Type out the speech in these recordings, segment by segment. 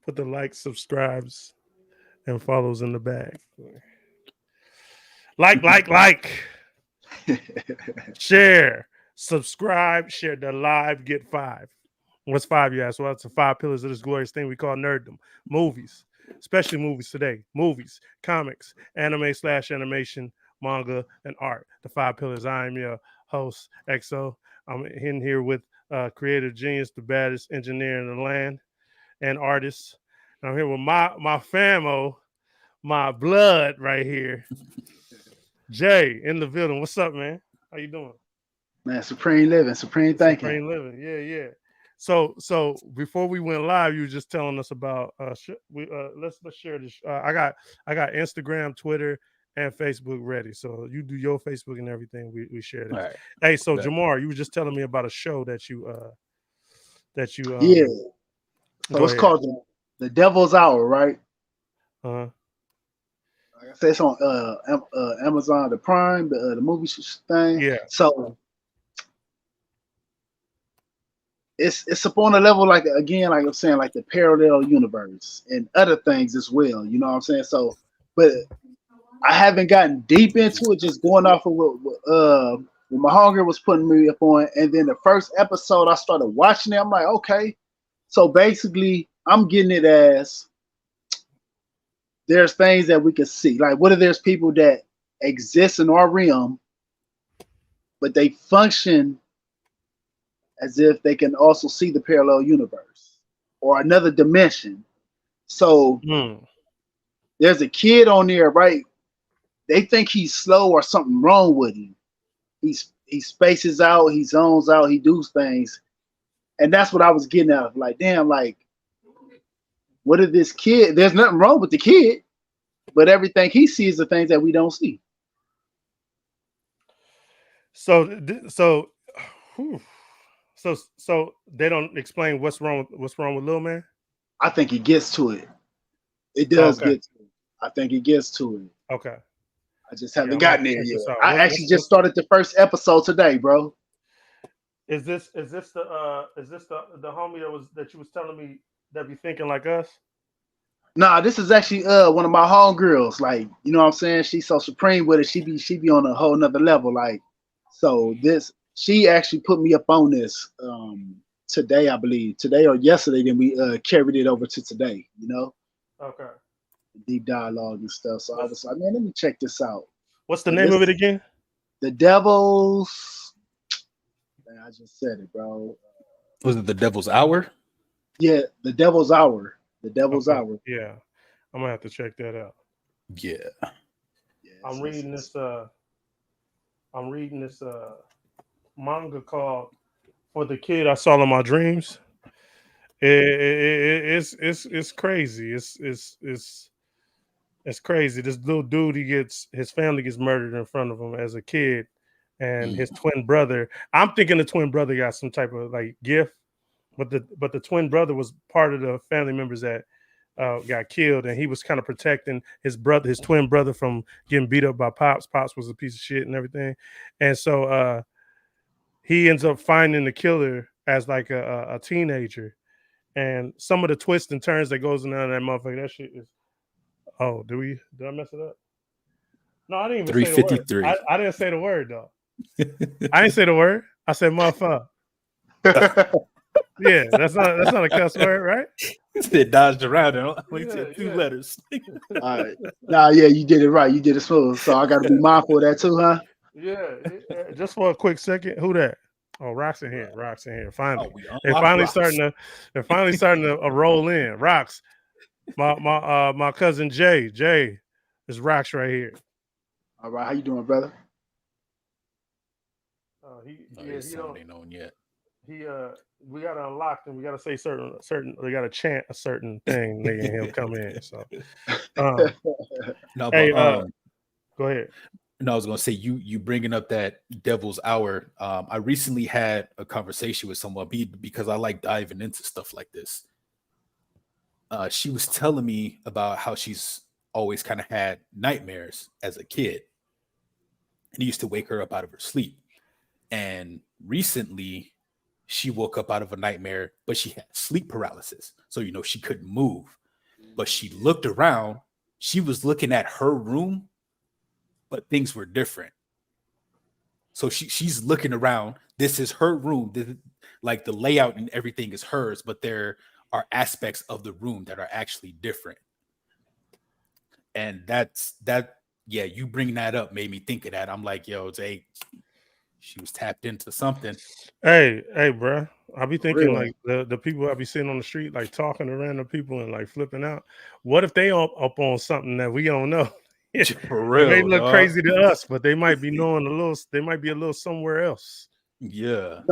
Put the likes, subscribes, and follows in the bag. Like. Share, subscribe, share the live, get five. What's five, you ask? Well, it's the five pillars of this glorious thing we call nerddom. Movies, especially movies today. Movies, comics, anime/animation, manga, and art. The five pillars. I am your host, XO. I'm in here with creative genius, the baddest engineer in the land, and artist. And I'm here with my famo, my blood right here. Jay in the building. What's up, man? How you doing? Man, supreme living, supreme thinking. Supreme living. Yeah. So before we went live, you were just telling us about let's share this. I got Instagram, Twitter, and Facebook ready. So you do your Facebook and everything. We share this. Right. Hey, so Bet. Jamar, you were just telling me about a show that you Yeah. So go it's ahead. called the Devil's Hour, right? Uh-huh. Like I said, it's on Amazon, the Prime, the movie thing. Yeah. So it's up on a level like again, like I'm saying, like the parallel universe and other things as well. You know what I'm saying? So, but I haven't gotten deep into it. Just going off of what my hunger was putting me up on, and then the first episode I started watching it. I'm like, okay. So basically, I'm getting it as there's things that we can see. Like, what if there's people that exist in our realm, but they function as if they can also see the parallel universe or another dimension. So there's a kid on there, right? They think he's slow or something wrong with him. He spaces out, he zones out, he does things. And that's what I was getting out of. Like, damn, like, what if this kid, there's nothing wrong with the kid, but everything he sees are things that we don't see. So they don't explain what's wrong with Lil Man. I think it gets to it. It does get to it. I think it gets to it. Okay. I just haven't gotten there yet. I actually just what's started the first episode today, bro. Is this the homie that you was telling me that be thinking like us? Nah, this is actually one of my homegirls. Like, you know what I'm saying? She's so supreme with it. She be on a whole nother level. Like, so she actually put me up on this today, I believe. Today or yesterday, then we carried it over to today, you know? Okay. Deep dialogue and stuff. So I was like, man, let me check this out. What's the name of it again? The Devil's. Man, I just said it, bro. Was it the Devil's Hour? Yeah, the Devil's Hour. The Devil's Hour. Yeah, I'm gonna have to check that out. Yeah. I'm reading this manga called "For the Kid I Saw in My Dreams." It's crazy. It's crazy. This little dude, his family gets murdered in front of him as a kid, and his twin brother. I'm thinking the twin brother got some type of like gift, but the twin brother was part of the family members that got killed, and he was kind of protecting his twin brother, from getting beat up by Pops. Pops was a piece of shit and everything, and so he ends up finding the killer as like a teenager, and some of the twists and turns that goes on in that motherfucker. That shit is. Oh, did I mess it up? No, I didn't even say the word. 353. I didn't say the word though. I didn't say the word. I said motherfucker. Yeah, that's not a cuss word, right? It dodged around it. Only said two letters. All right. Nah, yeah, you did it right. You did it smooth. So I got to be mindful of that too, huh? Yeah. Just for a quick second, who that? Oh, Rock's in here. Rock's in here. Finally, they're finally starting to roll in. Rocks. My cousin Jay. Jay is Rocks right here. All right, how you doing, brother? He ain't known yet. We gotta unlock them. We gotta say certain. They gotta chant a certain thing, making him come in. So, no, hey, but go ahead. No, I was gonna say you bringing up that Devil's Hour. I recently had a conversation with someone because I like diving into stuff like this. She was telling me about how she's always kind of had nightmares as a kid, and he used to wake her up out of her sleep. And recently, she woke up out of a nightmare, but she had sleep paralysis. So, she couldn't move. But she looked around. She was looking at her room, but things were different. So she's looking around. This is her room. Like the layout and everything is hers, but there are aspects of the room that are actually different. And yeah, you bring that up made me think of that. I'm like, yo, Jay, she was tapped into something. Hey, bro. I be thinking Really? like the people I be seeing on the street, like talking to random people and like flipping out. What if they up on something that we don't know? For It may real, look dog. crazy to us, but they might be knowing a little. They might be a little somewhere else. Yeah.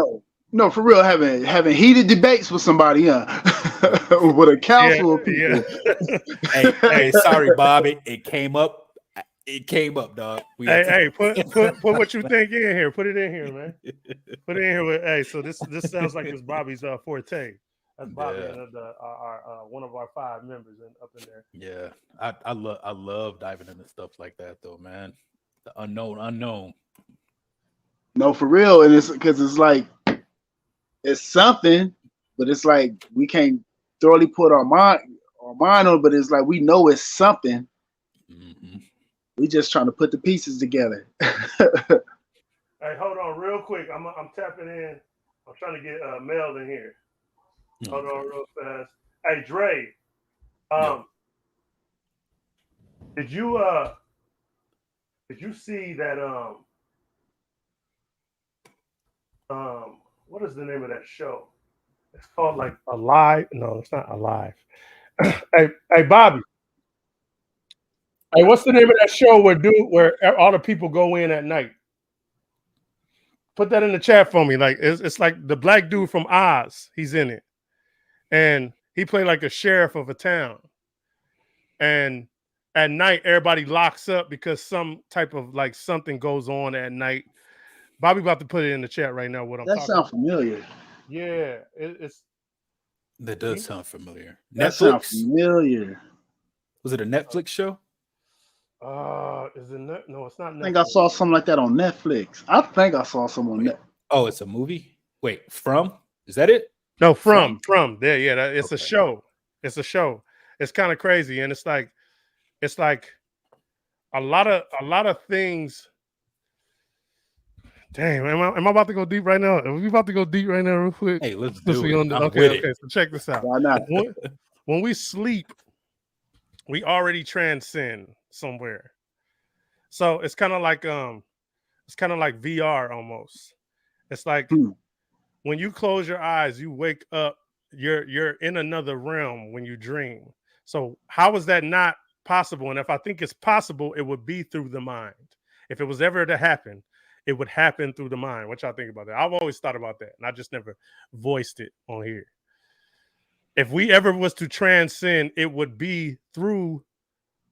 No, for real, having heated debates with somebody, with a council of people. Yeah. Hey, sorry, Bob. It came up. It came up, dog. Hey, put what you think in here. Put it in here, man. Put it in here. Hey, so this sounds like it's Bobby's forte. That's Bobby, Yeah. and our one of our 5 members up in there. Yeah, I love diving into stuff like that, though, man. The unknown. No, for real, and it's because it's like it's something, but it's like we can't thoroughly put our mind on it, but it's like we know it's something. Mm-hmm. We just trying to put the pieces together. Hey, hold on real quick. I'm tapping in. I'm trying to get mail in here. Hold on real fast. Hey, Dre. Did you see that what is the name of that show? It's called like Alive. No, it's not Alive. hey, Bobby. Hey, what's the name of that show where all the people go in at night? Put that in the chat for me. Like it's like the black dude from Oz. He's in it, and he played like a sheriff of a town. And at night, everybody locks up because some type of like something goes on at night. Bobby about to put it in the chat right now. What I'm That talking sounds about. familiar. Yeah, it's. That does sound familiar. That sounds familiar. Was it a Netflix show? Is it no? It's not. Netflix. I think I saw something like that on Netflix. I think I saw some on Netflix. Oh, it's a movie. Wait, From? Is that it? No, from there. Yeah, it's Okay. a show. It's a show. It's kind of crazy, and it's like a lot of things. Damn, am I about to go deep right now? Are we about to go deep right now, real quick? Hey, let's do it. Okay. So check this out. Why not? When we sleep, we already transcend somewhere. So it's kind of like VR almost. It's like when you close your eyes, you wake up. You're in another realm when you dream. So how is that not possible? And if I think it's possible, it would be through the mind. If it was ever to happen, it would happen through the mind. What y'all think about that? I've always thought about that, and I just never voiced it on here. If we ever was to transcend, it would be through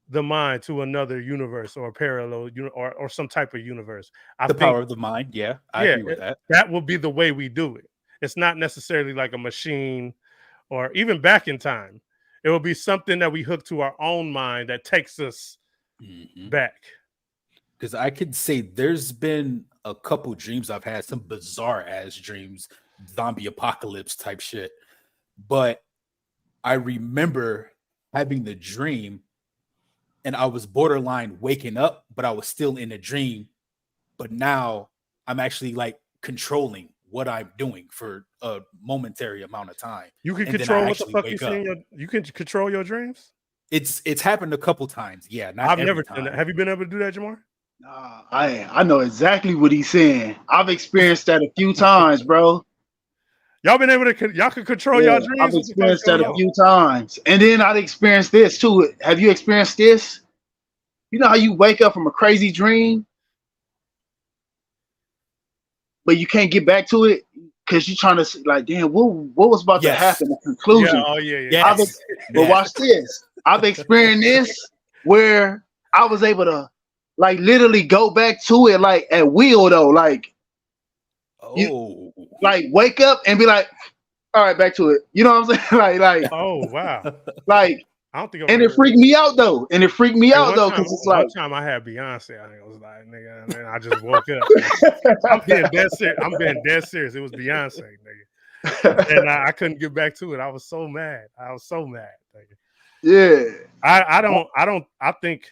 the mind to another universe or a parallel or some type of universe. I think power of the mind. Yeah, I agree with that. That will be the way we do it. It's not necessarily like a machine or even back in time. It will be something that we hook to our own mind that takes us back. Because I could say there's been a couple dreams I've had, some bizarre ass dreams, zombie apocalypse type shit. But I remember having the dream and I was borderline waking up, but I was still in a dream. But now I'm actually like controlling what I'm doing for a momentary amount of time. You can control what the fuck you see. You can control your dreams. It's happened a couple times. Yeah, I've never done that. Have you been able to do that, Jamar? I know exactly what he's saying. I've experienced that a few times, bro. Y'all been able to y'all can control y'all dreams. I've experienced that a few times, and then I've experienced this too. Have you experienced this? You know how you wake up from a crazy dream, but you can't get back to it because you're trying to like, damn, what was about to happen? The conclusion. Yeah, oh yeah. But watch this. I've experienced this where I was able to like literally go back to it like at will though, like like wake up and be like, all right, back to it. You know what I'm saying? like oh wow. Like I don't think and it freaked me out though. Because it's like one time I had Beyonce. I was like, nigga, and then I just woke up. I'm being dead serious. It was Beyonce, nigga. and I couldn't get back to it. I was so mad. Yeah. I think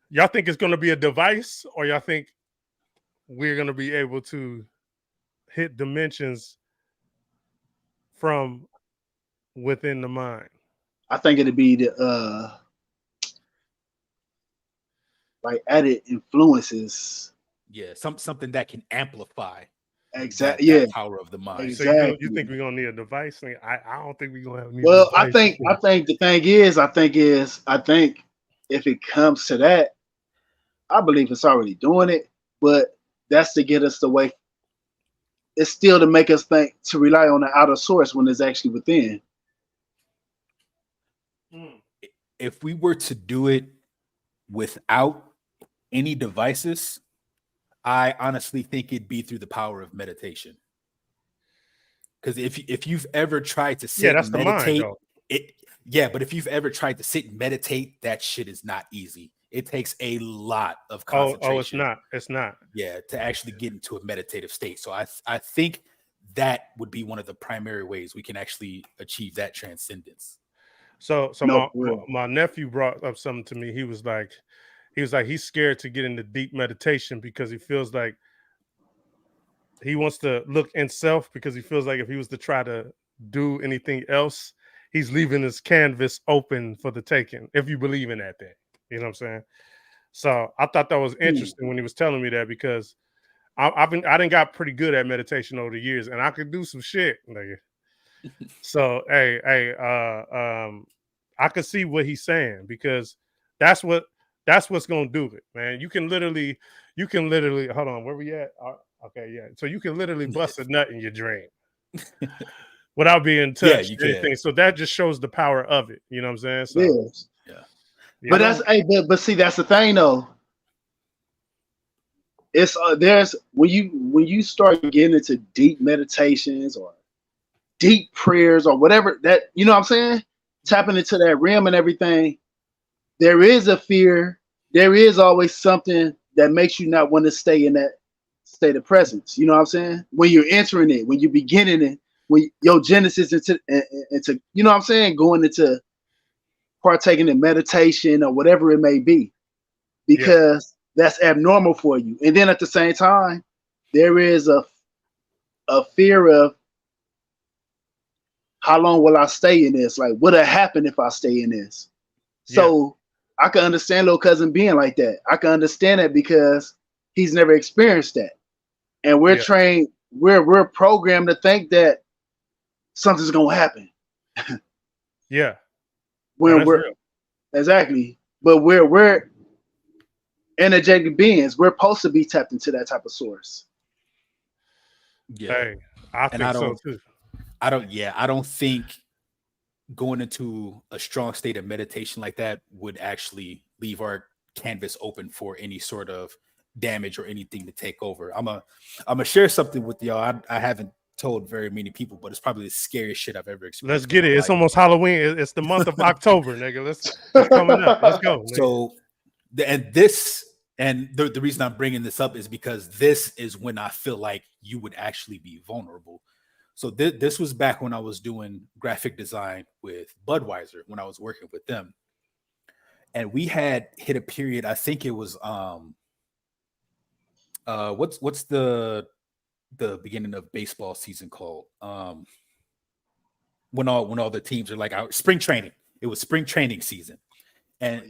y'all think it's going to be a device, or y'all think we're going to be able to hit dimensions from within the mind? I think it'd be the like added influences. Yeah, something that can amplify Exactly. that Yeah. power of the mind. So Exactly. you think we're gonna need a device? I don't think we're gonna need Well, a device. I think the thing is, I think if it comes to that, I believe it's already doing it, but that's to get us away. It's still to make us think to rely on the outer source when it's actually within. If we were to do it without any devices, I honestly think it'd be through the power of meditation. Because if you've ever tried to sit that's and the mind, meditate, though. but if you've ever tried to sit and meditate, that shit is not easy. It takes a lot of Oh, concentration. it's not. Yeah, to actually get into a meditative state. So I think that would be one of the primary ways we can actually achieve that transcendence. So No, my nephew brought up something to me. He was like he's scared to get into deep meditation because he feels like he wants to look in self, because he feels like if he was to try to do anything else, he's leaving his canvas open for the taking, if you believe in that thing. You know what I'm saying? So I thought that was interesting when he was telling me that, because I done got pretty good at meditation over the years, and I could do some shit, nigga. So I could see what he's saying, because that's what's gonna do it, man. You can literally hold on, where we at? Okay, yeah. So you can literally bust a nut in your dream without being touched. You or anything. can. So that just shows the power of it. You know what I'm saying? So yes. Yeah. But that's but see, that's the thing though. It's there's when you start getting into deep meditations or deep prayers or whatever, that, you know what I'm saying, tapping into that realm and everything, there is a fear. There is always something that makes you not want to stay in that state of presence. You know what I'm saying? When you're entering it, when you're beginning it, when your genesis into you know what I'm saying, going into partaking in meditation or whatever it may be, because that's abnormal for you. And then at the same time, there is a fear of how long will I stay in this? Like, what'll happen if I stay in this? So I can understand little cousin being like that. I can understand that because he's never experienced that. And we're trained, we're programmed to think that something's gonna happen. Yeah. When we're real. Exactly. But we're energetic beings. We're supposed to be tapped into that type of source. Yeah. Hey, I think so too. I don't think going into a strong state of meditation like that would actually leave our canvas open for any sort of damage or anything to take over. I'm gonna share something with y'all. I haven't told very many people, but it's probably the scariest shit I've ever experienced. Let's get it. It's almost Halloween. It's the month of October, nigga. It's coming up. Let's go. Nigga. So, the reason I'm bringing this up is because this is when I feel like you would actually be vulnerable. So this was back when I was doing graphic design with Budweiser, when I was working with them. And we had hit a period, I think it was what's the beginning of baseball season called? When all the teams are like out, spring training. It was spring training season. And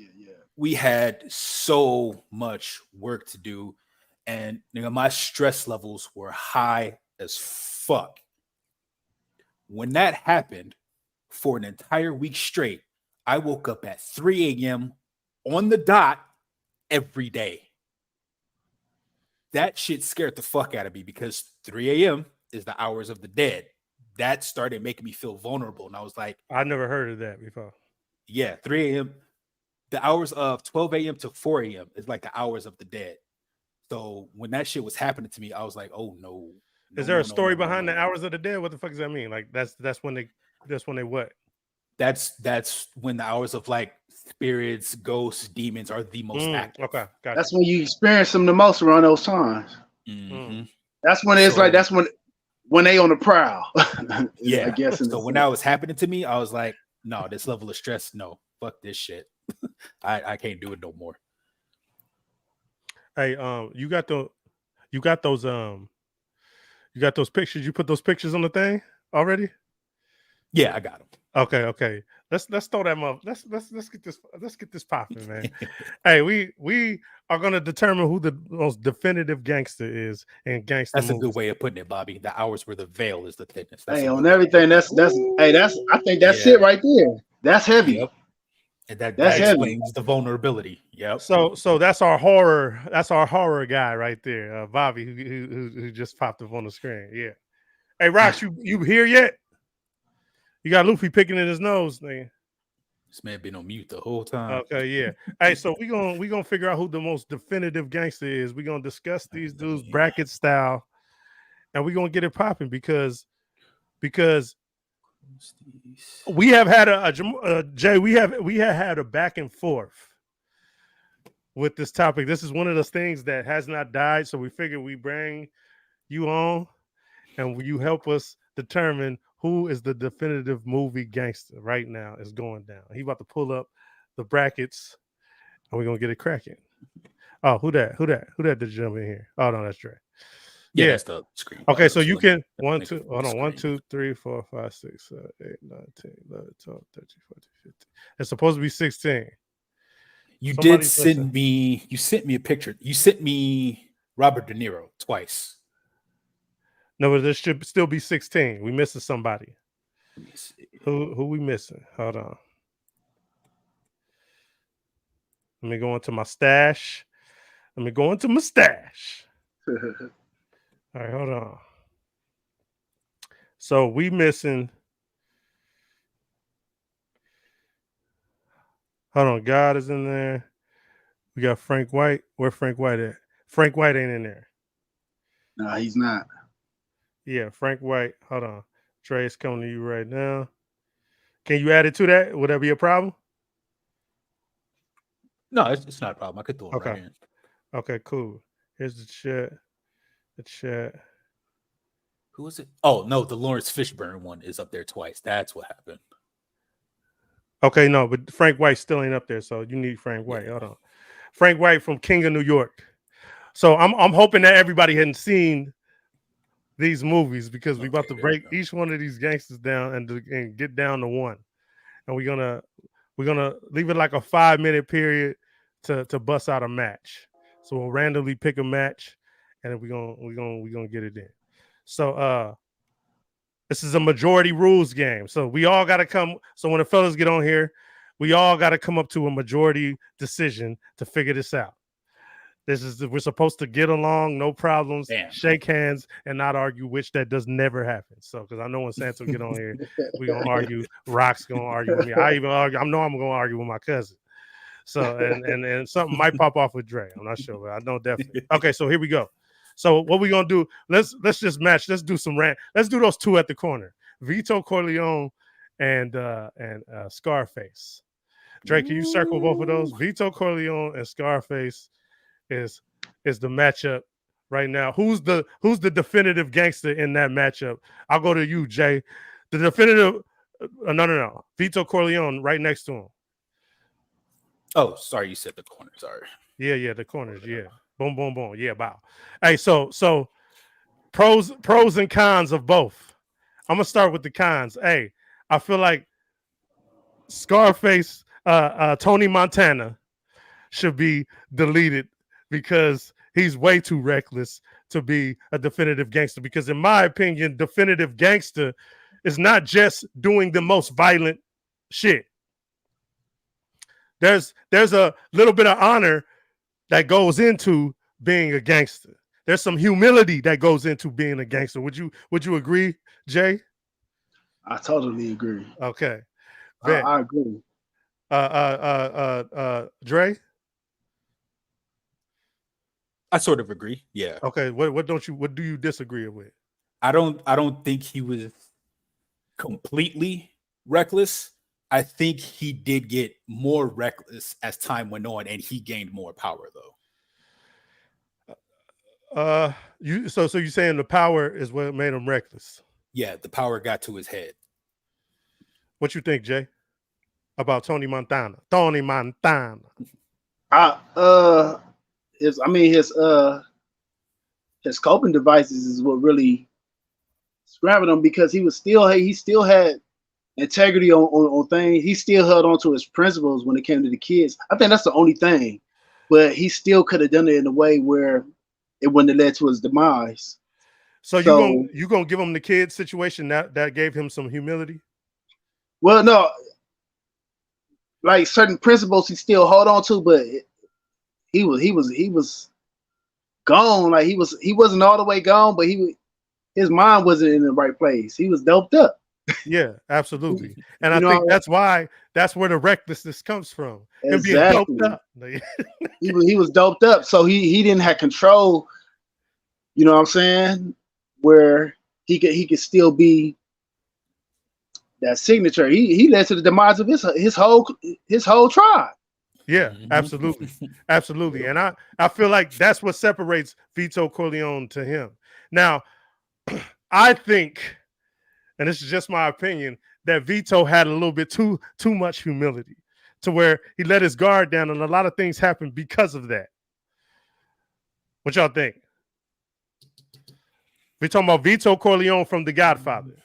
we had so much work to do. And my stress levels were high as fuck. When that happened, for an entire week straight, I woke up at 3 a.m. on the dot every day. That shit scared the fuck out of me, because 3 a.m. is the hours of the dead. That started making me feel vulnerable. And I was like, I never heard of that before. Yeah, 3 a.m. The hours of 12 a.m. to 4 a.m. is like the hours of the dead. So when that shit was happening to me, I was like, oh no. Is there a story behind the hours of the dead? What the fuck does that mean? Like that's when they what? That's when the hours of like spirits, ghosts, demons are the most active. Okay, gotcha. That's when you experience them the most around those times. Mm-hmm. That's when it's like, that's when when they on the prowl. Yeah. I guess. So when that was happening to me, I was like, no, this level of stress, no, fuck this shit. I can't do it no more. Hey, you got those pictures. You put those pictures on the thing already? Yeah, I got them. Okay. Let's throw them up. Let's get this popping, man. Hey, we are gonna determine who the most definitive gangster is in gangster That's movies. a good way of putting it, Bobby. The hours where the veil is the thickness. That's hey, on everything. That's I think that's it right there. That's heavy. Yep. And that That's explains the vulnerability. Yep. So that's our horror. That's our horror guy right there, Bobby, who just popped up on the screen. Yeah. Hey, Rox, you here yet? You got Luffy picking in his nose, man. This man been on mute the whole time. Okay, yeah. Hey, so we gonna figure out who the most definitive gangster is. We're gonna discuss these dudes bracket style, and we're gonna get it popping because we have had Jay. We have had a back and forth with this topic. This is one of those things that has not died, so we figure we bring you on, and you help us determine who is the definitive movie gangster right now. Is going down. He about to pull up the brackets, and we're gonna get it cracking. Oh, who that did jump in here? Oh no, that's Dre. Yeah, that's the screen. Okay, so you can 1, 2, hold on, 1, 2, 3, 4, 5, 6, 7, 8, 9, 10, 11, 12, 13, 14, 15. It's supposed to be 16. You did send me. You sent me a picture. You sent me Robert De Niro twice. No, but there should still be 16. We missing somebody. Let me see. Who we missing? Hold on. Let me go into my stash. All right, hold on. So we missing. Hold on. God is in there. We got Frank White. Where Frank White at? Frank White ain't in there. No, he's not. Yeah, Frank White. Hold on. Trey's coming to you right now. Can you add it to that? Would that be a problem? No, it's not a problem. I could throw it right in. Okay, cool. Here's the chat. Who is it? Oh, no, the Lawrence Fishburne one is up there twice. That's what happened. Okay, no, but Frank White still ain't up there, so you need Frank White. Yeah. Hold on. Frank White from King of New York. So I'm hoping that everybody hadn't seen these movies because we're about to break each one of these gangsters down and get down to one. And we're gonna leave it like a 5-minute period to bust out a match. So we'll randomly pick a match, and then we're gonna get it in. So this is a majority rules game. So we all gotta come. So when the fellas get on here, we all gotta come up to a majority decision to figure this out. We're supposed to get along, no problems, shake hands, and not argue, which that does never happen. So, because I know when Santo get on here, we're gonna argue. Rock's gonna argue with me. I even argue. I know I'm gonna argue with my cousin. So, and something might pop off with Dre. I'm not sure, but I know definitely. Okay, so here we go. So what we gonna do? Let's just match. Let's do some Let's do those two at the corner. Vito Corleone and Scarface. Dre, can you circle both of those? Vito Corleone and Scarface is the matchup right now. Who's the definitive gangster in that matchup? I'll go to you, Jay. The definitive no. Vito Corleone right next to him. Oh, sorry, you said the corner. Sorry. Yeah, the corners. Yeah. Boom, boom, boom. Yeah, bow. Hey, so pros and cons of both. I'm gonna start with the cons. Hey, I feel like Scarface, Tony Montana should be deleted because he's way too reckless to be a definitive gangster. Because in my opinion, definitive gangster is not just doing the most violent shit. There's a little bit of honor that goes into being a gangster. There's some humility that goes into being a gangster. Would you agree, Jay? I totally agree. Okay. I agree. Dre? I sort of agree. Yeah. Okay. What do you disagree with? I don't think he was completely reckless. I think he did get more reckless as time went on, and he gained more power, though. You so you saying the power is what made him reckless? Yeah, the power got to his head. What you think, Jay, about Tony Montana? Tony Montana. His coping devices is what really scrambled him, because he still had integrity on things. He still held on to his principles when it came to the kids. I think that's the only thing. But he still could have done it in a way where it wouldn't have led to his demise. So you gonna give him the kid situation that gave him some humility? Well, no, like certain principles he still hold on to, but he was gone. Like he wasn't all the way gone, but his mind wasn't in the right place. He was doped up. Yeah, absolutely. And I think that's where the recklessness comes from. Exactly. Him being doped up. he was doped up, so he didn't have control. You know what I'm saying? Where he could still be that signature. He led to the demise of his whole tribe. Yeah, absolutely. Absolutely. And I feel like that's what separates Vito Corleone to him. Now, I think, and this is just my opinion, that Vito had a little bit too much humility, to where he let his guard down, and a lot of things happened because of that. What y'all think? We're talking about Vito Corleone from The Godfather.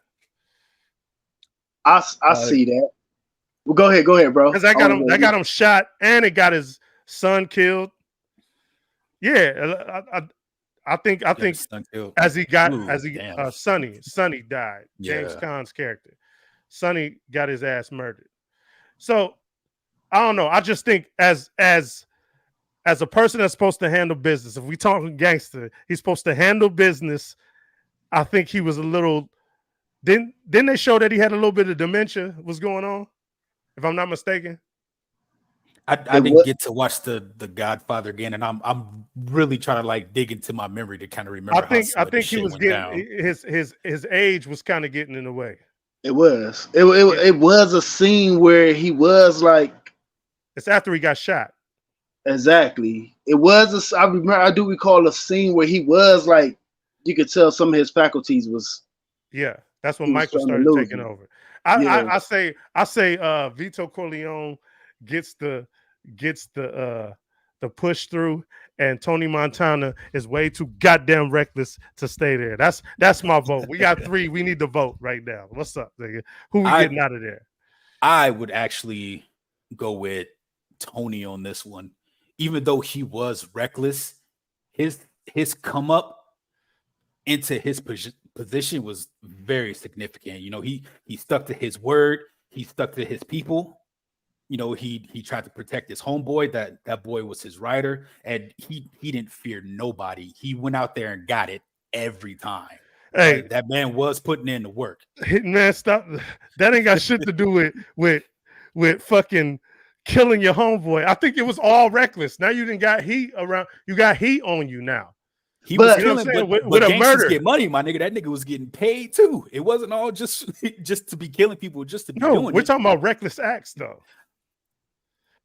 I see that. Well, go ahead, bro. Because that got him shot, and it got his son killed. Yeah, I think Sonny died. James Caan's character, Sonny got his ass murdered. So I don't know. I just think as a person that's supposed to handle business, if we talking gangster, he's supposed to handle business. I think he was a little. Didn't they show that he had a little bit of dementia? What's going on? If I'm not mistaken. I didn't get to watch the Godfather again, and I'm really trying to like dig into my memory to kind of remember. I think he was getting his age was kind of getting in the way. It was a scene where he was like. It's after he got shot. Exactly. It was I do recall a scene where he was like, you could tell some of his faculties was. Yeah, that's when Michael started taking over. I say Vito Corleone gets the push through, and Tony Montana is way too goddamn reckless to stay there. That's my vote. We got 3. We need to vote right now. What's up, nigga? Who we getting out of there? I would actually go with Tony on this one, even though he was reckless. His come up into his position was very significant. You know, he stuck to his word. He stuck to his people. You know, he tried to protect his homeboy. That boy was his rider, and he didn't fear nobody. He went out there and got it every time. Hey, that man was putting in the work. Man, stop. That ain't got shit to do with fucking killing your homeboy. I think it was all reckless. Now you didn't got heat around. You got heat on you now. He was killing, but a murder. Get money, my nigga. That nigga was getting paid too. It wasn't all just to be killing people, just to be doing it. We're talking about reckless acts though.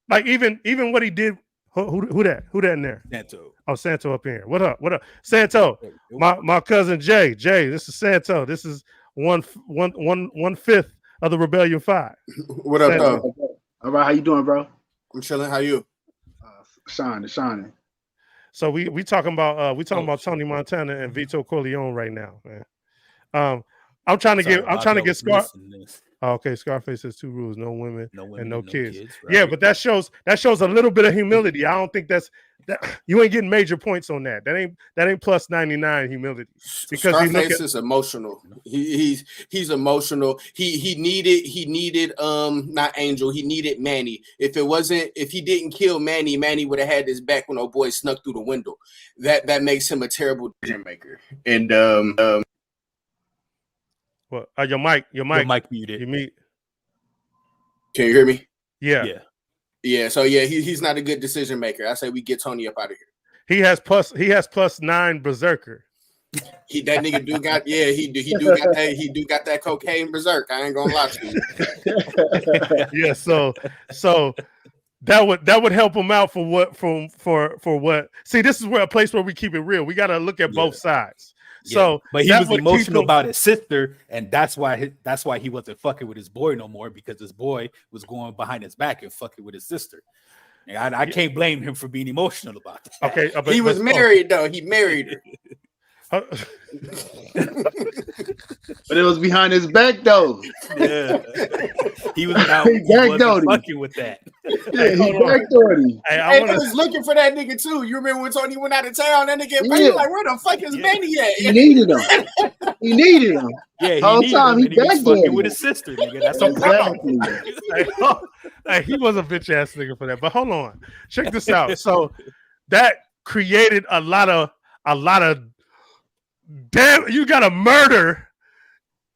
Like even what he did. Who that in there? Santo. Oh, Santo up in here. What up? Santo. My cousin Jay. This is Santo. This is one fifth of the Rebellion 5. What up, though? All right, how you doing, bro? I'm chilling. How you? Shining. So we talking about Tony Montana and Vito Corleone right now, man. I'm trying to get Scar. Oh, okay, Scarface has 2 rules: no women and no kids. Right? Yeah, but that shows a little bit of humility. I don't think that you ain't getting major points on that. That ain't plus 99 humility. Because Scarface is emotional. He's emotional. He needed not Angel. He needed Manny. If he didn't kill Manny would have had his back when old boy snuck through the window. That makes him a terrible decision maker. And well, your mic muted. You mute. Can you hear me? Yeah. So he's not a good decision maker. I say we get Tony up out of here. He has plus 9 berserker. That nigga do got he do got that cocaine berserk. I ain't gonna lie to you. Yeah. So that would help him out for what what. See, this is where a place where we keep it real. We got to look at both sides. So, but he was emotional about his sister, and that's why he wasn't fucking with his boy no more, because his boy was going behind his back and fucking with his sister. And I can't blame him for being emotional about that. Okay, he was married though. He married her. But it was behind his back though. Yeah, he was out. He wasn't fucking with that. Yeah, he backdoored him. I was looking for that nigga too. You remember when Tony went out of town? That nigga, he like, where the fuck is Manny at? He needed him. He needed him. Yeah, he whole time he was fucking with his sister, nigga. That's exactly. He was a bitch ass nigga for that. But hold on, check this out. So that created a lot of damn. You got a murder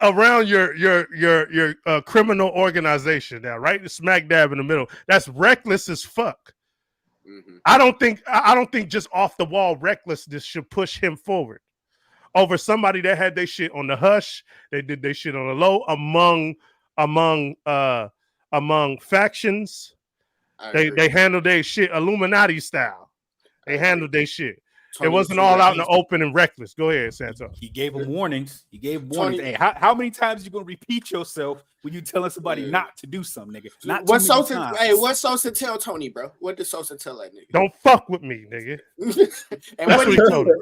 around your criminal organization now, right? Smack dab in the middle. That's reckless as fuck. Mm-hmm. I don't think just off the wall recklessness should push him forward over somebody that had their shit on the hush. They did their shit on the low among factions. They handled their shit Illuminati style. They handled their shit. It wasn't all out in the open and reckless. Go ahead, Santo. He gave him warnings. Hey, how many times you gonna repeat yourself when you telling somebody not to do something, nigga? Not what Sosa? Hey, what Sosa tell Tony, bro? What did Sosa tell that nigga? Don't fuck with me, nigga. And what he told him?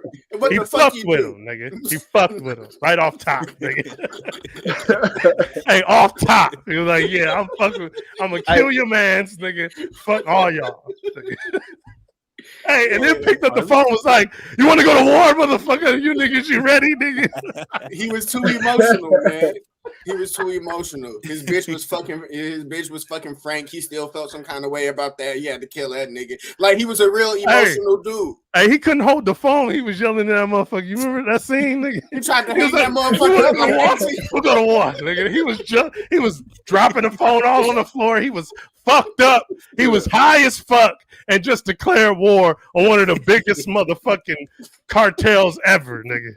He fucked with him, nigga. He fucked with him right off top, nigga. Hey, off top. He was like, "Yeah, I'm gonna kill your mans, nigga. Fuck all y'all." Nigga. Hey, and then picked up the phone, was like, "You want to go to war, motherfucker? You niggas, you ready, nigga?" He was too emotional, man. He was too emotional. His bitch was fucking Frank. He still felt some kind of way about that. He had to kill that nigga. Like, he was a real emotional dude. Hey, he couldn't hold the phone. He was yelling at that motherfucker. You remember that scene, nigga? He tried to hang that motherfucker. We'll go to war, nigga. He was dropping the phone all on the floor. He was fucked up. He was high as fuck and just declared war on one of the biggest motherfucking cartels ever, nigga.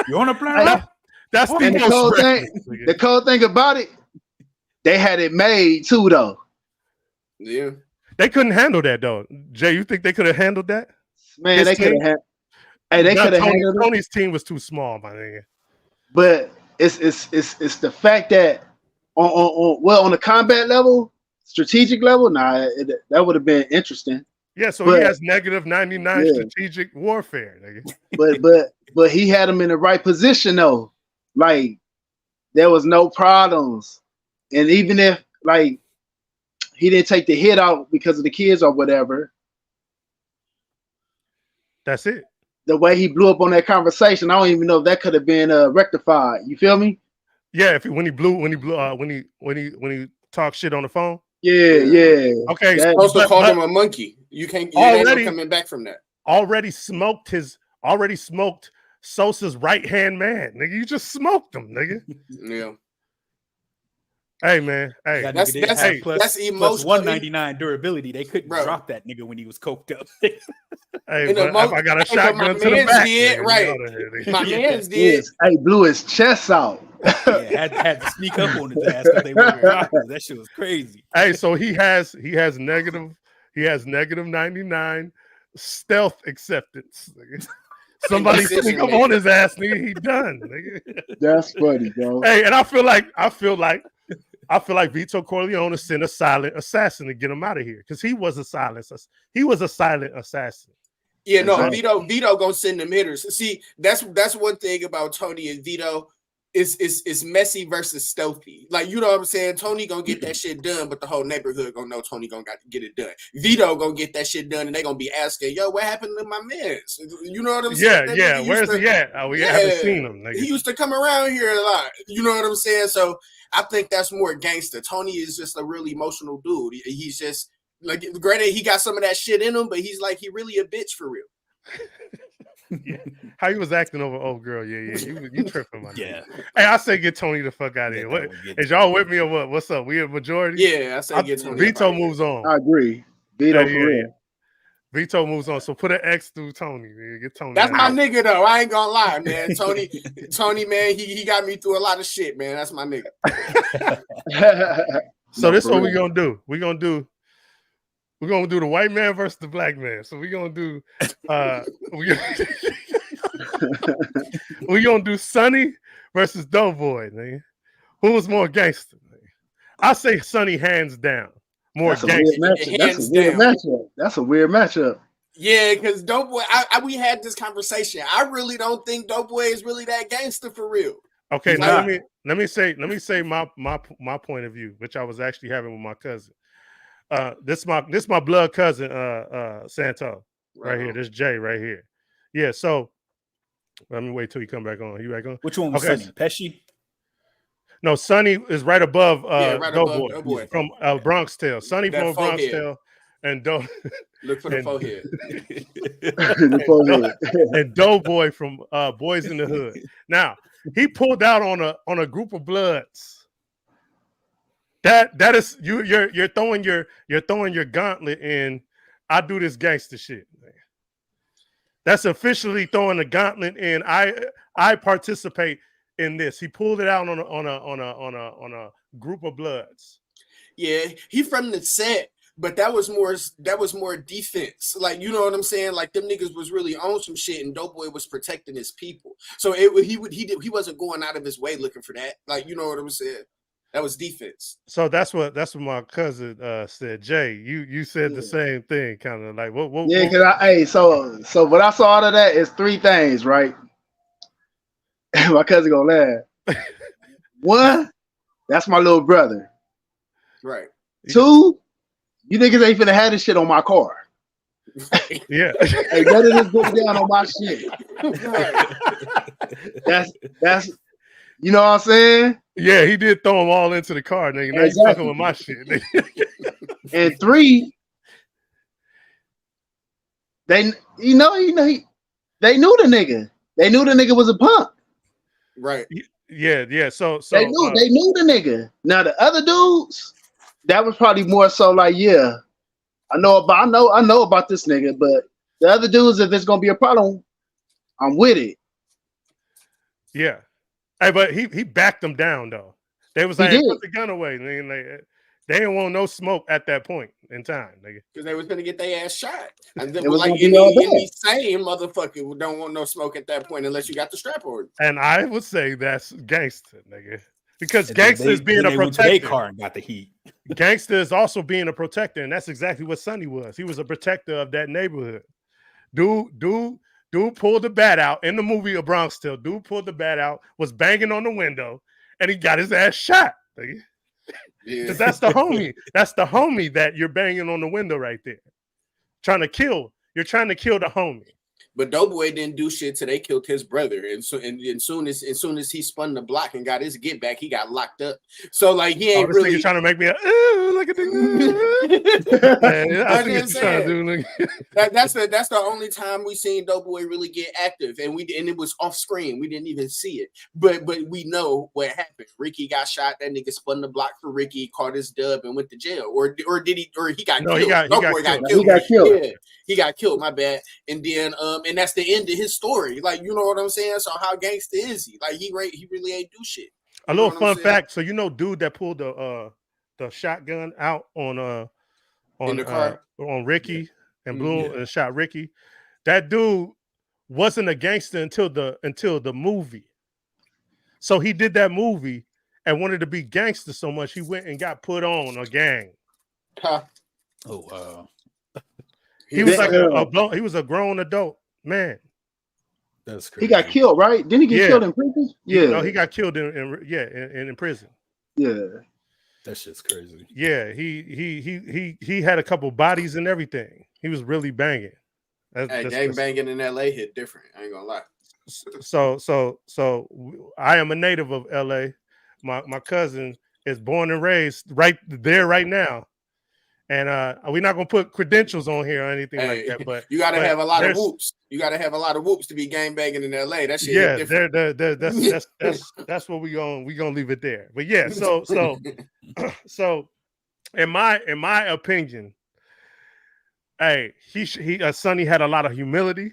You want to play? That's the cool thing. The cool thing about it, they had it made too, though. Yeah, they couldn't handle that though. Jay, you think they could have handled that? Man, they could have. Hey, they could have handled it. Tony's team was too small, my nigga. But it's the fact that on the combat level, strategic level, that would have been interesting. Yeah, so he has -99 strategic warfare, nigga. But he had him in the right position though. Like, there was no problems. And even if, like, he didn't take the hit out because of the kids or whatever, that's it. The way he blew up on that conversation, I don't even know if that could have been rectified. You feel me? Yeah, when he talked shit on the phone. Yeah. Okay, supposed to call him a monkey. You can't. Ain't no coming back from that. Already smoked Sosa's right-hand man, nigga. You just smoked him, nigga. Yeah. Hey, man. Hey, that's emotional. Plus 199 durability. They couldn't drop that nigga when he was coked up. Hey, but if I got a shotgun to the back, did, right? My man's did. Hey, blew his chest out. Yeah, had to sneak up on his ass because they were doctors. That shit was crazy. Hey, so he has -99 stealth acceptance. Nigga. Somebody sneak up on his ass, nigga. He done, nigga. That's funny, bro. Hey, and I feel like Vito Corleone sent a silent assassin to get him out of here because he was a silent assassin. Yeah, no, Vito gonna send them hitters. See, that's one thing about Tony and Vito. It's messy versus stealthy. Like, you know what I'm saying? Tony gonna get that shit done, but the whole neighborhood gonna know Tony gonna get it done. Vito gonna get that shit done, and they gonna be asking, "Yo, what happened to my man?" You know what I'm saying? Yeah. Where's he at? We haven't seen him. Nigga. He used to come around here a lot. You know what I'm saying? So I think that's more gangster. Tony is just a really emotional dude. He's just like, granted, he got some of that shit in him, but he's like, he really a bitch for real. Yeah. How you was acting over old girl? Yeah. You tripping, man. Yeah. Hey, I say get Tony the fuck out of here. What is y'all with me or what? What's up? We a majority? Yeah, I say get Tony. Vito moves on. I agree. Vito for real. Vito moves on. So put an X through Tony. Man. Get Tony. That's my nigga though. I ain't gonna lie, man. Tony, man, he got me through a lot of shit, man. That's my nigga. So this is what we're gonna do. We're gonna do We're gonna do the white man versus the black man. So we're gonna do we're gonna do Sonny versus Doughboy, nigga. Who was more gangster? Nigga? I say Sonny hands down. More That's a weird gangster. matchup. That's a weird matchup. That's a weird matchup. Yeah, because Doughboy, we had this conversation. I really don't think Doughboy is really that gangster for real. Okay, now let me say my point of view, which I was actually having with my cousin. This my blood cousin, Santo, right here. This Jay right here. Yeah, so let me wait till you come back on. You back on? Which one was Sonny? Pesci? No, Sonny is right above Doughboy from Bronx Tale. Sonny from Bronx Tale, and look for the forehead. and Doughboy from Boys in the Hood. Now he pulled out on a group of Bloods. That is you're throwing your gauntlet in. I do this gangster shit. Man. That's officially throwing the gauntlet in. I participate in this. He pulled it out on a group of Bloods. Yeah, he from the set, but that was more defense. Like, you know what I'm saying? Like, them niggas was really on some shit, and Doughboy was protecting his people. So he wasn't going out of his way looking for that. Like, you know what I'm saying? That was defense. So that's what my cousin said. Jay, you said the same thing, kind of like what? Yeah, because so what I saw out of that is three things, right? My cousin gonna laugh. One, that's my little brother. Right. Two, you niggas ain't finna have this shit on my car. Yeah. Hey, none of this go down on my shit. Right. That's you know what I'm saying? Yeah, he did throw them all into the car, nigga. Now you fucking with my shit, nigga. And three, they knew the nigga. They knew the nigga was a punk. Right. Yeah. So they knew the nigga. Now the other dudes, that was probably more so like, yeah, I know about this nigga, but the other dudes, if it's gonna be a problem, I'm with it. Yeah. Hey, but he backed them down though. They was like, hey, put the gun away. They didn't want no smoke at that point in time, nigga. Because they was gonna get their ass shot. And then like any sane motherfucker don't want no smoke at that point unless you got the strap on. And I would say that's gangster, nigga. Because gangster is being a protector. Car and got the heat. Gangster is also being a protector, and that's exactly what Sonny was. He was a protector of that neighborhood. Dude pulled the bat out in the movie of Bronx Tale. Dude pulled the bat out, was banging on the window, and he got his ass shot. Nigga. Yeah. That's the homie. That's the homie that you're banging on the window right there. You're trying to kill the homie. But Doughboy didn't do shit till they killed his brother, and soon as he spun the block and got his get back, he got locked up. So like he ain't really trying to make me look at that's the only time we seen Doughboy really get active, and it was off screen. We didn't even see it, but we know what happened. Ricky got shot. That nigga spun the block for Ricky, caught his dub, and went to jail. Or he got killed. He got killed. Yeah, he got killed. My bad. And then and that's the end of his story. Like, you know what I'm saying? So how gangster is he? Like he really ain't do shit. A little fun fact. So dude that pulled the shotgun out on the car on Ricky and blew and shot Ricky. That dude wasn't a gangster until the movie. So he did that movie and wanted to be gangster so much he went and got put on a gang. Huh. Oh wow. He was like he was a grown adult man. That's crazy. He got killed, right? Didn't he get killed in prison? Yeah. No, he got killed in prison. Yeah. That shit's crazy. Yeah, he had a couple bodies and everything. He was really banging. Gang banging in LA hit different. I ain't gonna lie. So I am a native of LA. My cousin is born and raised right there right now. And we're not gonna put credentials on here or anything like that, but you gotta have a lot of whoops. You gotta have a lot of whoops to be gang banging in LA. That shit. Yeah, that's what we gonna leave it there. But yeah, so in my opinion, hey, Sonny had a lot of humility.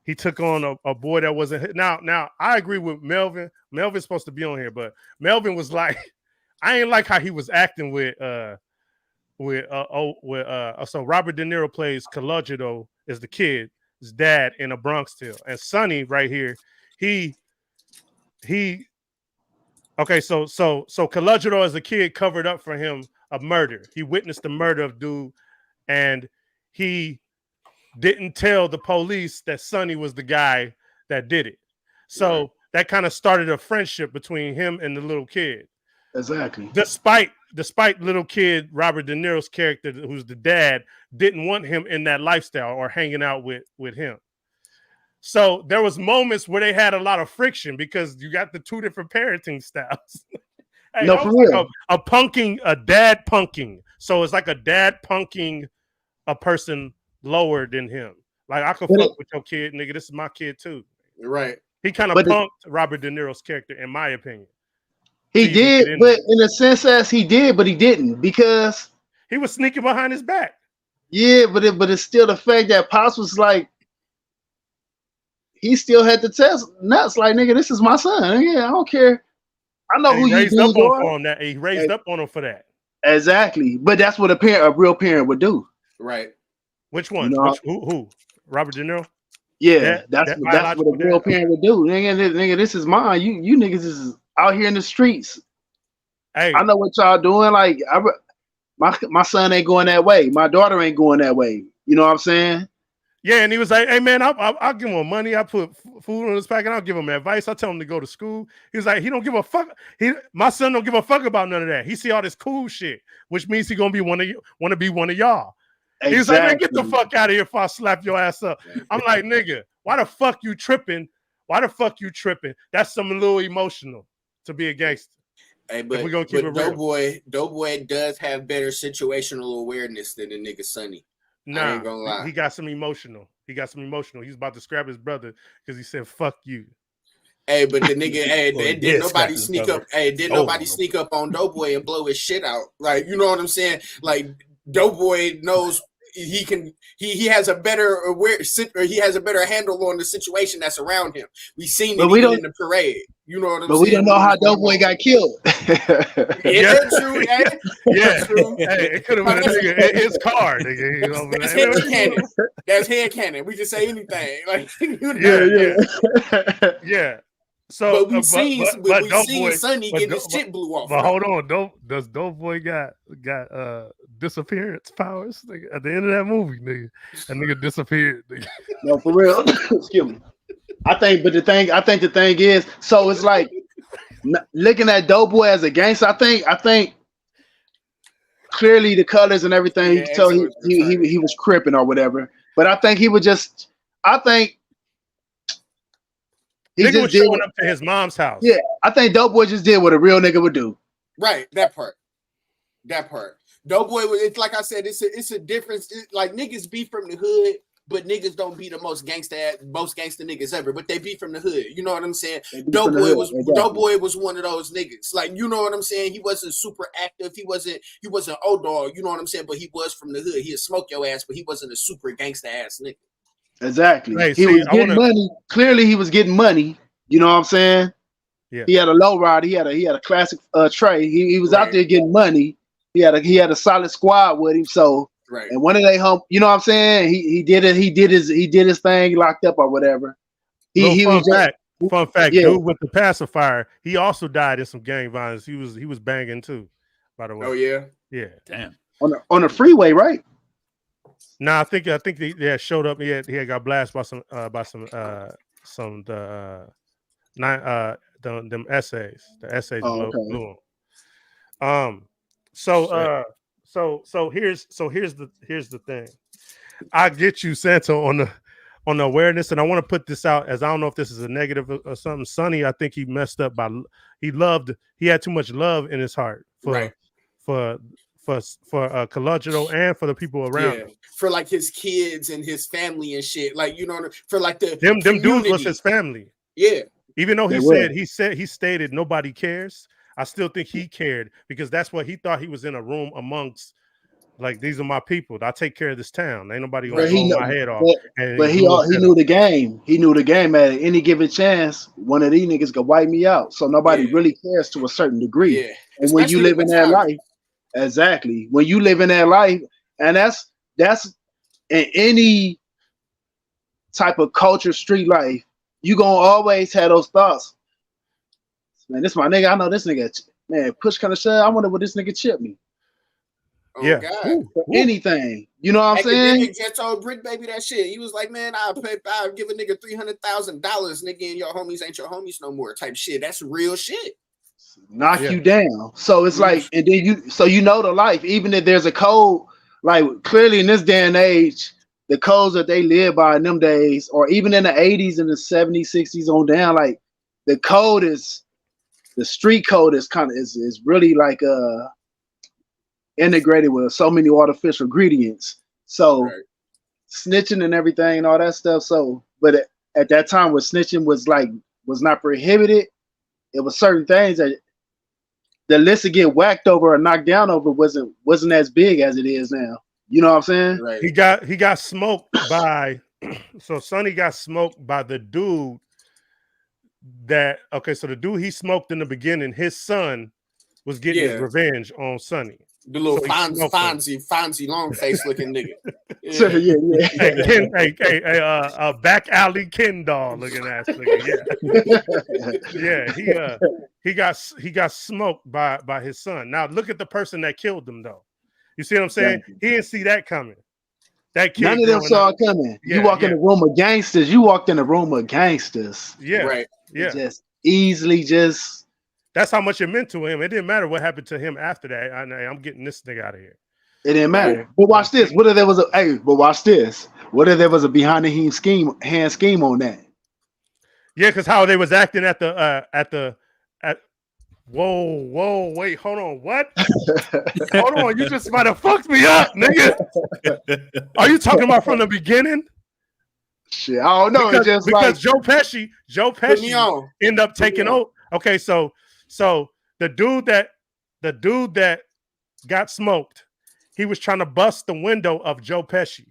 He took on a boy that wasn't now. I agree with Melvin. Melvin's supposed to be on here, but Melvin was like, I ain't like how he was acting with so Robert De Niro plays Calogero is the kid, his dad in a Bronx Tale, and Sonny right here, he okay, so Calogero as a kid covered up for him a murder. He witnessed the murder of dude, and he didn't tell the police that Sonny was the guy that did it. So that kind of started a friendship between him and the little kid. Exactly. Despite little kid Robert De Niro's character, who's the dad, didn't want him in that lifestyle or hanging out with him. So there was moments where they had a lot of friction because you got the two different parenting styles. Hey, no, for real. A dad punking. So it's like a dad punking a person lower than him. Like, I could fuck with your kid, nigga. This is my kid too. Right. He kind of punked Robert De Niro's character, in my opinion. He did, but in a sense as he did, but he didn't, because he was sneaking behind his back. Yeah, but it's still the fact that Pops was like, he still had to test nuts, like, nigga, this is my son. Yeah, I don't care. I know who you do. He raised up on him for that. Exactly, but that's what a real parent would do. Right. Which one? You know, who? Robert De Niro? Yeah, that's what a real parent would do. Nigga, this is mine. You niggas is out here in the streets. Hey, I know what y'all doing. Like, my son ain't going that way. My daughter ain't going that way. You know what I'm saying? Yeah, and he was like, "Hey man, I'll give him money. I put food in his packet. I'll give him advice. I tell him to go to school." He was like, "He don't give a fuck. My son don't give a fuck about none of that. He see all this cool shit, which means he gonna be want to be one of y'all." Exactly. He's like, "Man, get the fuck out of here before I slap your ass up." I'm like, "Nigga, why the fuck you tripping? Why the fuck you tripping? That's some little emotional to be a gangster." Hey, but we're gonna keep it real. Doughboy does have better situational awareness than the nigga Sonny. Nah, I ain't gonna lie. He got some emotional. He was about to scrap his brother because he said, "Fuck you." Hey, but the nigga, did nobody sneak up? Hey, did nobody sneak up on Doughboy and blow his shit out? Like, you know what I'm saying? Like, Doughboy knows he has a better he has a better handle on the situation that's around him. We seen it even in the parade. You know what I'm saying? But we don't know how Doughboy got killed. Is that true? Yeah, true. Hey, it could have been a nigga in his car, nigga. You know, that's headcanon. That's headcanon. We just say anything. Like, yeah. So, but we've seen Sonny get his shit blew off. But hold on, does Doughboy got disappearance powers? Nigga, at the end of that movie, nigga, that nigga disappeared. Nigga. No, for real. Excuse me. I think the thing is, so it's like looking at Doughboy as a gangster. I think clearly the colors and everything. You can tell he was cripping or whatever. But I think he was just. I think. He nigga was showing up to his mom's house. Yeah, I think Doughboy just did what a real nigga would do. Right, that part. Doughboy was. It's like I said. It's a difference. Like, niggas be from the hood, but niggas don't be the most gangster niggas ever. But they be from the hood. You know what I'm saying? Doughboy was one of those niggas. Like, you know what I'm saying? He wasn't super active. He wasn't old dog. You know what I'm saying? But he was from the hood. He'd smoke your ass, but he wasn't a super gangster ass nigga. Exactly. He was getting money. Clearly, he was getting money. You know what I'm saying? Yeah. He had a low ride. He had a classic tray. He was out there getting money. He had a solid squad with him. So, and one of they home. You know what I'm saying? He did it. He did his thing. Locked up or whatever. Fun fact. Dude with the pacifier. He also died in some gang violence. He was banging too. By the way. Oh yeah. Yeah. Damn. On the freeway, right? No, I think they showed up. He had got blasted by some them essays. The essays blew him. So here's the thing. I get you, Santo, on the awareness, and I want to put this out as I don't know if this is a negative or something. Sonny, I think he messed up he had too much love in his heart for Calogero and for the people around him. For like his kids and his family and shit. Like, you know, for like them dudes was his family. Yeah. Even though he stated nobody cares, I still think he cared because that's what he thought. He was in a room amongst, like, these are my people. I take care of this town. Ain't nobody gonna blow my head off. But he knew the game. He knew the game. At any given chance, one of these niggas could wipe me out. So nobody really cares to a certain degree. Yeah. And when you live in that life, Exactly. When you live in that life, and that's in any type of culture, street life, you gonna always have those thoughts. Man, this my nigga. I know this nigga. Man, push kind of shit. I wonder what this nigga chip me Oh Yeah. God. for anything. You know what I'm saying? Academic just told Brick Baby that shit. He was like, man, I'll give a nigga $300,000, nigga, and your homies ain't your homies no more type shit. That's real shit. Knock Yeah. you down. So it's like, and then you know the life. Even if there's a code, like clearly in this day and age, the codes that they live by in them days, or even in the 80s and the 70s, 60s on down, like the code is the street code is kind of is really like integrated with so many artificial ingredients. So Right. snitching and everything and all that stuff. So, but at that time, when snitching was not prohibited, it was certain things that the list to get whacked over or knocked down over wasn't as big as it is now. You know what I'm saying? Right. He got smoked by so Sonny got smoked by the dude so the dude he smoked in the beginning, his son was getting his revenge on Sonny. The little So he smoked him. Fonzie long face looking nigga. So, yeah. Hey, back alley Ken doll looking ass nigga. Yeah. He got smoked by his son. Now look at the person that killed him though. You see what I'm saying? Exactly. He didn't see that coming. That kid None of them saw it coming. You walk in the room of gangsters. You walked in the room of gangsters. Yeah. Right. Yeah. Just easily just. That's how much it meant to him. It didn't matter what happened to him after that. I'm getting this nigga out of here. It didn't matter. But watch this. What if there was a behind the hand scheme on that? Yeah, because how they was acting at whoa, wait, hold on, what? Hold on, you just might have fucked me up, nigga. Are you talking about from the beginning? Shit, I don't know. Because Joe Pesci ended up taking over. Okay, so the dude that got smoked, he was trying to bust the window of Joe Pesci.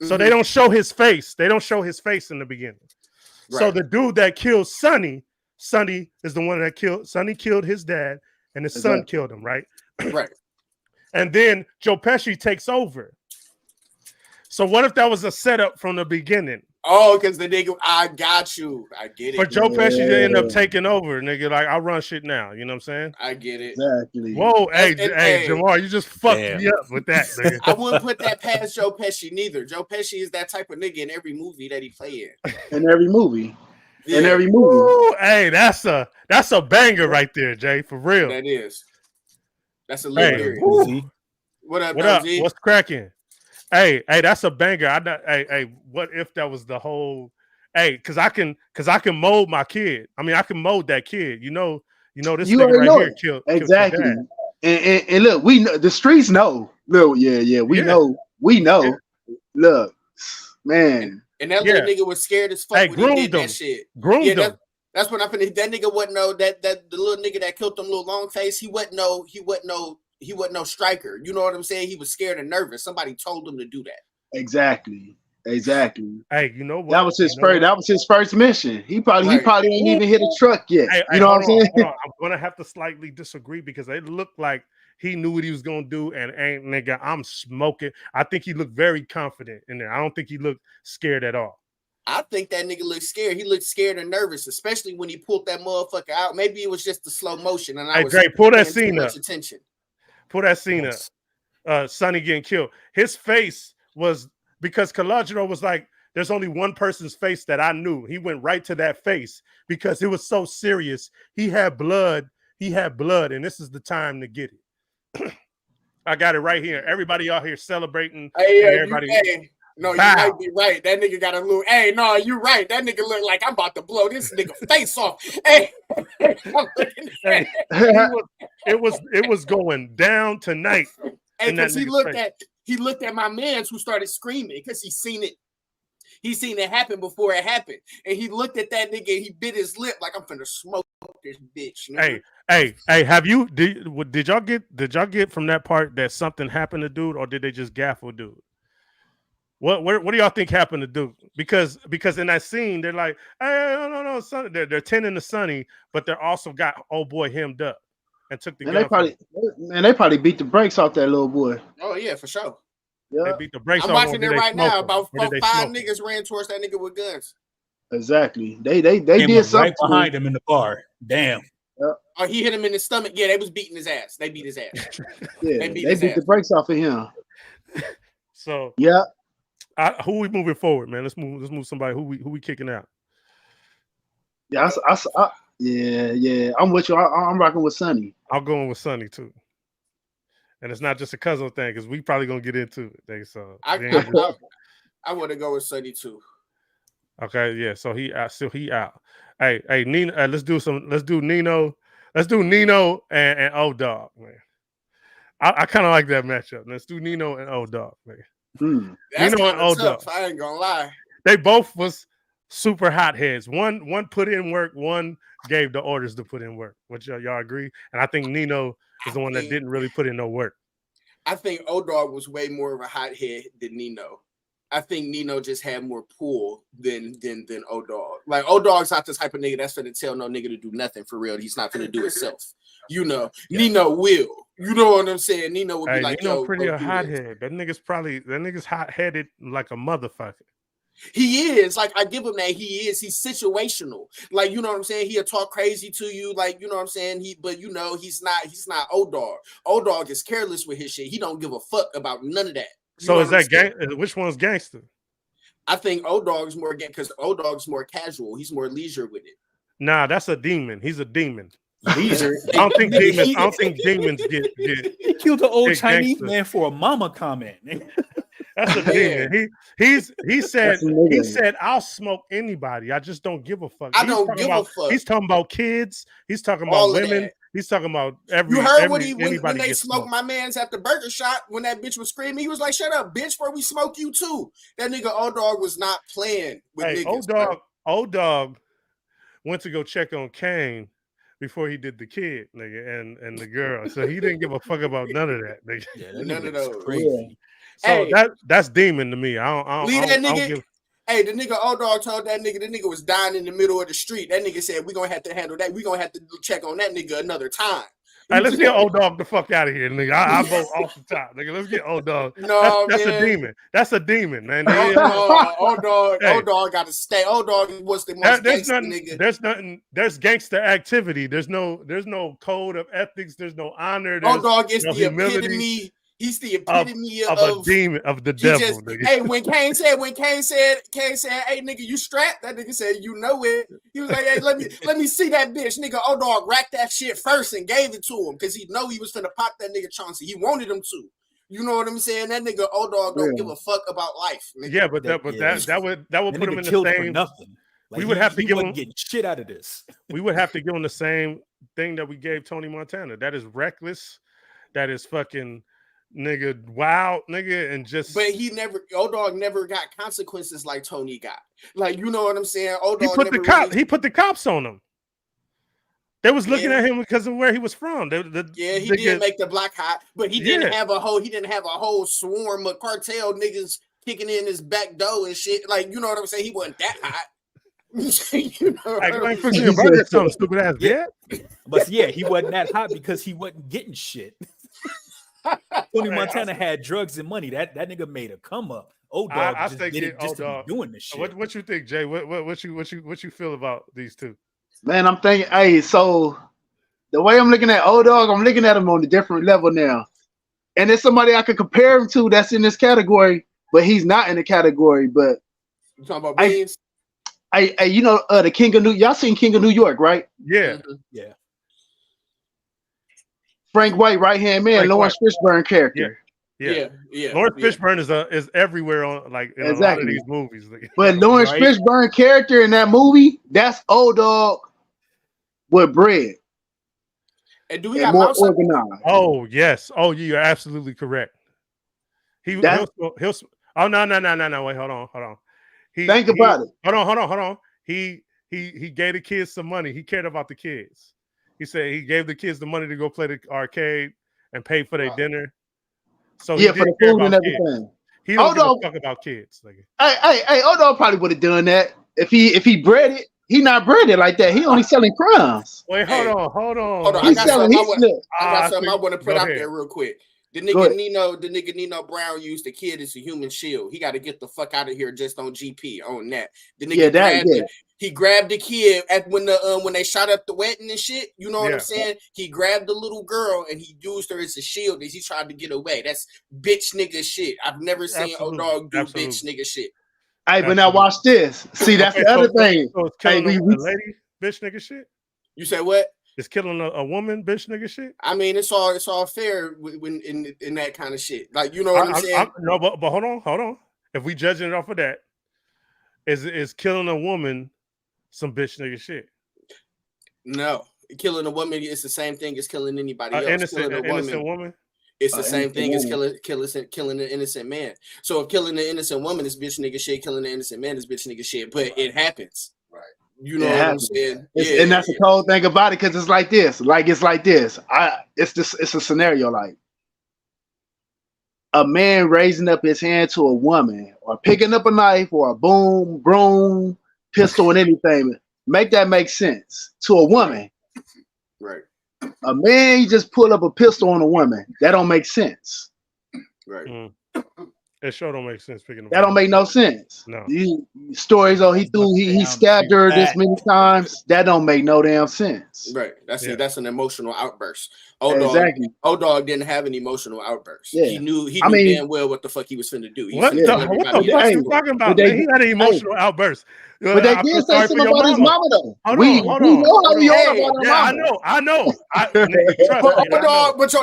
So they don't show his face. They don't show his face in the beginning. Right. So the dude that killed Sonny is the one that killed Sonny, killed his dad, and his son killed him, right? Right. And then Joe Pesci takes over. So what if that was a setup from the beginning? Oh, because the nigga, I got you. I get it. But Joe Pesci didn't end up taking over, nigga. Like, I run shit now. You know what I'm saying? I get it. Exactly. Whoa, hey, Jamal, you just fucked me up with that, nigga. I wouldn't put that past Joe Pesci neither. Joe Pesci is that type of nigga in every movie that he play in. In every movie. Yeah. In every movie. Ooh, hey, that's a banger right there, Jay. For real. That is. That's a little What up, What up? Z? What's cracking? Hey, that's a banger. Hey, what if that was the whole? Hey, because I can mold my kid. I mean, I can mold that kid. You know this You nigga right here killed exactly. And look, we know the streets know. Look, we know. Yeah. Look, man. And that little nigga was scared as fuck when he did that shit. Groomed him. That's when I finished. That nigga wasn't no that the little nigga that killed them little long face. He wasn't no striker. You know what I'm saying? He was scared and nervous. Somebody told him to do that. Exactly. Hey, you know what? That was his first. That was his first mission. He probably ain't even hit a truck yet. Hey, you know what I'm saying? I'm gonna have to slightly disagree because it looked like he knew what he was gonna do, and ain't nigga, I'm smoking. I think he looked very confident in there. I don't think he looked scared at all. I think that nigga looked scared. He looked scared and nervous, especially when he pulled that motherfucker out. Maybe it was just the slow motion, and I was Dre, pull that scene up. Attention. Pull that scene up. Sonny getting killed. His face was because Calogero was like, "There's only one person's face that I knew." He went right to that face because it was so serious. He had blood, and this is the time to get it. I got it right here. Everybody out here celebrating. No, you might be right. That nigga got a little. Hey, no, you right. That nigga look like I'm about to blow this nigga face off. Hey, it was going down tonight. Hey, because he looked at my mans who started screaming because he seen it happen before it happened, and he looked at that nigga. And he bit his lip like I'm finna smoke this bitch. You know? Hey, did y'all get from that part that something happened to dude, or did they just gaffle dude? What do y'all think happened to Duke? Because in that scene, they're like, hey, no, Sonny. They're tending to Sonny, but they're also got old boy hemmed up. and took the And gun. they probably beat the brakes off that little boy. Oh yeah, for sure. Yeah, They beat the brakes I'm off. watching it Did they right smoke now. him? About Or did they 5 smoke him? niggas ran towards that nigga with guns. exactly. They Came did up something right behind him in the bar. Damn. Oh, he hit him in the stomach. Yeah, they was beating his ass. They beat his ass. Yeah, They they beat his beat the ass. brakes off of him. So Yeah, who we moving forward, man? Let's move somebody. Who we kicking out? yeah, yeah. I'm with you. I'm rocking with Sonny. I'm going with Sonny too. And it's not just a cousin thing because we probably gonna get into it. So I want to go with Sonny too. okay, yeah. So he out. So he out. Hey, Nino. Let's do Nino. Let's do Nino and O Dog, man. I kind of like that matchup. Let's do Nino and O Dog, man. That's Nino and O tough. Dog. I ain't gonna lie. They both was super hotheads. One put in work. One gave the orders to put in work. Which y'all agree? And I think Nino is the one that didn't really put in no work. I think O Dog was way more of a hothead than Nino. I think Nino just had more pull than O Dog. Like O Dog's not the type of nigga that's finna tell no nigga to do nothing for real. He's not finna do himself. You know, Nino will. You know what I'm saying? Nino would be like, Nino yo, pretty go a do hothead. That nigga's hot-headed like a motherfucker. He is. Like, I give him that. He's situational. Like, you know what I'm saying? He'll talk crazy to you. Like, you know what I'm saying? But you know, he's not O Dog. O Dog is careless with his shit. He don't give a fuck about none of that. So is that gang? Which one's gangster? I think O Dog's more because O Dog's more casual. He's more leisure with it. Nah, that's a demon. He's a demon. Leisure. I don't think demons get. He killed an old Chinese gangster. man for a mama comment. That's a demon. He said I'll smoke anybody. I just don't give a fuck. I don't give a fuck. He's talking about kids. He's talking All about of women. that. He's talking about You heard when they smoked my man's at the burger shop when that bitch was screaming. He was like, "Shut up, bitch! Before we smoke you too." That nigga O Dog was not playing with niggas. O Dog went to go check on Kane before he did the kid, nigga, and the girl. So he didn't give a fuck about none of that, nigga. Yeah, none of those. Crazy. So that's demon to me. I don't leave that nigga. Give... Hey, the nigga O Dog told that nigga the nigga was dying in the middle of the street. That nigga said we're gonna have to handle that. We're gonna have to check on that nigga another time. Hey, let's get O Dog the fuck out of here, nigga. I vote off the top, nigga. Let's get O Dog. No, that's a demon. That's a demon, man. O Dog got to stay. O Dog was the most gangster nigga. There's gangster activity. There's no code of ethics. There's no honor. O Dog is no the humility. epitome. He's the epitome of a demon, of the devil. Just, hey, when Kane said, "Hey, nigga, you strapped?" That nigga said, "You know it." He was like, "Hey, let me see that bitch, nigga." O Dog racked that shit first and gave it to him because he know he was finna pop that nigga Chauncey. He wanted him to. You know what I'm saying? That nigga O Dog don't give a fuck about life. Nigga. Yeah, but that would put him in the same. Nothing. Like we would have to give him getting shit out of this. We would have to give him the same thing that we gave Tony Montana. That is reckless. That is fucking. Nigga, wild nigga, and just. But O Dog never got consequences like Tony got. Like, you know what I'm saying? O Dog he put the cops on him. They was looking at him because of where he was from. He did make the block hot, but he didn't have a whole swarm of cartel niggas kicking in his back door and shit. Like, you know what I'm saying? He wasn't that hot. You know stupid ass. Yeah, but yeah, he wasn't that hot because he wasn't getting shit. Tony Montana had drugs and money. That nigga made a come up. O Dog just did it just to be doing this shit. What you think, Jay? What you feel about these two? Man, I'm thinking. Hey, so the way I'm looking at O Dog, I'm looking at him on a different level now. And there's somebody I could compare him to that's in this category, but he's not in the category. But you talking about Beans? You know, the King of New. Y'all seen King of New York, right? Yeah, yeah. Frank White, right hand man, Lawrence Fishburne character. Yeah. Lawrence Fishburne is everywhere on in a lot of these movies. But Lawrence Fishburne character in that movie, that's O Dog with bread. And do we have more organized? Oh yes. Oh, you're absolutely correct. He'll oh no. Wait, hold on. Think about it. Hold on. He gave the kids some money. He cared about the kids. He said he gave the kids the money to go play the arcade and pay for their dinner. So for the food and everything. He don't give a fuck about kids. Hey, O Dog probably would have done that if he bred it. he not branded like that. He only selling crumbs. Wait, hold on. Hold on, He's selling heat slip. I got something I want to put out ahead. there real quick. The Go ahead. nigga Nino Brown used the kid as a human shield. He got to get the fuck out of here just on GP on that. The nigga he grabbed the kid at when they shot up the wedding and shit. You know what I'm saying? He grabbed the little girl and he used her as a shield as he tried to get away. That's bitch nigga shit. I've never seen O-Dog do bitch nigga shit. Hey, but now watch this. See, that's the other thing. So it's killing a lady, bitch nigga shit. You said what? It's killing a woman, bitch nigga shit. I mean, it's all fair when in that kind of shit. Like, you know what I'm saying? No, but hold on. If we judging it off of that, is killing a woman some bitch nigga shit? No, killing a woman is the same thing as killing anybody else. Innocent woman. It's the same thing as killing an innocent man. So if killing an innocent woman is bitch nigga shit, killing an innocent man is bitch nigga shit. But it happens. Right. You know what I'm saying? And that's the cold thing about it, because it's like this. It's a scenario like a man raising up his hand to a woman or picking up a knife or a broom, pistol, and anything. Make that make sense to a woman. Right. A man, you just pull up a pistol on a woman. That don't make sense. Right. It sure don't make sense picking up. That don't make no sense. No. Stories he stabbed her this many times. That don't make no damn sense. Right. That's an emotional outburst. Exactly. O-Dog didn't have an emotional outburst. Yeah. He knew damn well what the fuck he was finna do. What the fuck are you talking about? He had an emotional outburst. But they did say something about his mama though. We know how we are about our mama. I know. But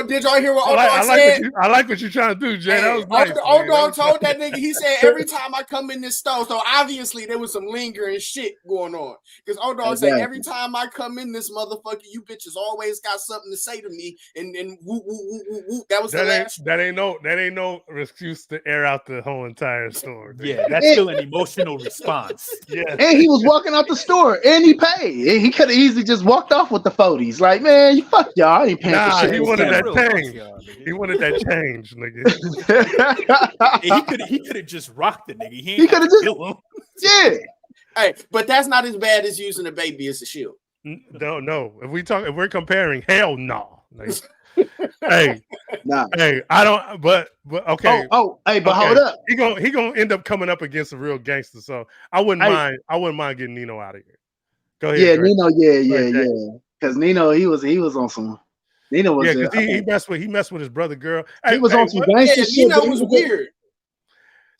did y'all hear what O-Dog said? I like what you're trying to do, Jay. That was nice. O-Dog told that nigga, he said, every time I come in this store, so obviously there was some lingering shit going on. Because O-Dog said, every time I come in this motherfucker, you bitches always got something to say to me. And woo, woo, woo, woo, woo. That was that ain't no excuse to air out the whole entire store. Yeah, that's still an emotional response. Yeah. And he was walking out the store and he paid. And he could have easily just walked off with the 40s. Like, man, you fuck y'all. I ain't paying for shit. He wanted that change. He wanted that change, nigga. He could have just rocked the nigga. He could have just kill him. Yeah. Hey, but that's not as bad as using a baby as a shield. No. If we're comparing, hell no. Hey, nah. Hey, I don't. But okay. Hey, but hold up. He gonna end up coming up against a real gangster. So I wouldn't mind getting Nino out of here. Go ahead. Yeah, Nino. Yeah. Because Nino, he was on some. Nino was he messed with his brother girl. He was on some gangster shit. Nino was weird.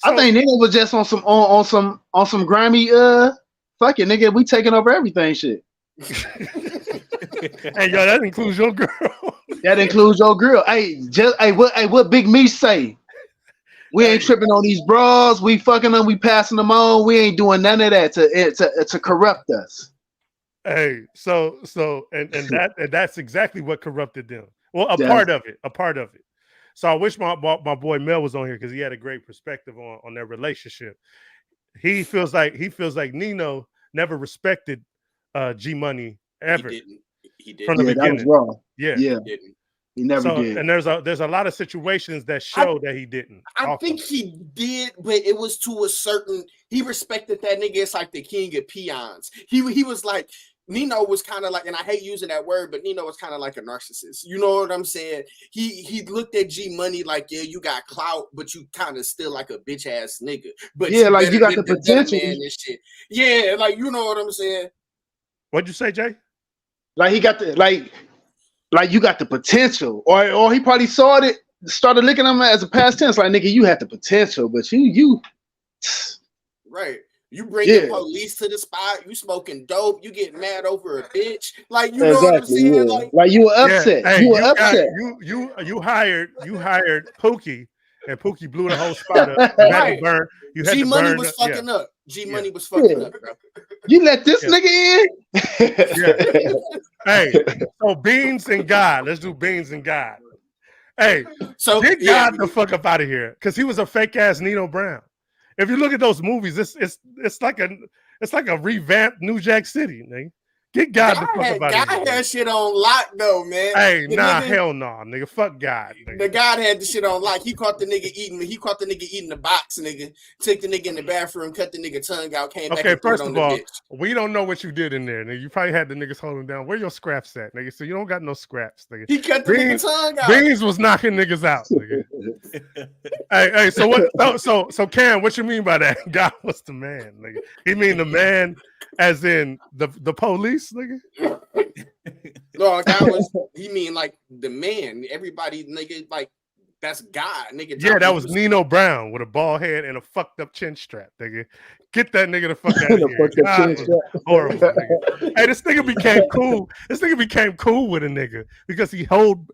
I think Nino was just on some grimy fuck it, nigga. We taking over everything shit. Hey, yo, that includes your girl. That includes your girl. Hey, what Big Me say? We ain't tripping on these bras. We fucking them. We passing them on. We ain't doing none of that to corrupt us. Hey, so that's exactly what corrupted them. Well, a part of it. So I wish my boy Mel was on here because he had a great perspective on their relationship. He feels like Nino never respected G Money ever. He didn't. From the beginning. That was wrong. Yeah. He never did. And there's a lot of situations that show that he didn't. I think he did, but it was to a certain. He respected that nigga. It's like the king of peons. He was like. Nino was kind of like, and I hate using that word, but Nino was kind of like a narcissist. You know what I'm saying? He looked at G Money like, yeah, you got clout, but you kind of still like a bitch ass nigga. But yeah, like you got the potential. Man and shit. Yeah, like you know what I'm saying. What'd you say, Jay? Like he got the like you got the potential, or he probably saw it, started looking at him as a past tense, like nigga, you had the potential, but you right. You bring the police to the spot. You smoking dope. You get mad over a bitch. Like you know what I'm saying? Yeah. Like you were upset. Hey, you were upset. You hired Pookie, and Pookie blew the whole spot up. You had to burn. G Money was fucking up. G Money was fucking up, bro. You let this nigga in. Hey, so Beans and God. Let's do Beans and God. Hey, so get God the fuck up out of here because he was a fake ass Nino Brown. If you look at those movies, it's like a revamped New Jack City, nigga. Get God the fuck up out of God here. had shit on lock though, man. Hey, The nah, nigga- hell no, nigga. Fuck God. Nigga. The God had the shit on lock. He caught the nigga eating the box, nigga. Took the nigga in the bathroom, cut the nigga tongue out, came back Okay, and threw first it on of the all, bitch. we don't know what you did in there, nigga. You probably had the niggas holding down. Where your scraps at, nigga? So you don't got no scraps, nigga. He cut the Beans- nigga tongue out. Beans was knocking niggas out, nigga. hey, so what? So Cam, what you mean by that? God was the man, nigga. He mean the man, as in the police, nigga. No, God was. He mean like the man. Everybody, nigga, like that's God, nigga. Yeah, that was Nino Brown with a bald head and a fucked up chin strap, nigga. Get that nigga the fuck out of here. God was horrible, nigga. Hey, this nigga became cool. This nigga became cool with a nigga because he held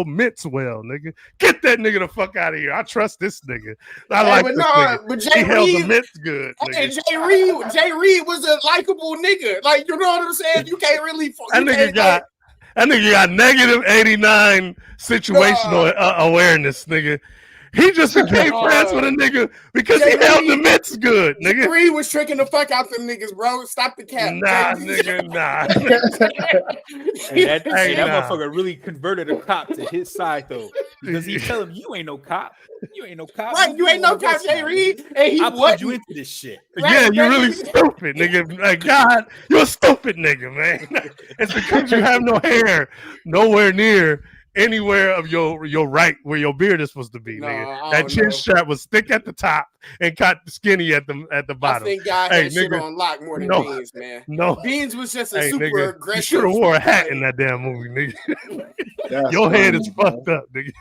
mitts well, nigga. Get that nigga the fuck out of here. I trust this nigga. I like this nigga. But He Jay held the Reed, mitts good, hey, nigga. Jay Reed was a likable nigga. Like, you know what I'm saying? You can't really. That nigga got negative 89 situational awareness, nigga. He just became friends with a nigga because he held the mitts good, nigga. Jay was tricking the fuck out them niggas, bro. Stop the cap. Nah, nigga, nah. That motherfucker really converted a cop to his side though, because he tell him, "You ain't no cop. You ain't no cop. Right, you ain't no cop, Jay Reed. And he put you into this shit. Yeah, you're really stupid, nigga. Like, God, you're a stupid nigga, man. It's because you have no hair nowhere near anywhere of your right where your beard is supposed to be, nigga. That chin strap was thick at the top and cut skinny at the bottom. I think God had shit on lock more than Beans, man. No, Beans was just a super aggressive. You should have wore a hat in that damn movie, nigga. Your head is fucked up, nigga.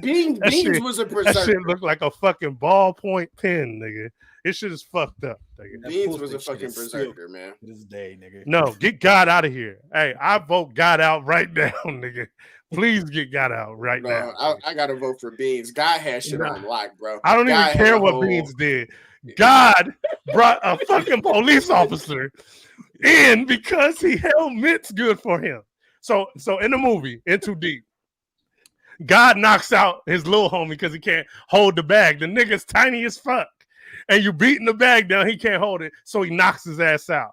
Beans was a berserker. That shit looked like a fucking ballpoint pen, nigga. This shit is fucked up, nigga. Beans was a fucking berserker, man. This day, nigga. No, get God out of here. Hey, I vote God out right now, nigga. Please get God out right now. I gotta vote for Beans. God had shit on lock, bro. I don't even care what Beans did. God brought a fucking police officer in because he held mitts good for him. So in the movie, In Too Deep, God knocks out his little homie because he can't hold the bag. The nigga's tiny as fuck. And you beating the bag down, he can't hold it, so he knocks his ass out.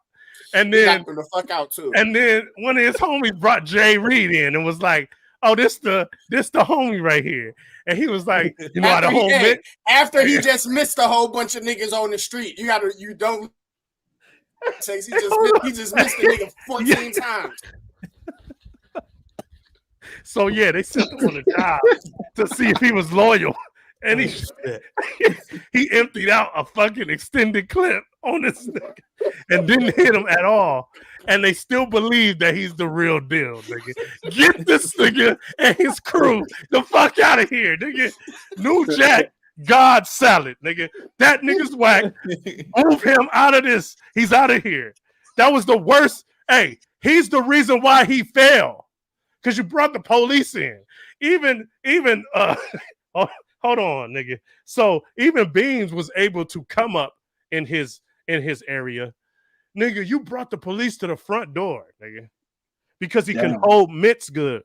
And then knocked him the fuck out too. And then one of his homies brought Jay Reed in and was like, "Oh, this the homie right here." And he was like, "You know how to hold it." After he just missed a whole bunch of niggas on the street, you don't. He just missed the nigga 14 times. So yeah, they sent him on the job to see if he was loyal. And he emptied out a fucking extended clip on this nigga and didn't hit him at all. And they still believe that he's the real deal, nigga. Get this nigga and his crew the fuck out of here, nigga. New Jack, God salad, nigga. That nigga's whack. Move him out of this. He's out of here. That was the worst. Hey, he's the reason why he fell. Because you brought the police in. Even hold on, nigga. So even Beans was able to come up in his area. Nigga, you brought the police to the front door, nigga. Because he can hold mitts good.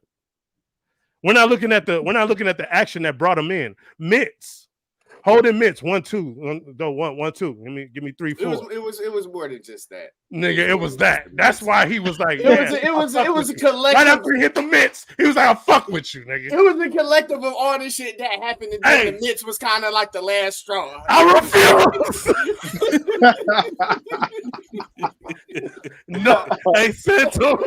We're not looking at the action that brought him in. Mitts. Holding mitts. 1, 2. 1, 2. Give me 3, 4. It was more than just that. Nigga, it was that. That's why he was like, it was a collective. Right after he hit the mitts, he was like, "I'll fuck with you, nigga." It was a collective of all the shit that happened, and then the mitts was kind of like the last straw. I refuse. No, hey, Santo.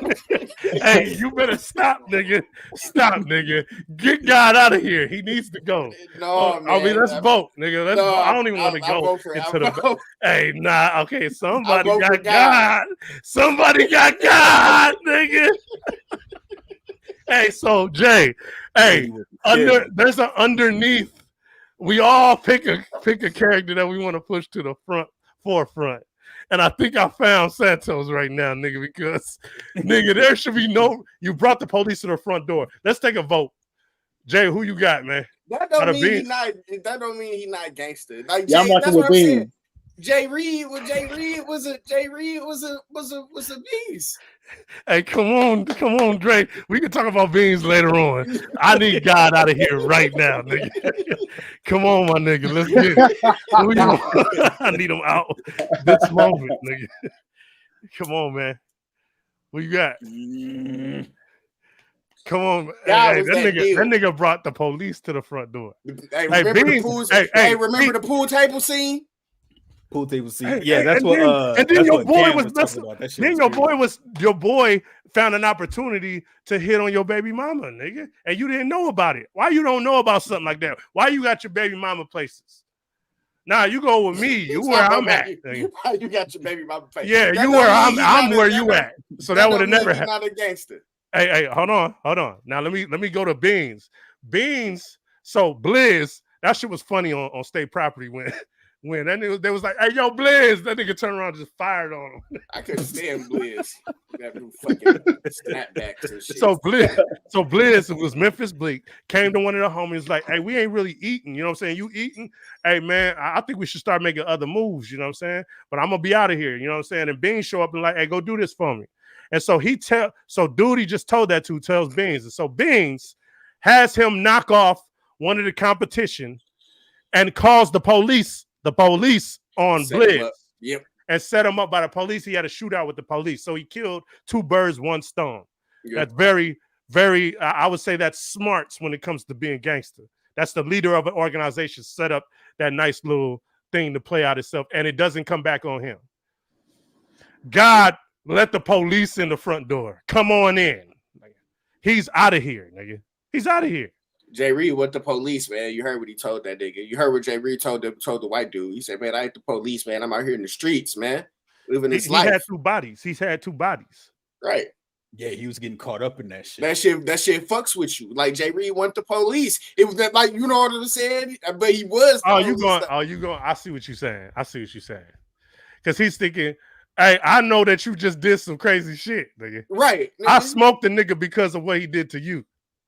Hey, you better stop, nigga. Stop, nigga. Get God out of here. He needs to go. No, man. I mean, let's vote, nigga. Let's vote. I don't even want to go into the. Hey, nah. Okay, somebody got God. Somebody got God, nigga. Hey, so Jay. Hey, there's an underneath. We all pick a character that we want to push to the forefront. And I think I found Santos right now, nigga, because nigga, there should be no. You brought the police to the front door. Let's take a vote. Jay, who you got, man? That don't mean he's not. That don't mean he's not gangster. Like Jay, I'm rocking with Beans. Jay Reed was a beast. Hey, come on, Dre. We can talk about Beans later on. I need God out of here right now, nigga. Come on, my nigga. Let's get it. I need him out this moment, nigga. Come on, man. What you got? Come on, That hey, was that that nigga. deal. That nigga brought the police to the front door. Hey, Hey, remember Beans, the pool? hey, Remember the pool table scene? Pool table scene. Hey, Yeah, hey, that's what. and then That's your what boy Cam was was talking about. That shit then was your crazy. boy found an opportunity to hit on your baby mama, nigga, and you didn't know about it. Why you don't know about something like that? Why you got your baby mama places? Nah, you go with me. You where I'm at. Nigga. Why you got your baby mama face? Yeah, That you don't where mean I'm where you at. So that would have never happened. happened. Not a gangster. Hey, hold on. Now let me go to Beans. Beans. So Blizz, that shit was funny on state property when that nigga they was like, hey yo, Blizz, that nigga turned around and just fired on him. I couldn't stand Blizz. That new fucking snapbacks and shit. So Blizz, it was Memphis Bleak, came to one of the homies like, hey, we ain't really eating. You know what I'm saying? You eating? Hey man, I think we should start making other moves. You know what I'm saying? But I'm gonna be out of here. You know what I'm saying? And Beans show up and like, hey, go do this for me. And so dude he just told that to tells Beans. And so Beans has him knock off one of the competition and calls the police on Blizz. Yep. And set him up by the police. He had a shootout with the police. So he killed 2 birds, 1 stone. Yep. That's very, very, I would say that's smarts when it comes to being gangster. That's the leader of an organization set up that nice little thing to play out itself. And it doesn't come back on him. God, let the police in the front door. Come on in. He's out of here, nigga. He's out of here. Jay Reed with the police, man. You heard what he told that nigga. You heard what Jay Reed told the white dude. He said, man, I ain't the police, man. I'm out here in the streets, man. Living his life. He had 2 bodies. He's had 2 bodies. Right. Yeah, he was getting caught up in that shit. That shit fucks with you. Like Jay Reed went to police. It was that, like, you know what I'm saying? But he was. You going. I see what you're saying. Because he's thinking, hey, I know that you just did some crazy shit, nigga. Right. Nigga. I smoked the nigga because of what he did to you.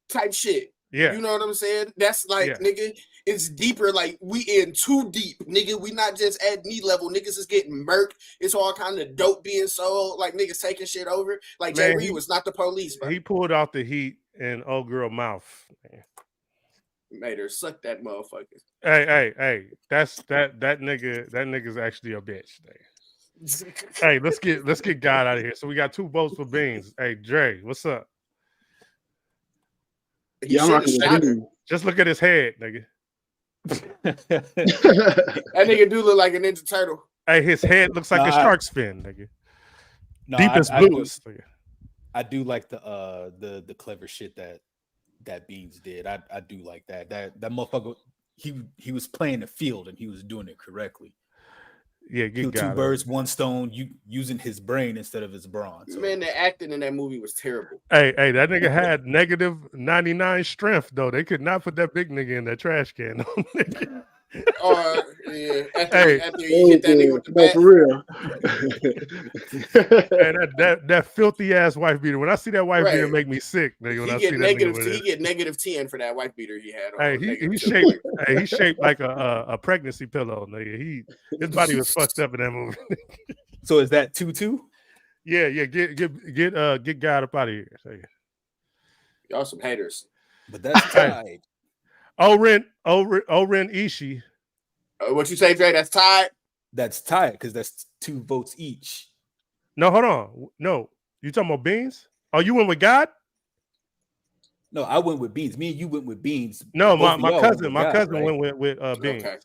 Type shit. Yeah. You know what I'm saying? That's like, nigga, it's deeper. Like, we in too deep, nigga. We not just at knee level. Niggas is getting murked. It's all kind of dope being sold. Like, niggas taking shit over. Like, Jay Reed was not the police, bro. He pulled out the heat in old girl mouth. Man. Made her suck that motherfucker. Hey. That nigga's actually a bitch. Hey, let's get God out of here. So we got 2 votes for Beans. Hey, Dre, what's up? Yeah, I'm rocking with him. Just look at his head, nigga. That nigga do look like a Ninja Turtle. Hey, his head looks like a shark's fin, nigga. No, Deepest blues. I do like the clever shit that Beans did. I do like that. That motherfucker. He was playing the field and he was doing it correctly. Yeah, good guy. 2 birds, 1 stone. You using his brain instead of his brawn. So. Man, the acting in that movie was terrible. Hey, that nigga had negative 99 strength though. They could not put that big nigga in that trash can. Yeah. After you hit that nigga with the bat. For real. And that filthy ass wife beater. When I see that wife beater, make me sick. Nigga, when he get negative 10 for that wife beater he had on. Hey, he shaped like a pregnancy pillow, nigga. His body was fucked up in that movie. So is that 2-2? Yeah. Get God up out of here. Y'all some haters. But that's tied. Oren Ishii. What you say, Dre? That's tied? That's tied because that's 2 votes each. No, hold on. No, you talking about Beans? Oh, you went with God? No, I went with Beans. Me and you went with Beans. No, my cousin went with Beans. Okay.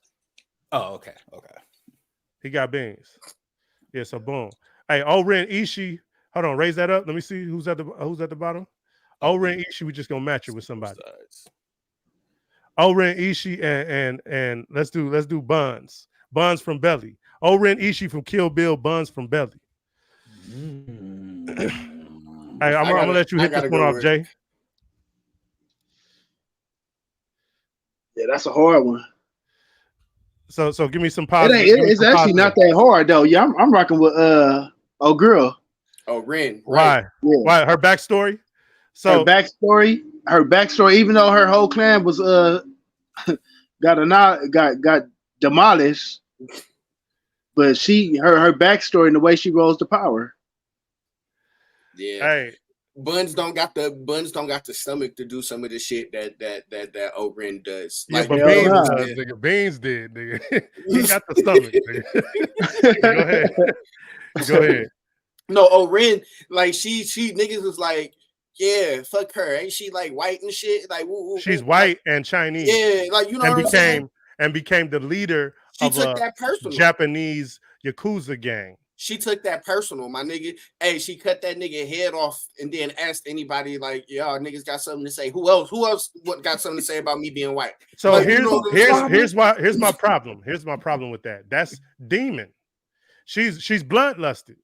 Oh, okay. He got Beans. Yeah, so boom. Hey, Oren Ishii. Hold on, raise that up. Let me see who's at the bottom. Oren Ishii, we just gonna match it with somebody. Oren Ishii and let's do Buns. Buns from Belly. Oren Ishii from Kill Bill, Buns from Belly. Hey, I'm gonna let you hit this one off, Jay. Yeah, that's a hard one. So give me some positive. It's actually not that hard though. Yeah, I'm rocking with old girl. Oh, Ren. Why? Yeah. Why? Her backstory. So her backstory. Even though her whole clan was got demolished, but her backstory and the way she rose to power. Yeah. Hey. Buns don't got the stomach to do some of the shit that Oren does. Yeah, like, but Beans does, nigga. Beans did, nigga. He got the stomach, nigga. Go ahead. No, Ren, like she niggas was like, yeah, fuck her. Ain't she like white and shit? Like, She's like, white and Chinese. yeah, like you know and what I'm saying? became the leader She of took a that personal. Japanese Yakuza gang. She took that personal, my nigga. Hey, she cut that nigga head off and then asked anybody, like, y'all niggas got something to say. Who else what got something to say about me being white? So like, you know here's my problem. Here's my problem with that. That's demon. She's bloodlusted.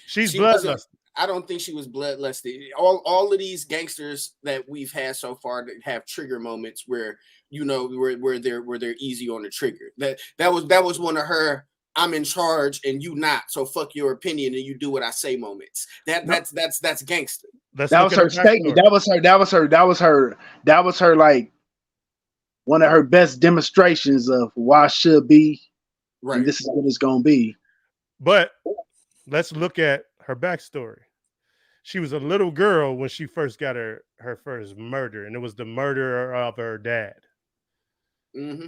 She's bloodlusted. I don't think she was bloodlusted. All of these gangsters that we've had so far that have trigger moments where you know where they're easy on the trigger. That was one of her I'm in charge and you not, so fuck your opinion and you do what I say moments. That's gangster. That was her statement. That was her like one of her best demonstrations of why it should be, right. And this is what it's gonna be. But let's look at her backstory. She was a little girl when she first got her first murder, and it was the murder of her dad. Mm-hmm.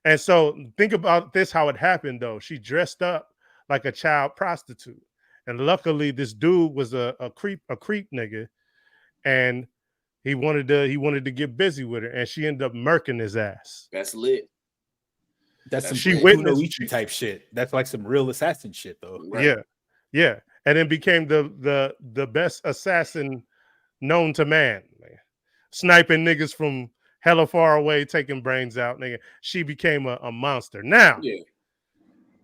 And so think about this, how it happened though. She dressed up like a child prostitute. And luckily this dude was a creep nigga. And he wanted to get busy with her, and she ended up murking his ass. That's lit. That's some she witnessed type shit. That's like some real assassin shit though. Right? Yeah. And then became the best assassin known to man. Sniping niggas from hella far away, taking brains out, nigga. She became a monster. Now,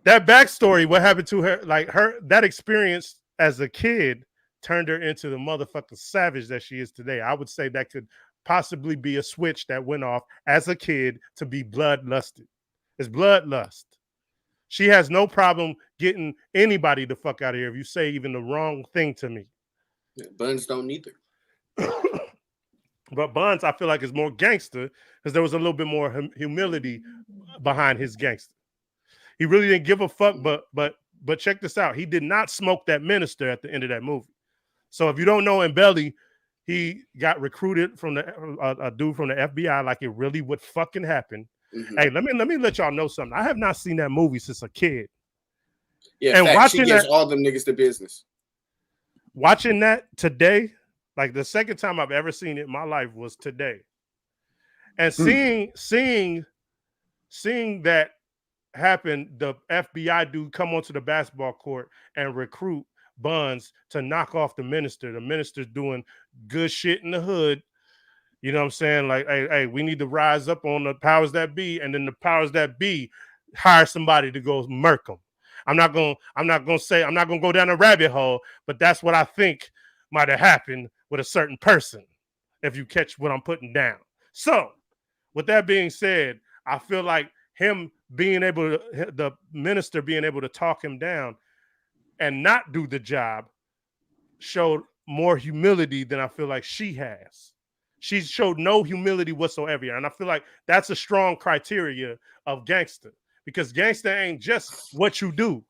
that backstory, what happened to her, like that experience as a kid turned her into the motherfucking savage that she is today. I would say that could possibly be a switch that went off as a kid to be bloodlusted. It's bloodlust. She has no problem getting anybody the fuck out of here if you say even the wrong thing to me. Buns don't either. But Buns, I feel like, is more gangster because there was a little bit more humility behind his gangster. He really didn't give a fuck, but check this out. He did not smoke that minister at the end of that movie. So if you don't know, in Belly, he got recruited from a dude from the FBI, like it really would fucking happen. Mm-hmm. Hey, let me let y'all know something. I have not seen that movie since a kid. Yeah, and watching she gives all them niggas the business. Watching that today, like the second time I've ever seen it in my life was today. And seeing that happen, the FBI dude come onto the basketball court and recruit Buns to knock off the minister. The minister's doing good shit in the hood. You know what I'm saying? Like, hey, we need to rise up on the powers that be, and then the powers that be hire somebody to go murk them. I'm not gonna go down a rabbit hole, but that's what I think might have happened with a certain person, if you catch what I'm putting down. So, with that being said, I feel like him being able to, the minister being able to talk him down and not do the job showed more humility than I feel like she has. She showed no humility whatsoever. And I feel like that's a strong criteria of gangster, because gangster ain't just what you do.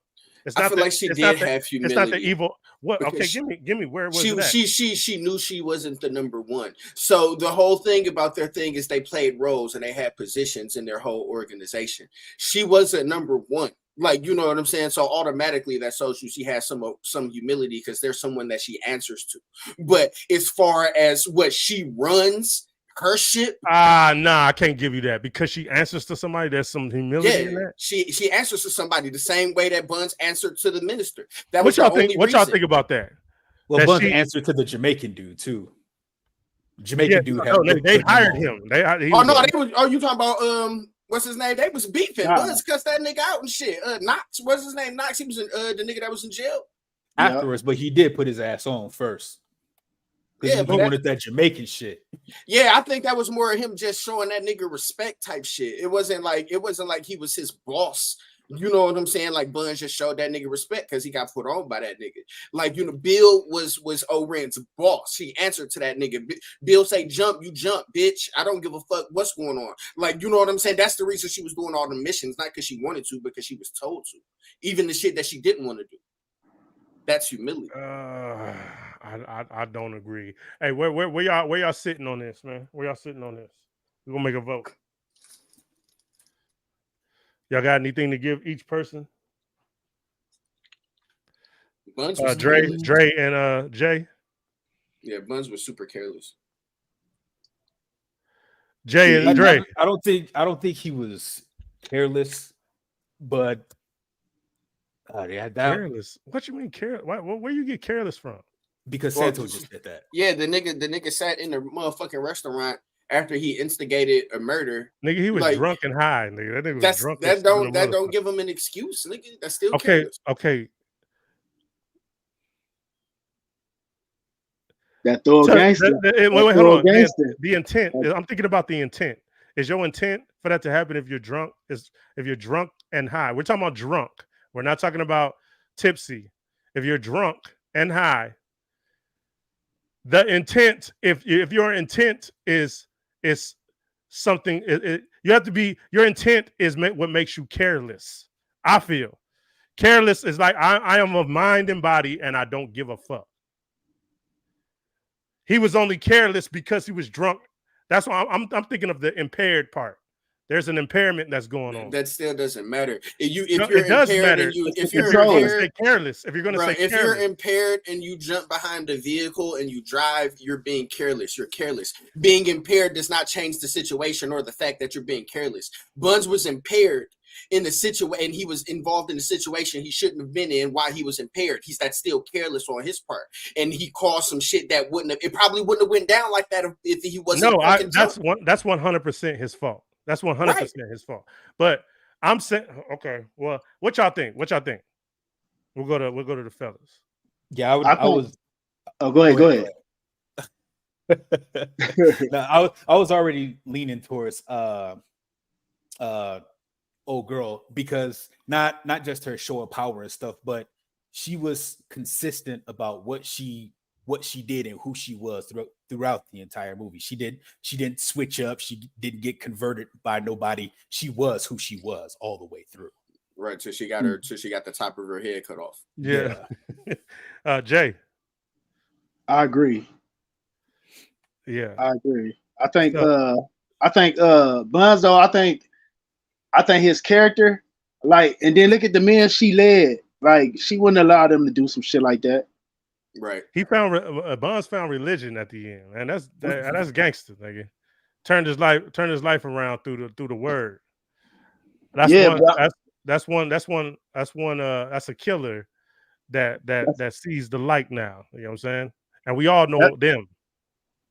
It's not I feel like she did have humility. It's not the evil. What? Okay, give me where was it at? She knew she wasn't the number one. So the whole thing about their thing is they played roles and they had positions in their whole organization. She wasn't number one. Like, you know what I'm saying? So automatically that shows you she has some humility because there's someone that she answers to. But as far as what she runs, her shit. Nah, I can't give you that because she answers to somebody. There's some humility in that. She answers to somebody the same way that Buns answered to the minister. That was y'all think? What y'all think about that? Well, Buns answered to the Jamaican dude too. Jamaican dude. They hired him. You talking about what's his name? They was beefing. Buns cussed that nigga out and shit. Knox, what's his name? Knox. He was the nigga that was in jail afterwards, but he did put his ass on first. Yeah, he wanted that Jamaican shit. Yeah, I think that was more of him just showing that nigga respect type shit. It wasn't like he was his boss. You know what I'm saying? Like Buns just showed that nigga respect because he got put on by that nigga. Like, you know, Bill was O-Ren's boss. He answered to that nigga. Bill say jump, you jump, bitch. I don't give a fuck what's going on. Like, you know what I'm saying? That's the reason she was doing all the missions, not because she wanted to, because she was told to. Even the shit that she didn't want to do. That's humility. I don't agree. Hey, where y'all sitting on this, man? Where y'all sitting on this? We're gonna make a vote. Y'all got anything to give each person? Buns was Dre, careless. Dre, and Jay. Yeah, Buns was super careless. Jay and Dre. I don't think he was careless, but yeah, that Careless. What you mean careless? Where you get careless from? because Well, Santos just did that. Yeah, the nigga sat in the motherfucking restaurant after he instigated a murder. Nigga, he was Like, drunk and high. Nigga, that nigga was drunk. That don't give him an excuse, nigga. That's still Okay, careless. okay. That throw So, gangster. wait, hold on. Gangster. The intent. I'm thinking about the intent. Is your intent for that to happen if you're drunk? If you're drunk and high? We're talking about drunk. We're not talking about tipsy. If you're drunk and high, the intent. If your intent is something, you have to be. Your intent is what makes you careless. I feel careless is like I am of mind and body, and I don't give a fuck. He was only careless because he was drunk. That's why I'm thinking of the impaired part. There's an impairment that's going on. That still doesn't matter. If you're impaired and you jump behind a vehicle and you drive, you're being careless. You're careless. Being impaired does not change the situation or the fact that you're being careless. Buns was impaired in the situation, and he was involved in a situation he shouldn't have been in while he was impaired. That's still careless on his part, and he caused some shit that it probably wouldn't have went down like that if he wasn't. No, that's 100% his fault. That's 100% his fault. But I'm saying, okay, well, what y'all think? We'll go to the fellas. Yeah, I was. Oh, go ahead. No, I was already leaning towards old girl, because not just her show of power and stuff, but she was consistent about what she did and who she was throughout the entire movie. She didn't switch up. She didn't get converted by nobody. She was who she was all the way through. Right, so she got the top of her head cut off. Yeah. Jay. I agree. Yeah. I agree. I think Buns, though, I think his character, like, and then look at the men she led. Like, she wouldn't allow them to do some shit like that. Right. He Buns found religion at the end, and that's gangster, nigga. Turned his life around through the word. That's a killer that sees the light now. You know what I'm saying? And we all know them.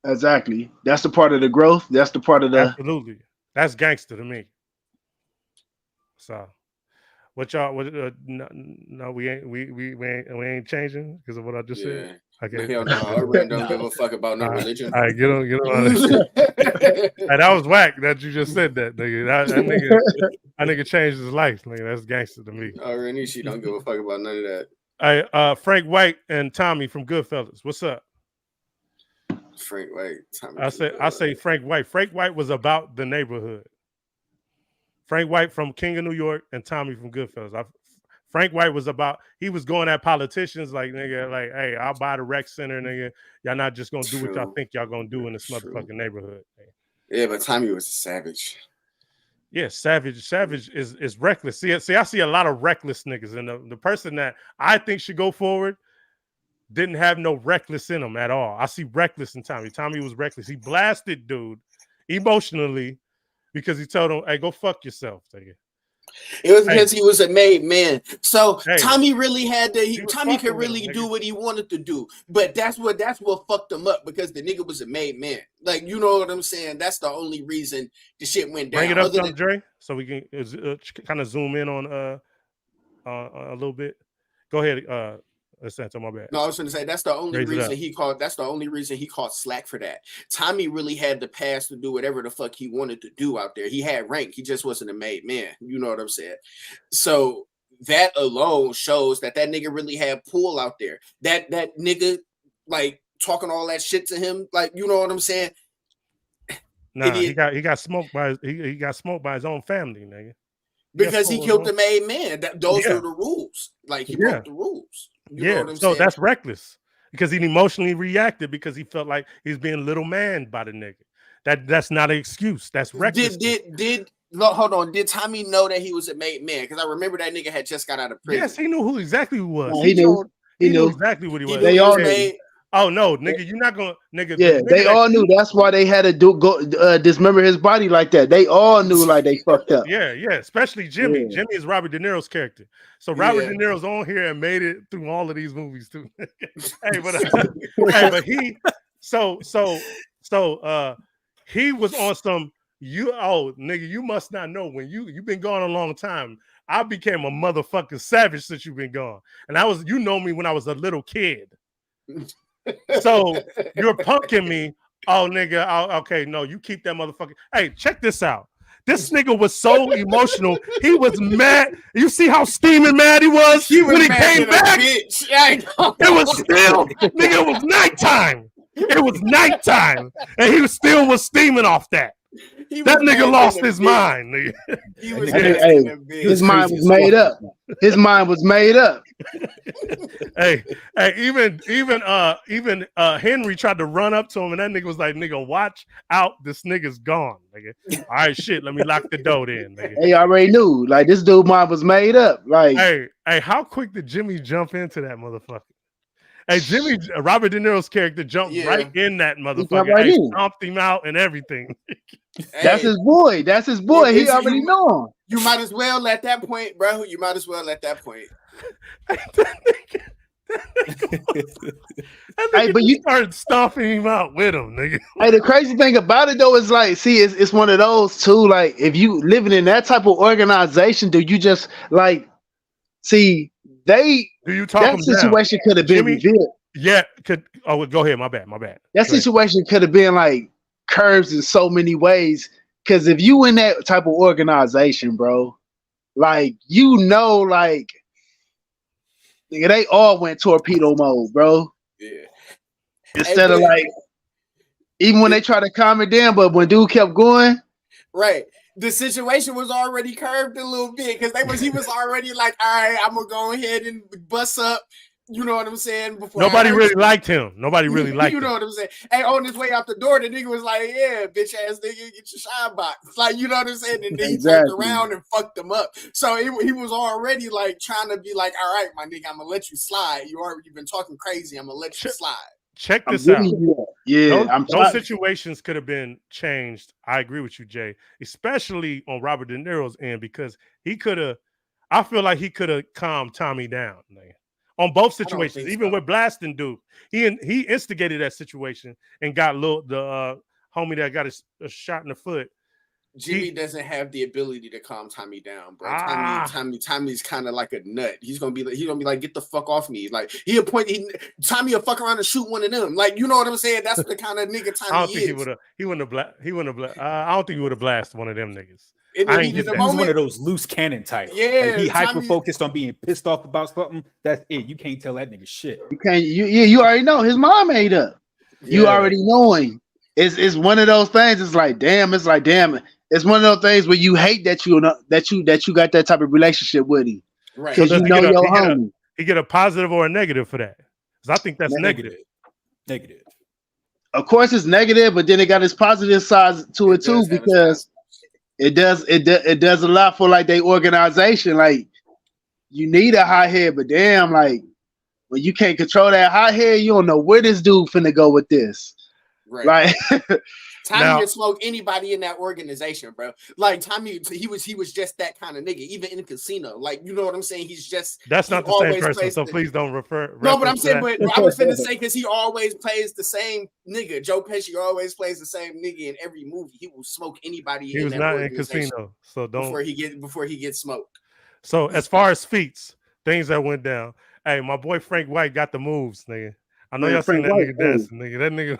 Exactly. That's the part of the growth. That's the part of the absolutely. That's gangster to me. So, what y'all? No, we ain't changing because of what I just said. Okay. Hell no, I really don't give a fuck about no religion. All right, get on. Hey, that was whack that you just said that, nigga. That nigga changed his life, nigga. That's gangster to me. Already, she don't give a fuck about none of that. Hey, Frank White and Tommy from Goodfellas. What's up? Frank White. Tommy I say Frank White. Frank White was about the neighborhood. Frank White from King of New York and Tommy from Goodfellas. Frank White was he was going at politicians like, nigga, like, hey, I'll buy the rec center, nigga. Y'all not just gonna do what y'all think y'all gonna do in this motherfucking neighborhood. Yeah, but Tommy was a savage. Yeah, savage is reckless. See, I see a lot of reckless niggas, and the person that I think should go forward didn't have no reckless in him at all. I see reckless in Tommy. Tommy was reckless. He blasted dude emotionally because he told him, "Hey, go fuck yourself." Nigga. It was because he was a made man. So Tommy really had to. Tommy could really do what he wanted to do, but that's what fucked him up, because the nigga was a made man. Like, you know what I'm saying? That's the only reason the shit went down. Bring it up, Dre, so we can kind of zoom in on a little bit. Go ahead. Santo, my bad. No, I was going to say that's the only reason he caught. That's the only reason he caught slack for that. Tommy really had the pass to do whatever the fuck he wanted to do out there. He had rank. He just wasn't a made man. You know what I'm saying? So that alone shows that nigga really had pull out there. That nigga, like, talking all that shit to him, like, you know what I'm saying? Nah, he got smoked by he got smoked by his own family, nigga. Because he killed the made man. Those are the rules. Like, he broke the rules. You know what I'm saying? That's reckless, because he emotionally reacted because he felt like he's being little man by the nigga. That's not an excuse. That's reckless. Hold on. Did Tommy know that he was a made man? Because I remember that nigga had just got out of prison. Yes, he knew exactly who was. He knew knew. exactly what he was. They all knew. made. Oh no, nigga, you're not gonna, nigga. Yeah, the nigga they that- all knew. That's why they had to dismember his body like that. They all knew like they fucked up. Yeah, especially Jimmy. Yeah. Jimmy is Robert De Niro's character. So Robert Yeah. De Niro's on here and made it through all of these movies too. hey, but he so he was on some nigga, you must not know when you've been gone a long time. I became a motherfucking savage since you've been gone. And you know me when I was a little kid. So you're punking me. Oh, nigga. Okay, no, you keep that motherfucker. Hey, check this out. This nigga was so emotional. He was mad. You see how steaming mad he was when he came back? Bitch. It was still, nigga, it was nighttime. It was nighttime. And he still was steaming off that. That nigga lost his mind, nigga. He was His mind was made up. His mind was made up. hey, even Henry tried to run up to him, and that nigga was like, "Nigga, watch out, this nigga's gone, nigga." All right, shit, let me lock the door then, nigga. They already knew, like this dude mind was made up. Like, hey, how quick did Jimmy jump into that motherfucker? Hey, Robert De Niro's character jumped right in that motherfucker. Right in. Stomped him out and everything. That's his boy. That's his boy. He already know him. You might as well at that point, bro. You might as well at that point. Hey, but you started stomping him out with him, nigga. Hey, the crazy thing about it though is like, see, it's one of those too. Like, if you living in that type of organization, do you just like see they? Do you talk that situation could have been revealed? Yeah, could. Oh, go ahead. My bad. That situation could have been like curves in so many ways. Because if you in that type of organization, bro, like like they all went torpedo mode, bro. Yeah. Instead of like, even when they try to calm it down, but when dude kept going, right. The situation was already curved a little bit because he was already like, all right, I'm gonna go ahead and bust up. You know what I'm saying? Before nobody really liked him. Nobody really liked him. You know what I'm saying? Hey, on his way out the door, the nigga was like, yeah, bitch ass nigga, get your shine box. Like, you know what I'm saying? And then he turned around and fucked him up. So he was already like trying to be like, all right, my nigga, I'm gonna let you slide. You've been talking crazy. I'm gonna let you slide. Check this out. Yeah, those situations could have been changed. I agree with you, Jay, especially on Robert De Niro's end, because he could have. I feel like he could have calmed Tommy down, man. On both situations, even with blasting dude, he instigated that situation and got the homie that got a shot in the foot. Jimmy doesn't have the ability to calm Tommy down, bro. Tommy's kind of like a nut. He's gonna be like, get the fuck off me. Like Tommy will fuck around and shoot one of them. Like, you know what I'm saying? That's the kind of nigga Tommy I don't think is. he wouldn't have. I don't think he would have blasted one of them niggas. He's one of those loose cannon type. Yeah, like he hyper focused on being pissed off about something. That's it. You can't tell that nigga shit. You can't. You already know his mom made up. Yeah. You already knowing. It's one of those things. It's like damn. It's like damn. It's one of those things where you hate that you got that type of relationship with him, right? Because you know your homie. He get a positive or a negative for that. Because I think that's negative. Negative. Of course, it's negative, but then it got its positive side to it too, because it does a lot for like their organization. Like you need a hot head, but damn, like when you can't control that hot head, you don't know where this dude finna go with this. Right. Like Tommy would smoke anybody in that organization, bro. Like Tommy, he was just that kind of nigga, even in the casino. Like, you know what I'm saying? He's just that's not the same person, so please don't refer. No, but I'm saying, but I was finna say because he always plays the same nigga. Joe Pesci always plays the same nigga in every movie. He will smoke anybody. He was not in casino, so don't before he gets smoked. So as far as feats, things that went down. Hey, my boy Frank White got the moves, nigga. I know y'all seen that nigga dancing, nigga. That nigga.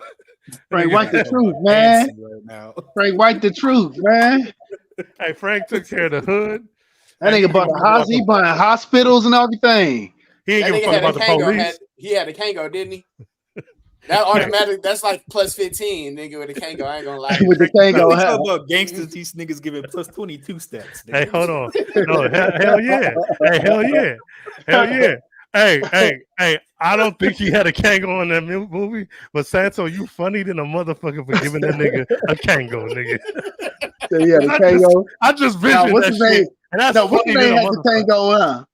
Frank White the truth, man. Right Frank White the truth, man. Hey, Frank took care of the hood. That nigga bought a house. He buying hospitals and everything. He ain't give a fuck about the police. He had a Kango, didn't he? That automatic. That's like plus 15, nigga, with a Kango. I ain't gonna lie. With the Kango, talk about gangsters. These niggas giving plus 22 steps. Nigga. Hey, hold on. No, hell yeah. Hey, hell yeah. Hell yeah. Hey, I don't think he had a Kango in that movie, but Santo, you funny than a motherfucker for giving that nigga a Kango, nigga. So he had a Kango. I just visioned that shit. And that's what's his name had the Kango,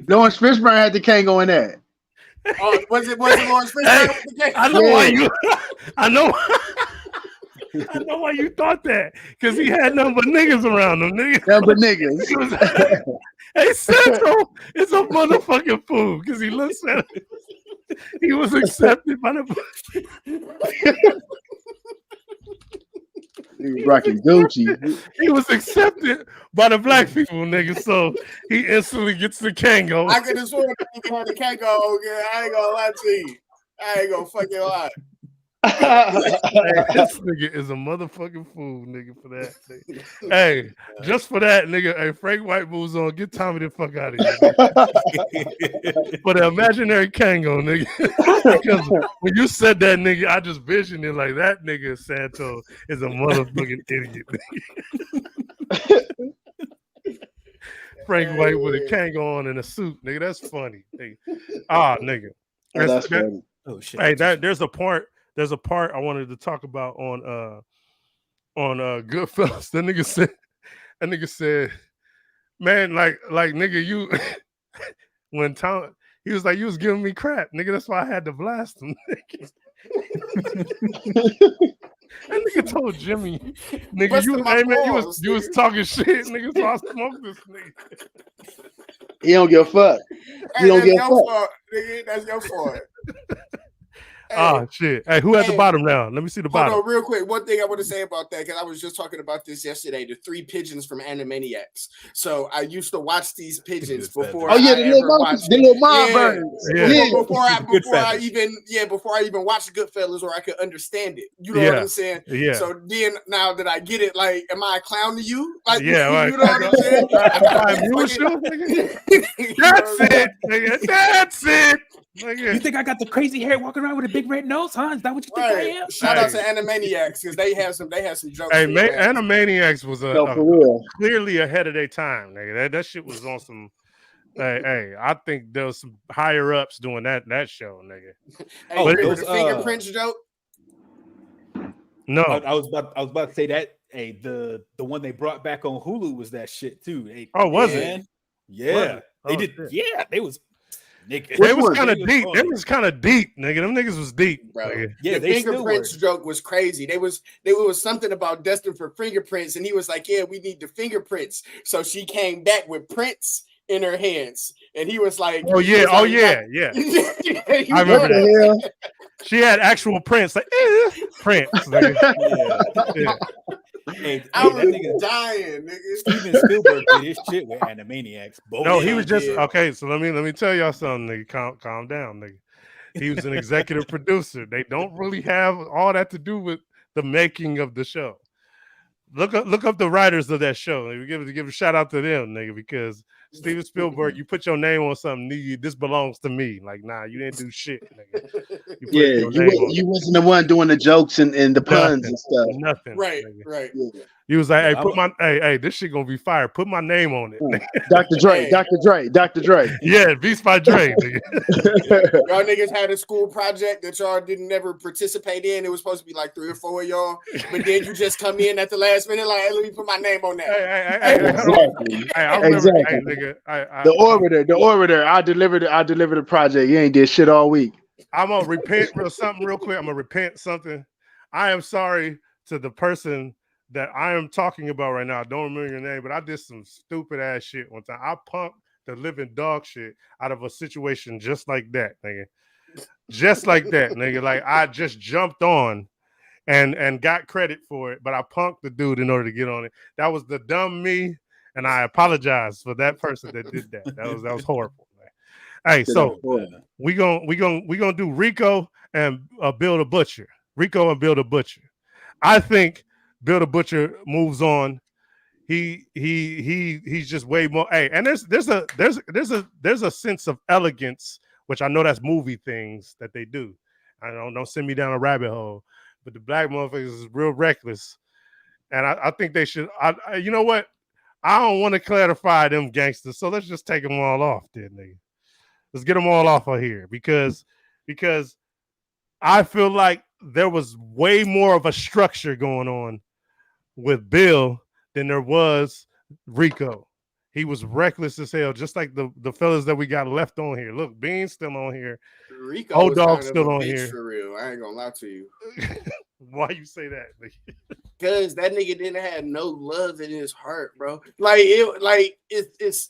Lawrence Fishburne had the Kango in that. Oh, was it Lawrence Fishburne? I know why you. I know. I know why you thought that, because he had nothing but niggas around him. Nothing but niggas. Hey, Central is a motherfucking fool because he looks at it. He was accepted by the. He was rocking Gucci. He was accepted by the black people, nigga. So he instantly gets the Kango. I could have sworn that nigga had the Kango. Okay? I ain't gonna lie to you. I ain't gonna fucking lie. Hey, this nigga is a motherfucking fool, nigga, for that. Nigga. Hey, just for that, nigga. Hey, Frank White moves on. Get Tommy the fuck out of here. For the imaginary Kango, nigga. Because when you said that, nigga, I just visioned it like that nigga Santo is a motherfucking idiot. Frank White with a Kango on and a suit, nigga. That's funny. Nigga. Nigga. That's funny. Oh shit. Hey, there's a part I wanted to talk about on Goodfellas. That nigga said, man, like nigga, you when Tom, he was like, you was giving me crap, nigga. That's why I had to blast him. That nigga told Jimmy, nigga, you was talking shit, nigga. So I smoked this nigga. He don't give a fuck. He don't give a fuck. Fault, nigga. That's your fault. Hey, shit. Hey, who at the bottom now? Let me see the bottom. Hold on, real quick. One thing I want to say about that, because I was just talking about this yesterday, the 3 pigeons from Animaniacs. So I used to watch these pigeons before. Oh yeah, the little mom birds. Yeah. Before I even watched Goodfellas, or I could understand it. You know what I'm saying? Yeah. So then, now that I get it, like, am I a clown to you? Like, yeah, right. You know what I'm saying? That's it, nigga. That's it. You think I got the crazy hair walking around with a big red nose, huh? Is that what you think I am? Shout out to Animaniacs, because they had some jokes. Hey, Animaniacs was clearly ahead of their time, nigga. That shit was on some. Hey, I think there was some higher ups doing that show, nigga. Hey, the fingerprints joke. No, I was about to say that. Hey, the one they brought back on Hulu was that shit too. Hey, was it? Yeah, they did. Shit. Yeah, they was. Nigga, they was kind of deep. They was kind of deep, nigga. Them niggas was deep, bro. Nigga. Yeah, the fingerprints joke was crazy. There was something about Destin for fingerprints, and he was like, "Yeah, we need the fingerprints." So she came back with prints in her hands, and he was like, "Oh yeah, yeah." I remember that. She had actual prints, like prints. Yeah. Hey, I was dying, nigga. Steven Spielberg did his shit with Animaniacs. No, he was just okay. So let me tell y'all something, nigga. Calm down, nigga. He was an executive producer. They don't really have all that to do with the making of the show. Look up the writers of that show. We give a shout out to them, nigga, because Steven Spielberg, you put your name on something, nigga, this belongs to me. Like, nah, you didn't do shit, nigga. You wasn't the one doing the jokes and the puns and stuff. Nothing. Right. Yeah. You was like, hey, this shit gonna be fire. Put my name on it. Dr. Dre. Yeah, Beats by Dre, nigga. Y'all niggas had a school project that y'all didn't never participate in. It was supposed to be like 3 or 4 of y'all, but then you just come in at the last minute, like, hey, let me put my name on that. Exactly. Hey, nigga, the orator. I delivered the project. You ain't did shit all week. I'm gonna repent something real quick. I'm gonna repent something. I am sorry to the person that I am talking about right now. I don't remember your name, but I did some stupid ass shit one time. I pumped the living dog shit out of a situation just like that, nigga. Just like that, nigga. Like, I just jumped on and got credit for it, but I punked the dude in order to get on it. That was the dumb me, and I apologize for that person that did that. That was horrible, man. Hey, so we gonna do Rico and Bill the Butcher. Rico and Bill the Butcher. I think Bill the Butcher moves on. He's just way more. Hey, and there's a sense of elegance, which I know that's movie things that they do. I don't send me down a rabbit hole, but the black motherfuckers is real reckless, and I think they should. You know what? I don't want to clarify them gangsters, so let's just take them all off, then, nigga. Let's get them all off of here because I feel like there was way more of a structure going on with Bill than there was Rico. he was reckless as hell, just like the fellas that we got left on here. Look, Bean's still on here. Rico Old was Dog's kind of still a on bitch here. for real. I ain't gonna lie to you. Why you say that? Cause that nigga didn't have no love in his heart, bro. It's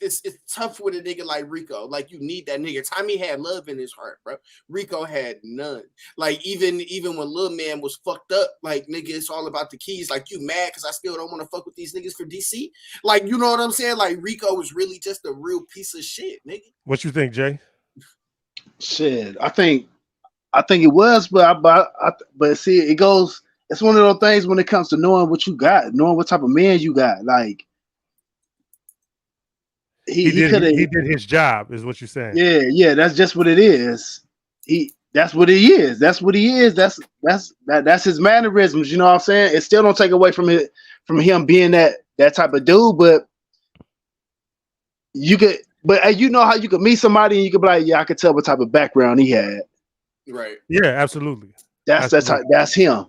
tough with a nigga like Rico. Like you need that nigga. Tommy had love in his heart, bro. Rico had none. Like even when Lil Man was fucked up, like nigga, it's all about the keys. Like you mad because I still don't want to fuck with these niggas for DC. Like you know what I'm saying? Like Rico was really just a real piece of shit, nigga. What you think, Jay? Shit, I think it was, but see, it goes. It's one of those things when it comes to knowing what you got, knowing what type of man you got. Like he did his job, is what you're saying. Yeah, that's just what it is. That's what he is. That's what he is. That's his mannerisms. You know what I'm saying? It still don't take away from him being that type of dude, but you could. But you know how you could meet somebody and you could be like, yeah, I could tell what type of background he had. Right. Yeah, absolutely. That's him.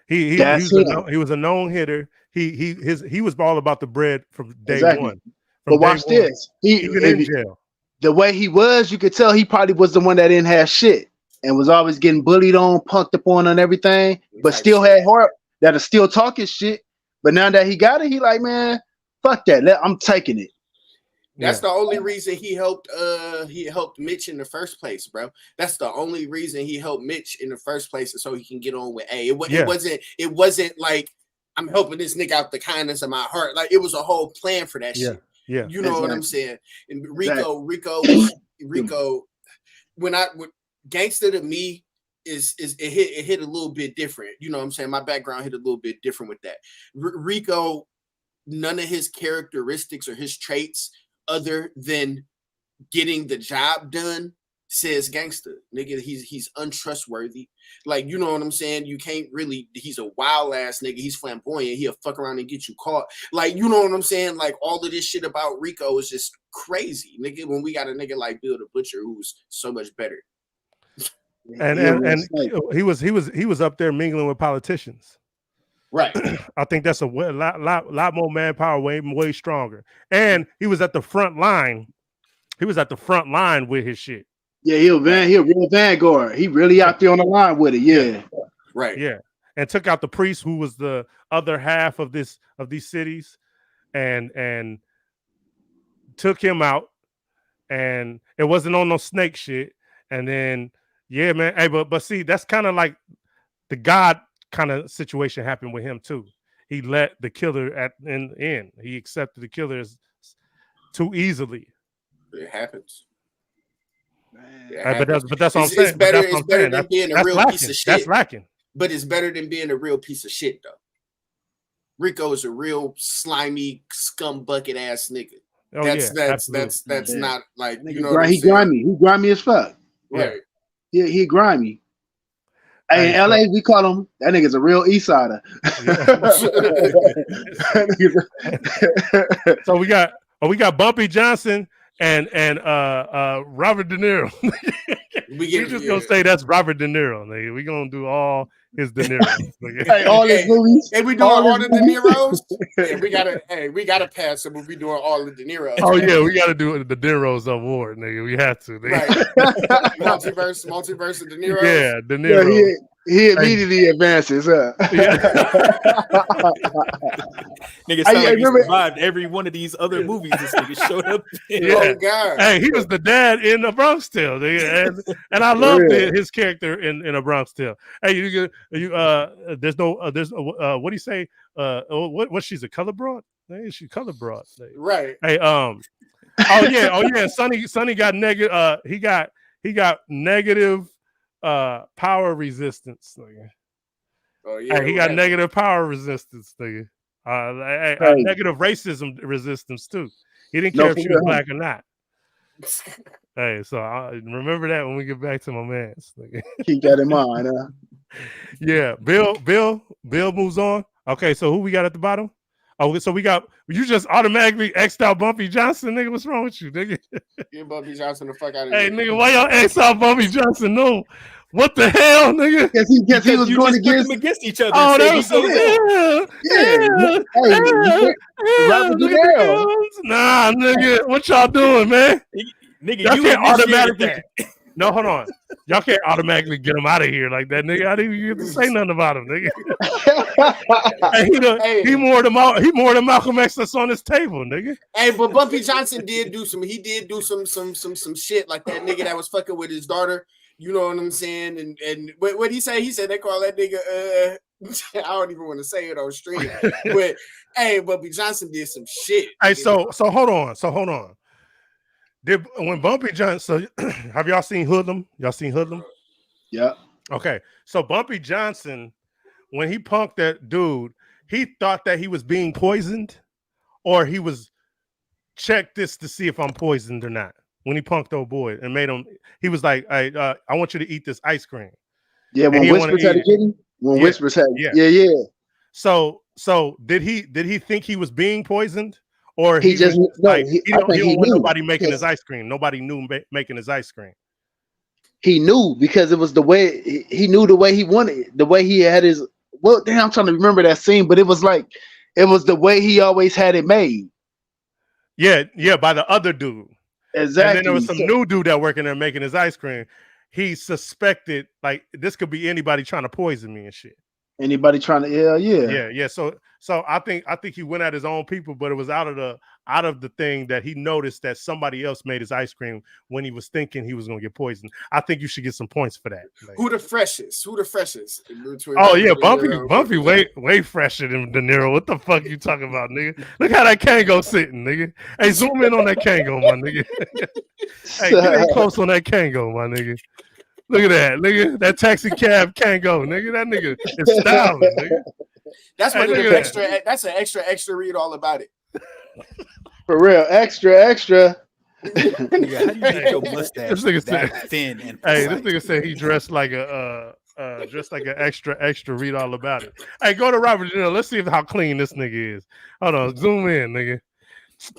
He was a known hitter. He was all about the bread from day one. But watch this. Even in jail. The way he was, you could tell he probably was the one that didn't have shit and was always getting bullied on, punked upon and everything, but still had heart that is still talking shit. But now that he got it, he like, man, fuck that. I'm taking it. That's the only reason he helped Mitch in the first place, bro. That's the only reason he helped Mitch in the first place, so he can get on with A. It wasn't like I'm helping this nigga out the kindness of my heart. Like it was a whole plan for that shit. Yeah. You know what I'm saying? And Rico, when Gangsta to me it hit a little bit different. You know what I'm saying? My background hit a little bit different with that. Rico, none of his characteristics or his traits other than getting the job done says gangster. Nigga, he's untrustworthy. Like, you know what I'm saying? You can't really, he's a wild ass nigga. He's flamboyant. He'll fuck around and get you caught. Like, you know what I'm saying? Like, all of this shit about Rico is just crazy, nigga, when we got a nigga like Bill the Butcher who's so much better. And he was up there mingling with politicians. Right. I think that's a lot more manpower, way stronger. And he was at the front line. He was at the front line with his shit. Yeah, he a real vanguard. He really out there on the line with it. Yeah. Right. Yeah. And took out the priest who was the other half of these cities and took him out. And it wasn't on no snake shit. And then, yeah, man. Hey, but see, that's kind of like the God kind of situation happened with him too. He let the killer in. He accepted the killers too easily. It happens. But that's what I'm saying. It's better than being a real piece of shit. That's lacking. But it's better than being a real piece of shit though. Rico is a real slimy scum bucket ass nigga. That's not like, you know what I'm saying? He grimy as fuck. Right. Yeah, he grimy. Hey, in LA, we call him, that nigga's a real East Sider. So we got Bumpy Johnson and Robert De Niro. we just gonna say that's Robert De Niro. Nigga. We gonna do all his De Niro. Hey, all his movies. Hey, we doing all the De Niros. We gotta pass him. We doing all the De Niros. Oh yeah, we gotta do the De Niros award, nigga. We have to. Nigga. Right. multiverse of De Niros. Yeah, De Niro. Yeah, he immediately advances. Nigga sound like he survived every one of these other movies this nigga showed up in. Yeah. Oh God. Hey, he was the dad in A Bronx Tale, and I loved his character in A Bronx Tale. Hey, there's no what do you say? What she's a color broad? Hey, she's color broad. Right. Hey, oh yeah. Sonny got negative. He got negative power resistance. Nigga. Oh yeah. Hey, he got negative power resistance. Nigga. Negative racism resistance too. He didn't care if she was black or not. Hey, so remember that when we get back to my man's. Keep that in mind. Yeah, Bill moves on. Okay, so who we got at the bottom? Oh, so you just automatically X'd out Bumpy Johnson, nigga. What's wrong with you, nigga? Get Bumpy Johnson the fuck out of here. Hey, nigga, why y'all X'd out Bumpy Johnson? No, What the hell, nigga? Because he was you going just put against. them against each other. Oh, and that said was he so goes, Robert De look at the Niro. guns. Nah, nigga, what y'all doing, man? nigga, Y'all you can't initiated automatically. that. No, hold on. Y'all can't automatically get him out of here like that, nigga. I didn't even get to say nothing about him, nigga. Hey, he more than Malcolm X that's on this table, nigga. Hey, but Bumpy Johnson did do some shit like that nigga that was fucking with his daughter. You know what I'm saying? And what he say? He said they call that nigga. I don't even want to say it on stream. But hey, Bumpy Johnson did some shit. Hey, so hold on. When Bumpy Johnson, so have y'all seen Hoodlum? Y'all seen Hoodlum? Yeah. Okay, so Bumpy Johnson, when he punked that dude, he thought that he was being poisoned, or he was check this to see if I'm poisoned or not. When he punked old boy and made him, he was like, I want you to eat this ice cream. Yeah, when Whispers had to get him. When Whispers had, yeah. So did he think he was being poisoned? Or he just was like, he don't want knew. nobody making his ice cream. Nobody knew making his ice cream. He knew because it was the way he knew the way he wanted it, the way he had his. Well, damn, I'm trying to remember that scene, but it was the way he always had it made. Yeah, by the other dude. Exactly. And then there was some new dude that working there making his ice cream. He suspected like this could be anybody trying to poison me and shit. Anybody trying to yeah. So I think he went at his own people, but it was out of the thing that he noticed that somebody else made his ice cream when he was thinking he was gonna get poisoned. I think you should get some points for that. Like, who the freshest? Oh yeah, Bumpy way fresher than De Niro. What the fuck you talking about, nigga? Look how that Kango sitting, nigga. Hey, zoom in on that Kango, my nigga. Hey, get in close on that Kango, my nigga. Look at that, nigga. That taxi cab can't go, nigga. That nigga is styling, nigga. That's what extra. That's an extra read all about it. For real, extra. Yeah, how do you get your mustache This nigga that thin and hey, this nigga said he dressed like an extra read all about it. Hey, go to Robert De Niro. Let's see how clean this nigga is. Hold on, zoom in, nigga.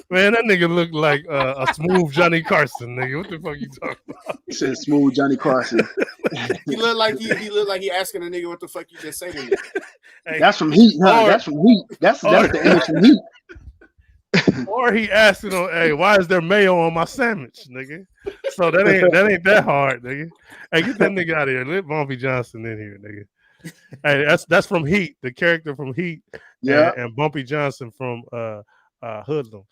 Man, that nigga look like a smooth Johnny Carson, nigga. What the fuck you talking about? He said smooth Johnny Carson. He looked like he asking a nigga what the fuck you just say to me. Hey, that's from Heat, huh? That's from Heat. That's the image from Heat. Or he asking him, hey, why is there mayo on my sandwich, nigga? So that ain't that hard, nigga. Hey, get that nigga out of here. Let Bumpy Johnson in here, nigga. Hey, that's from Heat, the character from Heat. Yeah, and Bumpy Johnson from Hoodlum.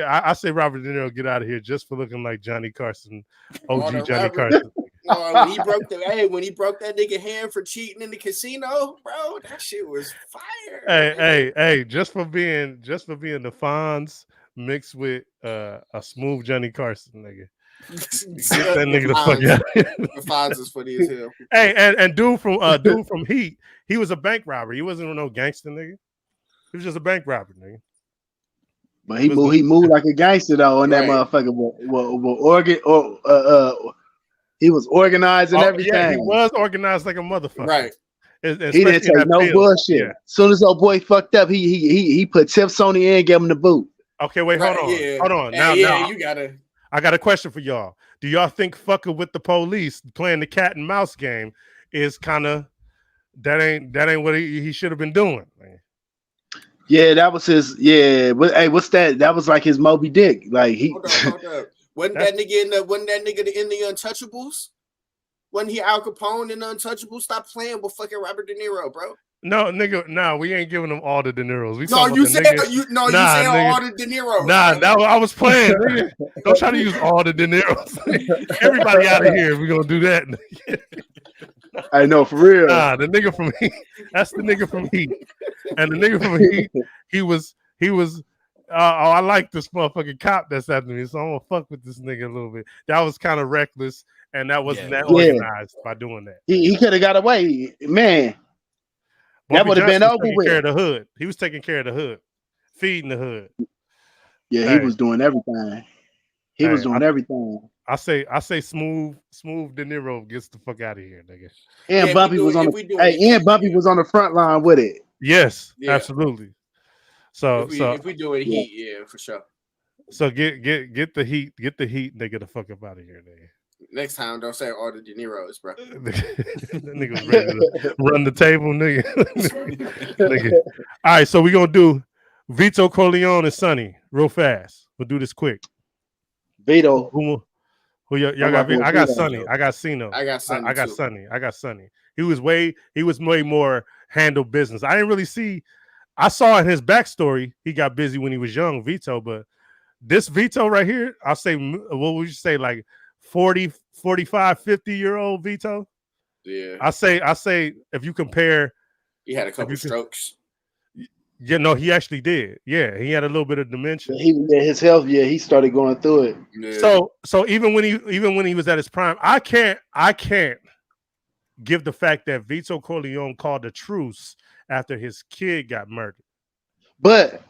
I say Robert De Niro get out of here just for looking like Johnny Carson, OG Johnny Carson. When he broke that nigga hand for cheating in the casino, bro, that shit was fire. Hey, just for being the Fonz mixed with a smooth Johnny Carson, nigga. Get that nigga the fuck out. The Fonz is funny as hell. Hey, and dude from Heat, he was a bank robber. He wasn't no gangster nigga. He was just a bank robber, nigga. But he moved like a gangster though, on that motherfucker. He was organized and everything. Yeah, he was organized like a motherfucker. Right. He didn't take no bullshit. Yeah. As soon as old boy fucked up, he put tips on the end, gave him the boot. Okay, wait, hold on. Now, you gotta. I got a question for y'all. Do y'all think fucking with the police, playing the cat and mouse game, is kind of that ain't what he should have been doing? Man. Yeah, that was his. Yeah, hey, what's that? That was like his Moby Dick. Like he. Hold up. Wasn't that nigga in the Untouchables? Wasn't he Al Capone in the Untouchables? Stop playing with fucking Robert De Niro, bro. No, nigga, we ain't giving them all the De Niros. You said all the De Niros. I was playing. Nigga. Don't try to use all the De Niros. Everybody out of here if we're gonna do that. I know, for real. Nah, the nigga from Heat. That's the nigga from Heat. And the nigga from Heat, he was. I like this motherfucking cop that's after me, so I'm gonna fuck with this nigga a little bit. That was kind of reckless, and that wasn't that organized by doing that. He could have got away, man. That would have been over with. Care of the hood. He was taking care of the hood, feeding the hood. Yeah, he was doing everything. He was doing everything. I say smooth De Niro gets the fuck out of here, nigga. And Bumpy was on the front line with it. Yes, absolutely. So if we do it, Heat, yeah, for sure. So get the heat, nigga, the fuck up out of here, nigga. Next time, don't say all the De Niro's, bro. That nigga was ready to run the table, nigga. Nigga. All right, so we're gonna do Vito Corleone and Sonny real fast. We'll do this quick. Vito. Who y'all got? I got Sonny. I got Sino. I got Sonny. I got Sonny. I got Sonny. He was way more handle business. I didn't really see. I saw in his backstory he got busy when he was young, Vito. But this Vito right here, I'll say, what would you say, like 40, 45, 50-year-old Vito? Yeah. I say if you compare, he had a couple strokes. Yeah, no, he actually did. Yeah, he had a little bit of dementia. His health, he started going through it. Yeah. So even when he was at his prime, I can't give the fact that Vito Corleone called a truce after his kid got murdered. But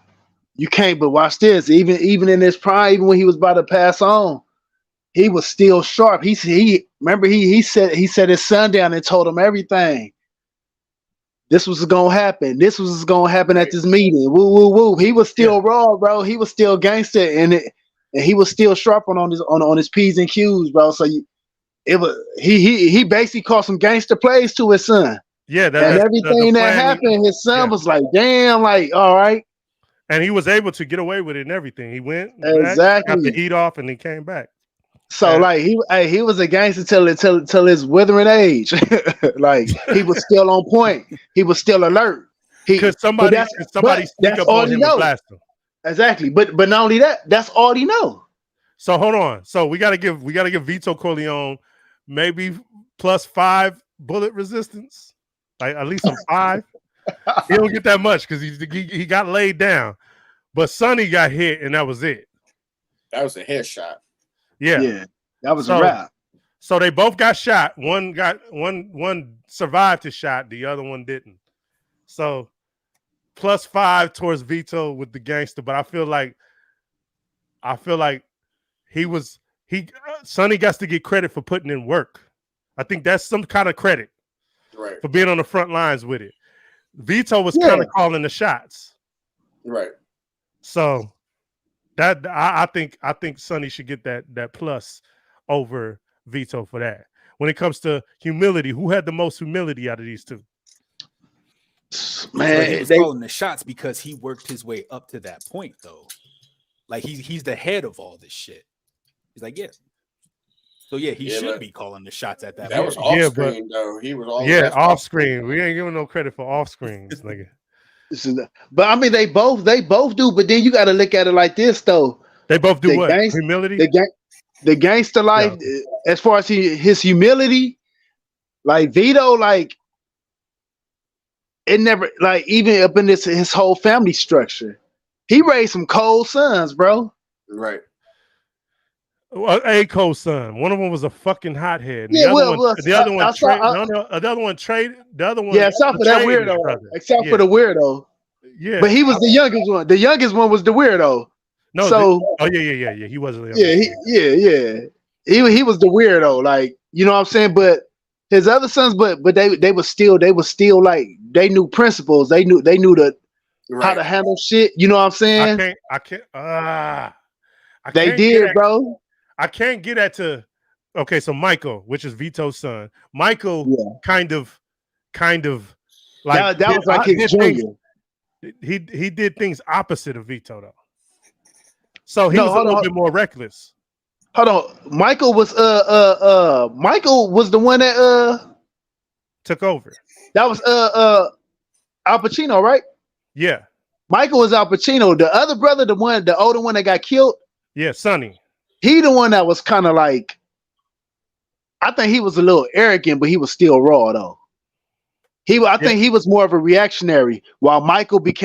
you can't. But watch this. Even in his prime, even when he was about to pass on, he was still sharp. He set his son down and told him everything. This was gonna happen. This was gonna happen at this meeting. Woo, woo, woo. He was still raw, bro. He was still gangster, and he was still sharp on his P's and Q's, bro. So he basically called some gangster plays to his son. Yeah, and everything that happened, his son was like, damn, like, all right. And he was able to get away with it and everything. He went exactly, got the heat off, and he came back. So like he was a gangster till his withering age. Like he was still on point. He was still alert. Because somebody sneak up on him and blast him. Exactly. But not only that, that's all he know. So hold on. So we gotta give Vito Corleone maybe +5 bullet resistance. Like at least a 5. He don't get that much because he got laid down. But Sonny got hit and that was it. That was a headshot. Yeah, that was a wrap. So they both got shot. One survived his shot. The other one didn't. So +5 towards Vito with the gangster. But I feel like Sonny gets to get credit for putting in work. I think that's some kind of credit, right, for being on the front lines with it. Vito was kind of calling the shots, right. So that I think Sonny should get that plus over Vito for that. When it comes to humility, who had the most humility out of these two? Man, he was calling the shots because he worked his way up to that point, though. Like he's the head of all this shit. He's like, so he should be calling the shots at that. That was off screen, though. He was all off screen. We ain't giving no credit for off screens, nigga. But I mean, they both do. But then you got to look at it like this, though. They both do what? Humility. The gangster life, as far as his humility, like Vito, like it never, like even up in his whole family structure, he raised some cold sons, bro. Right. Well, a co-son. One of them was a fucking hothead. The other one traded. Yeah, except for that weirdo. Except for the weirdo. Yeah. But he was the youngest one. The youngest one was the weirdo. No. So. Yeah. He wasn't. Yeah. He was the weirdo. Like, you know what I'm saying? But his other sons, but they were still like, they knew principles. They knew how to handle shit. You know what I'm saying? I can't. They did, bro. I can't get at to. Okay, so Michael, which is Vito's son, Michael, kind of like that was like his junior. He did things opposite of Vito though, so he was a little bit more reckless. Hold on, Michael was the one that took over. That was Al Pacino, right? Yeah, Michael was Al Pacino. The other brother, the older one that got killed. Yeah, Sonny. He the one that was kind of like, I think he was a little arrogant, but he was still raw though. I think he was more of a reactionary, while Michael got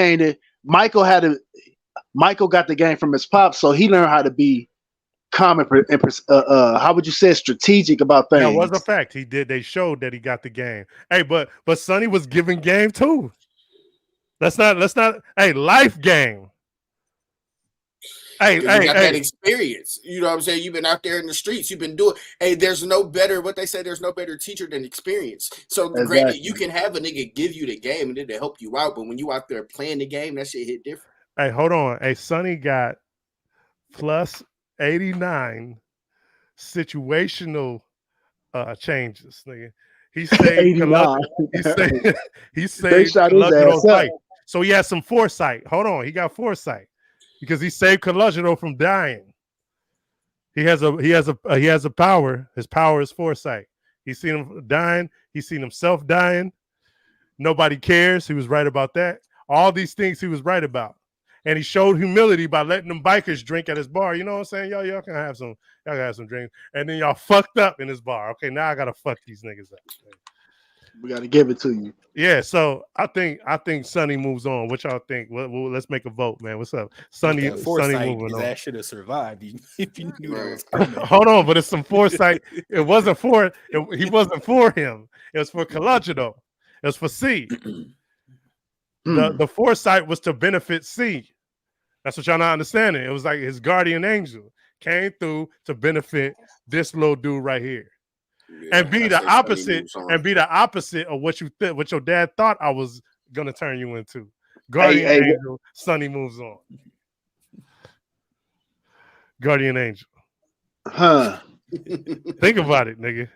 the game from his pop, so he learned how to be calm and how would you say, strategic about things. That was a fact. He did. They showed that he got the game. Hey, but Sonny was giving game too. Let's not. Hey, life game. Hey, you got that experience. You know what I'm saying? You've been out there in the streets. You've been doing. Hey, there's no better teacher than experience. So granted, you can have a nigga give you the game and then to help you out, but when you out there playing the game, that shit hit different. Hey, hold on. Hey, Sonny got +89 situational changes, nigga. He saved 89. he They saved shot his Coludgero's ass up. life. So he had some foresight. Hold on, he got foresight because he saved Coludgero from dying. He has a power. His power is foresight. He's seen him dying. He's seen himself dying. Nobody cares. He was right about that. All these things he was right about. And he showed humility by letting them bikers drink at his bar. You know what I'm saying? Y'all can have some drinks. And then y'all fucked up in his bar. Okay, now I gotta fuck these niggas up. We gotta give it to you. Yeah, so I think Sonny moves on. What y'all think? Well, let's make a vote, man. What's up? Sonny moving his on. ass should have survived if you knew that was coming. Hold on, but it's some foresight. It wasn't for he wasn't for him. It was for Coludgero. It was for C. The foresight was to benefit C. That's what y'all not understanding. It was like his guardian angel came through to benefit this little dude right here. Yeah, and be the opposite of what you what your dad thought I was gonna turn you into. Guardian angel, Sonny moves on. Guardian angel. Huh. Think about it, nigga.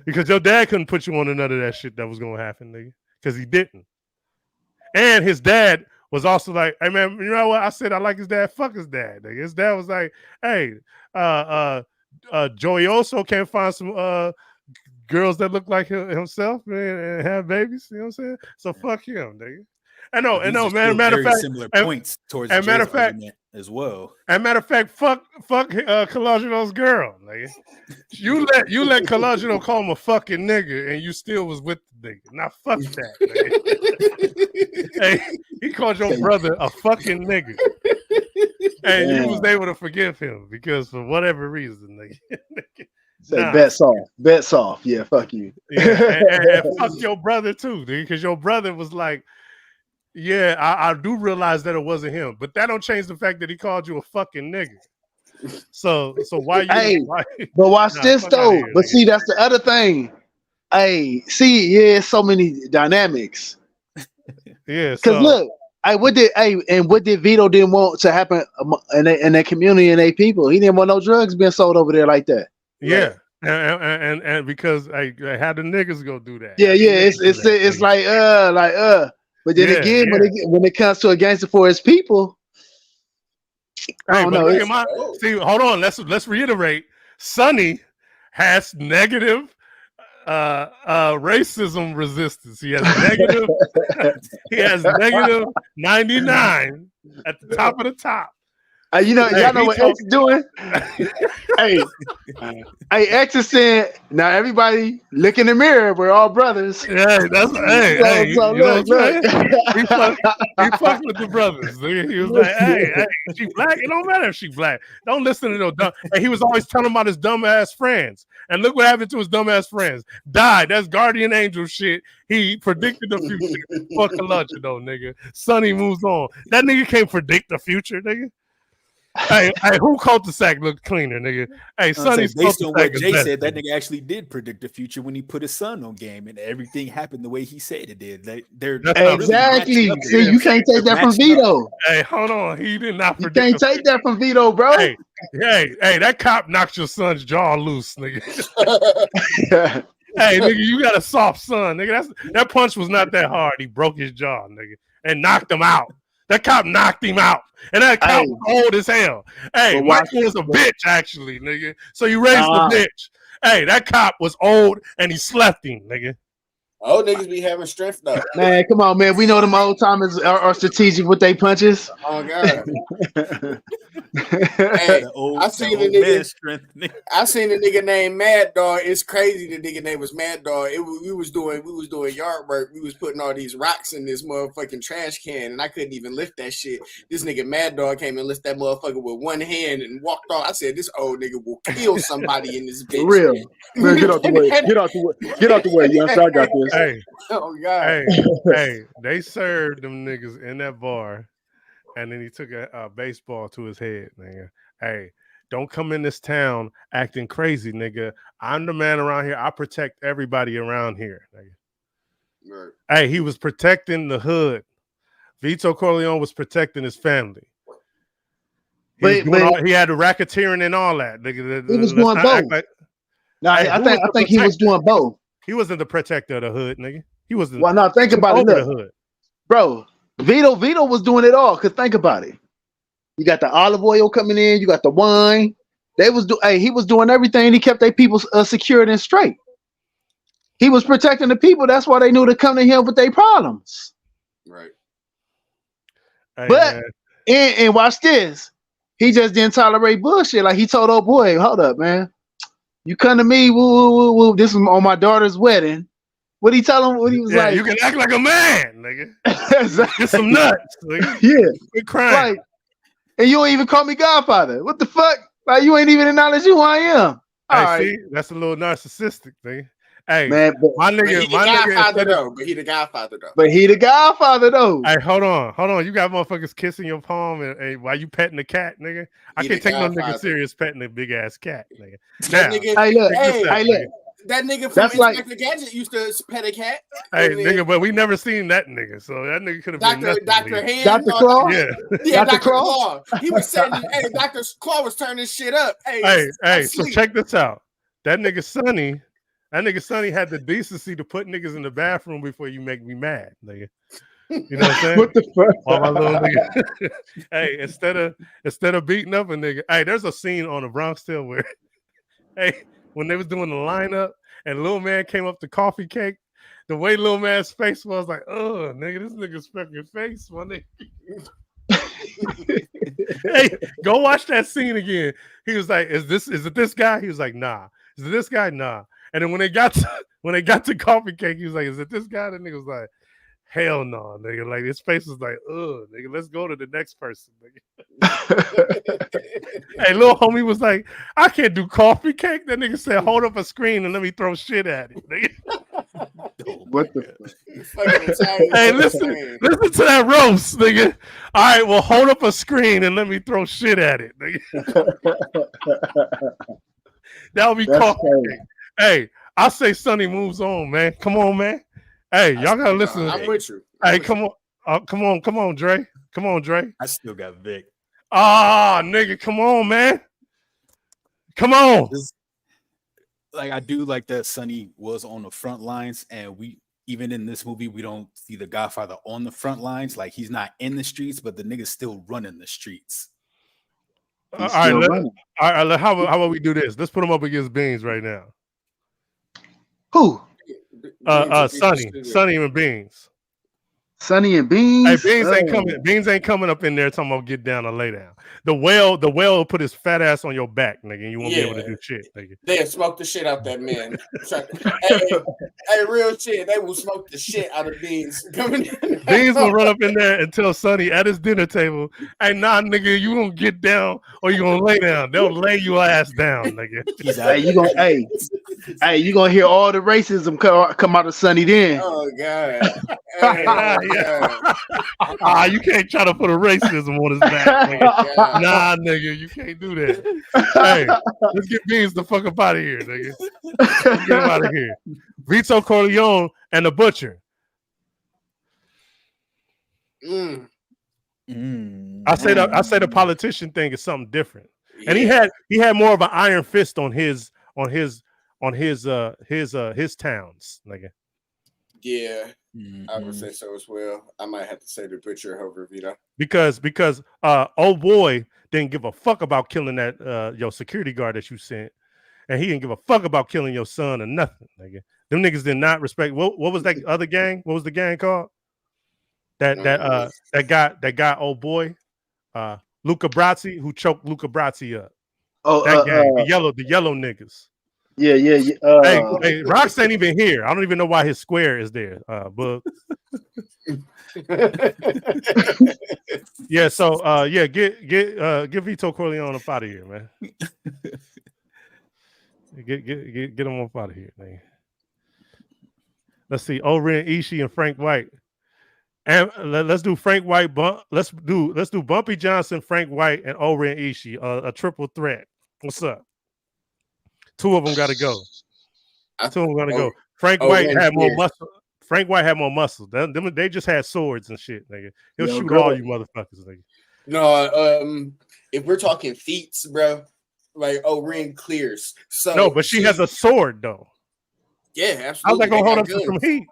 Because your dad couldn't put you on none of that shit that was gonna happen, nigga. Because he didn't. And his dad was also like, hey man, you know what? I said I like his dad. Fuck his dad, nigga. His dad was like, hey, Joyoso can't find some girls that look like himself and have babies. You know what I'm saying? So fuck him, nigga. I know, matter of fact, similar points towards the matter of fact as well. And matter of fact, fuck Coludgero's girl, nigga. You let Coludgero call him a fucking nigga, and you still was with the nigga. Now fuck that, nigga. Hey, he called your brother a fucking nigga, and you was able to forgive him because for whatever reason, nigga. Say bets off. Yeah, fuck you. Yeah, and fuck your brother too, dude, because your brother was like, yeah, I do realize that it wasn't him, but that don't change the fact that he called you a fucking nigga. So why you? Hey, but watch this though. Here, but nigga. See, that's the other thing. Hey, see, yeah, so many dynamics. Yeah, because look, what did Vito didn't want to happen in that community and they people? He didn't want no drugs being sold over there like that. Yeah. Right? And because I had the niggas go do that. Yeah, it's like. But then again, when it comes to a gangster for his people, I don't know. See, hold on. Let's reiterate. Sonny has negative racism resistance. He has negative. He has negative 99 at the top of the top. Y'all know what X is doing? Hey, X is saying, now everybody look in the mirror. We're all brothers. Yeah, that's look. He fucked with the brothers. He was like, hey, she black. It don't matter if she black. Don't listen to no dumb. And he was always telling about his dumbass friends. And look what happened to his dumbass friends. Died. That's guardian angel shit. He predicted the future. Fuck a lunch, though, nigga. Sonny moves on. That nigga can't predict the future, nigga. Hey, who cul-de-sac look cleaner, nigga? Hey, Sonny's based on what Jay said, that nigga actually did predict the future when he put his son on game, and everything happened the way he said it did. They're exactly. Really see, you can't take that from Vito. Hey, hold on, he did not. You can't take that from Vito, bro. Hey, that cop knocked your son's jaw loose, nigga. Hey, nigga, you got a soft son, nigga. That punch was not that hard. He broke his jaw, nigga, and knocked him out. That cop knocked him out. And that cop was old as hell. Hey, Michael was a bitch, actually, nigga. So you raised the bitch. Hey, that cop was old and he slept him, nigga. Old niggas be having strength, though. Man, come on, man. We know them old timers are strategic with their punches. Oh, God. Hey, I seen a nigga named Mad Dog. It's crazy the nigga name was Mad Dog. We was doing yard work. We was putting all these rocks in this motherfucking trash can, and I couldn't even lift that shit. This nigga Mad Dog came and lifted that motherfucker with one hand and walked off. I said, this old nigga will kill somebody in this bitch. For real. Man, get out the way. Get out the way, youngster. I got this. Hey. Oh, God. Hey, they served them niggas in that bar. And then he took a baseball to his head, nigga. Hey, don't come in this town acting crazy, nigga. I'm the man around here. I protect everybody around here, nigga. Right. Hey, he was protecting the hood. Vito Corleone was protecting his family. He was doing all, he had the racketeering and all that. He was doing both. I think he was doing both. He wasn't the protector of the hood, nigga. He wasn't. Well, now think about it. Look, the hood. Bro, Vito was doing it all. Cause think about it. You got the olive oil coming in. You got the wine. He was doing everything. He kept their people secured and straight. He was protecting the people. That's why they knew to come to him with their problems. Right. Hey, but and watch this. He just didn't tolerate bullshit. Like he told old boy, hold up, man. You come to me, woo. This was on my daughter's wedding. What he tell him? What he was like? You can act like a man, nigga. Exactly. Get some nuts, nigga. Yeah. Quit crying. Like, and you don't even call me Godfather. What the fuck? Like you ain't even acknowledge who I am. See, that's a little narcissistic thing. Hey, man, my nigga, he the Godfather though. Hey, hold on. You got motherfuckers kissing your palm and while you petting the cat, nigga. I can't take no nigga serious petting a big ass cat, nigga. That nigga from Inspector Gadget used to pet a cat. Hey, nigga, but we never seen that nigga, so that nigga could have been nothing. Dr. Hand, Dr. Claw? Yeah, Dr. Claw. He was saying, hey, Dr. Claw was turning shit up. Hey, so check this out. That nigga Sonny had the decency to put niggas in the bathroom before you make me mad, nigga. You know what I'm saying? What the fuck? All my little nigga. Hey, instead of beating up a nigga, hey, there's a scene on the Bronx Tale where, hey, when they was doing the lineup and Lil Man came up to Coffee Cake, the way Lil Man's face was like, oh, nigga, this nigga's fucking face, my nigga. Hey, go watch that scene again. He was like, is it this guy? He was like, nah. Is it this guy? Nah. And then when they got to Coffee Cake, he was like, is it this guy? The nigga was like, hell no, nigga. Like his face was like, ugh, nigga, let's go to the next person, nigga. Hey, little homie was like, I can't do Coffee Cake. That nigga said, hold up a screen and let me throw shit at it, nigga. What the fuck? Hey, listen to that roast, nigga. All right, well, hold up a screen and let me throw shit at it, nigga. That would be Coffee Cake. Hey, I say Sonny moves on, man. Come on, man. Hey, y'all gotta listen. I'm with you. Hey, come on, Dre. Come on, Dre. I still got Vic. Ah, nigga, come on, man. Come on. Like I do like that Sonny was on the front lines, and we even in this movie we don't see the Godfather on the front lines. Like he's not in the streets, but the nigga's still running the streets. All right, how about we do this? Let's put him up against Beans right now. Who? Sonny and Beans. Sonny and Beans. Hey, Beans ain't coming up in there talking about get down or lay down. The whale will put his fat ass on your back, nigga, and you won't be able to do shit, nigga. They'll smoke the shit out that man. hey, real shit. They will smoke the shit out of Beans. Beans will run up in there and tell Sonny at his dinner table, hey, nah, nigga, you gonna get down or you gonna lay down. They'll lay your ass down, nigga. You gonna hear all the racism come out of Sonny then. Oh God. You can't try to put a racism on his back, nigga. Nah, nigga, you can't do that. Hey, let's get Beans the fuck up out of here, nigga. Get him out of here. Vito Corleone and the Butcher. I say the politician thing is something different, and he had more of an iron fist on his towns, nigga. Yeah. I would say so as well. I might have to say the Butcher over Vito. Because old boy didn't give a fuck about killing that your security guard that you sent, and he didn't give a fuck about killing your son or nothing, nigga. Them niggas did not respect. What was that other gang? What was the gang called? That guy old boy, Luca Brasi, who choked Luca Brasi up. Oh, that gang, the yellow niggas. Yeah. Hey, Rox ain't even here. I don't even know why his square is there. But yeah. So get Vito Corleone up out of here, man. Get him up out of here, man. Let's see, Oren Ishii and Frank White, and let's do Frank White. Let's do Bumpy Johnson, Frank White, and Oren Ishii. A triple threat. What's up? Two of them got to go. Frank White had more muscle. Frank White had more muscle. They just had swords and shit, nigga. He'll shoot all you motherfuckers, nigga. No, if we're talking feats, bro, like Ren clears. So no, but she has a sword though. Yeah, How's absolutely. that gonna hold up to some heat?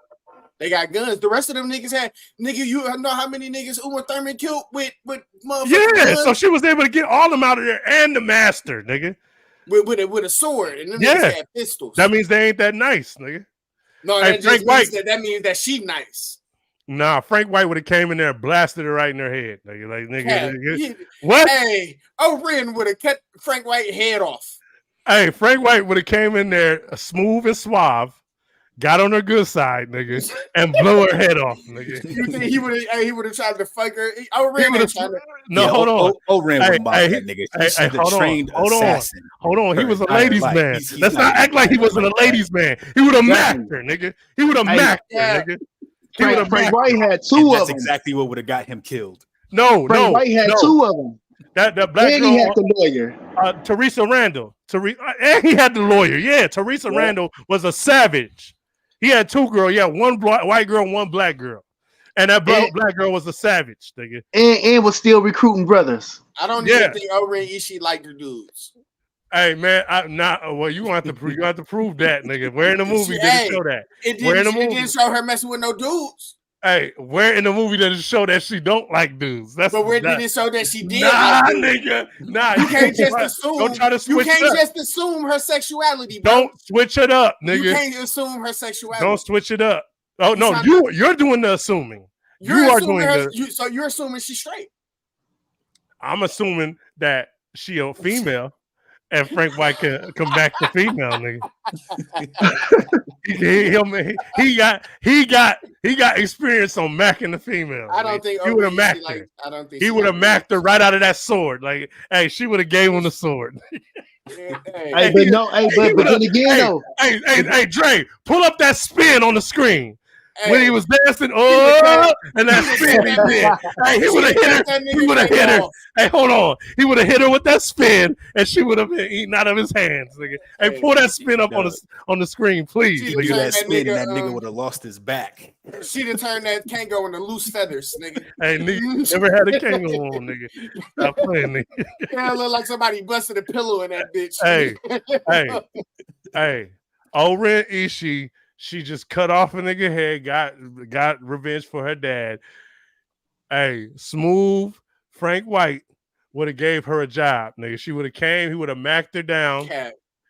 They got guns. The rest of them niggas had You know how many niggas Uma Thurman killed with motherfucking guns? So she was able to get all them out of there and the master, nigga. With a sword, and them niggas had pistols. That means they ain't that nice, nigga. No, hey, that means that she nice. Nah, Frank White would have came in there and blasted her right in her head. Nigga. Like, nigga. What? Hey, Ren would have cut Frank White's head off. Hey, Frank White would have came in there smooth and suave, got on her good side, nigga, and blew her head off, nigga. You think he would have tried to fuck her? Ren would have No, hold on. Ren would mock that nigga. She's a trained assassin. Hold on. He was a ladies' man. Let's not act like he wasn't a ladies' man. He would have macked her, nigga. He would have macked her, nigga. Frank White had two of them. That's exactly what would have got him killed. No. White had two of them. That black and girl, he had the lawyer. Teresa Randall. And he had the lawyer. Yeah, Teresa Randall was a savage. He had two girls. He had one white girl and one black girl. And that black girl was a savage, nigga. And was still recruiting brothers. I don't even think Ren Ishii liked the dudes. Hey man, you want to prove that, nigga. Where in the movie did it show that? It didn't show her messing with no dudes. Hey, where in the movie did it show that she don't like dudes? But where did it show that she did? Nigga. You can't just assume. Don't try to switch it up. You can't just assume her sexuality, bro. Don't switch it up, nigga. You can't assume her sexuality. Don't switch it up. Oh no, you're doing the assuming. You're assuming she's straight. I'm assuming that she a female. And Frank White can come back to female, nigga. he got experience on macking the female. I don't think he would have macked her. I don't think he would have macked her right out of that sword. Like, hey, she would have gave him the sword. But then again, though. Hey, Dre, pull up that spin on the screen. When he was dancing, and that spin he did. Hey, he would have hit her. He would have hit her. Hey, hold on. He would have hit her with that spin, and she would have been eaten out of his hands. Nigga. Hey, pull that spin up on the screen, please. Look at that spin, and that nigga would have lost his back. She'd have turned that Kango into loose feathers, nigga. Hey, nigga, never had a Kango on, nigga. Stop playing, nigga. Yeah, look like somebody busted a pillow in that bitch. Hey. Ren Ishii. She just cut off a nigga head, got revenge for her dad. Hey, smooth Frank White would have gave her a job, nigga. She would have came, he would have macked her down,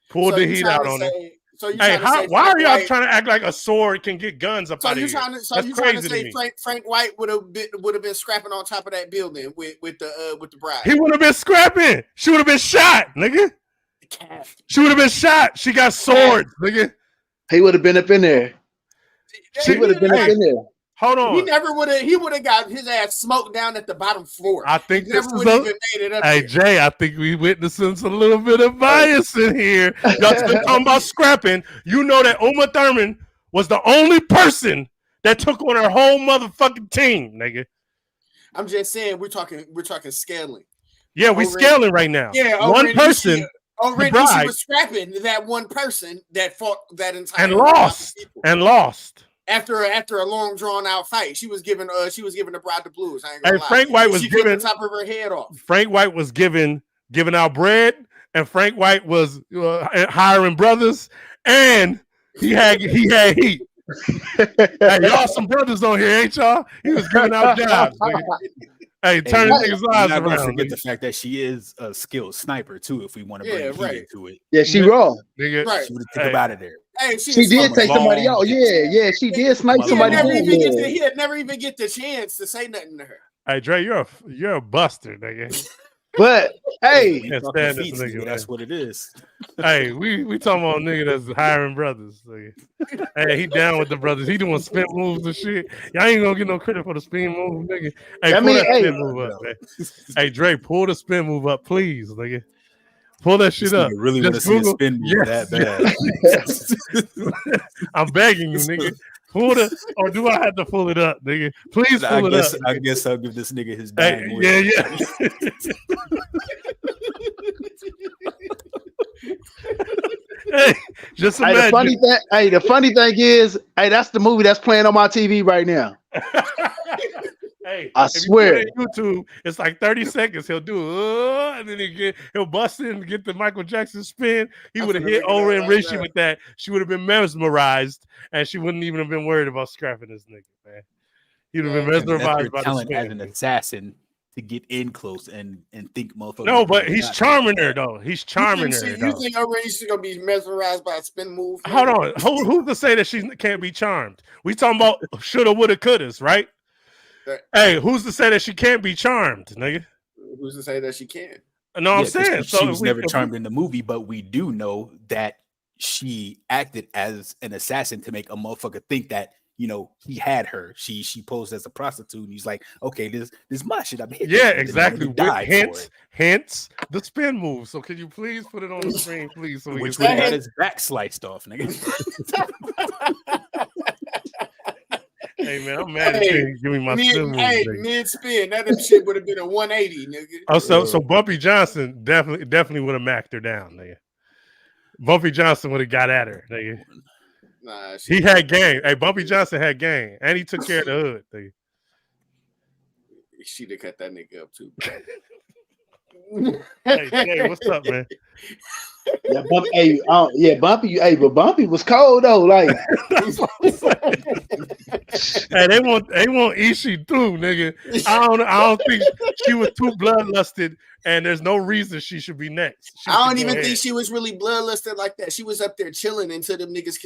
pulled the heat out on her. Hey, why are y'all trying to act like a sword can get guns up out of here? So you trying to say Frank White would have been scrapping on top of that building with the bride? He would have been scrapping. She would have been shot, nigga. She would have been shot. She got swords, nigga. He would have been up in there. She would have been up in there. Hold on. He would have got his ass smoked down at the bottom floor. I think this is made it up. Hey, Jay, I think we witnessing a little bit of bias in here. Y'all been talking about scrapping. You know that Uma Thurman was the only person that took on her whole motherfucking team, nigga. I'm just saying we're talking scaling. Yeah, we're scaling right now. Yeah, one person. Already she was scrapping that one person that fought that entire and lost after a long drawn out fight. She was giving the bride the blues. I ain't gonna lie. Frank White was giving the top of her head off. Frank White was giving out bread, and Frank White was hiring brothers, and he had heat. Hey, y'all some brothers on here, ain't y'all? He was giving out jobs. Hey, turning niggas' lives around. Don't forget the fact that she is a skilled sniper too. If we want to bring heat into it, yeah, she raw. Nigga, right. She would have took him out of there. Hey, she did take somebody out. Yeah, she did snipe somebody. He had never even get the chance to say nothing to her. Hey, Dre, you're a buster, nigga. But hey, that's what it is. Hey, we talking about nigga that's hiring brothers. Nigga. Hey, he down with the brothers. He doing spin moves and shit. Y'all ain't gonna get no credit for the spin move, nigga. Hey, pull that spin move up, man. Hey, Dre, pull the spin move up, please, nigga. Pull that shit up. Really want to see a spin move that bad. I'm begging you, nigga. Pull it, or do I have to pull it up, nigga? Please pull it up. I guess I'll give this nigga his dime. Hey, Hey, just imagine. The funny thing is, that's the movie that's playing on my TV right now. Hey, I if swear. you put it on YouTube, it's like 30 seconds. He'll do and then he'll bust in and get the Michael Jackson spin. He would have hit Ora and Rishi with that. She would have been mesmerized, and she wouldn't even have been worried about scrapping this nigga, man. He would have been mesmerized by the talent spin. as an assassin to get in close and think motherfuckers. No, but he's charming her though. He's charming her. You think she's gonna be mesmerized by a spin move? Hold on. Who's to say that she can't be charmed? We talking about shoulda, woulda, couldas, right? Hey, who's to say that she can't be charmed, nigga? Who's to say that she can? No, I'm saying she was never charmed in the movie, but we do know that she acted as an assassin to make a motherfucker think that he had her. She posed as a prostitute, and he's like, okay, this my shit. Exactly. Hence the spin move. So can you please put it on the screen, please? So which would have had his back sliced off, nigga. Hey man, I'm mad at you. Give me my spin move. Hey, mid spin. That shit would have been a 180, nigga. Oh, so Bumpy Johnson definitely would have macked her down, nigga. Bumpy Johnson would have got at her, nigga. Nah, he had game. Hey, Bumpy Johnson had game, and he took care of the hood, nigga. She'd have cut that nigga up too. Hey, what's up, man? Yeah, Bumpy. Hey, but Bumpy was cold though. Like, hey, they want Ishii too, nigga. I don't think she was too bloodlusted, and there's no reason she should be next. I don't even think she was really bloodlusted like that. She was up there chilling until them niggas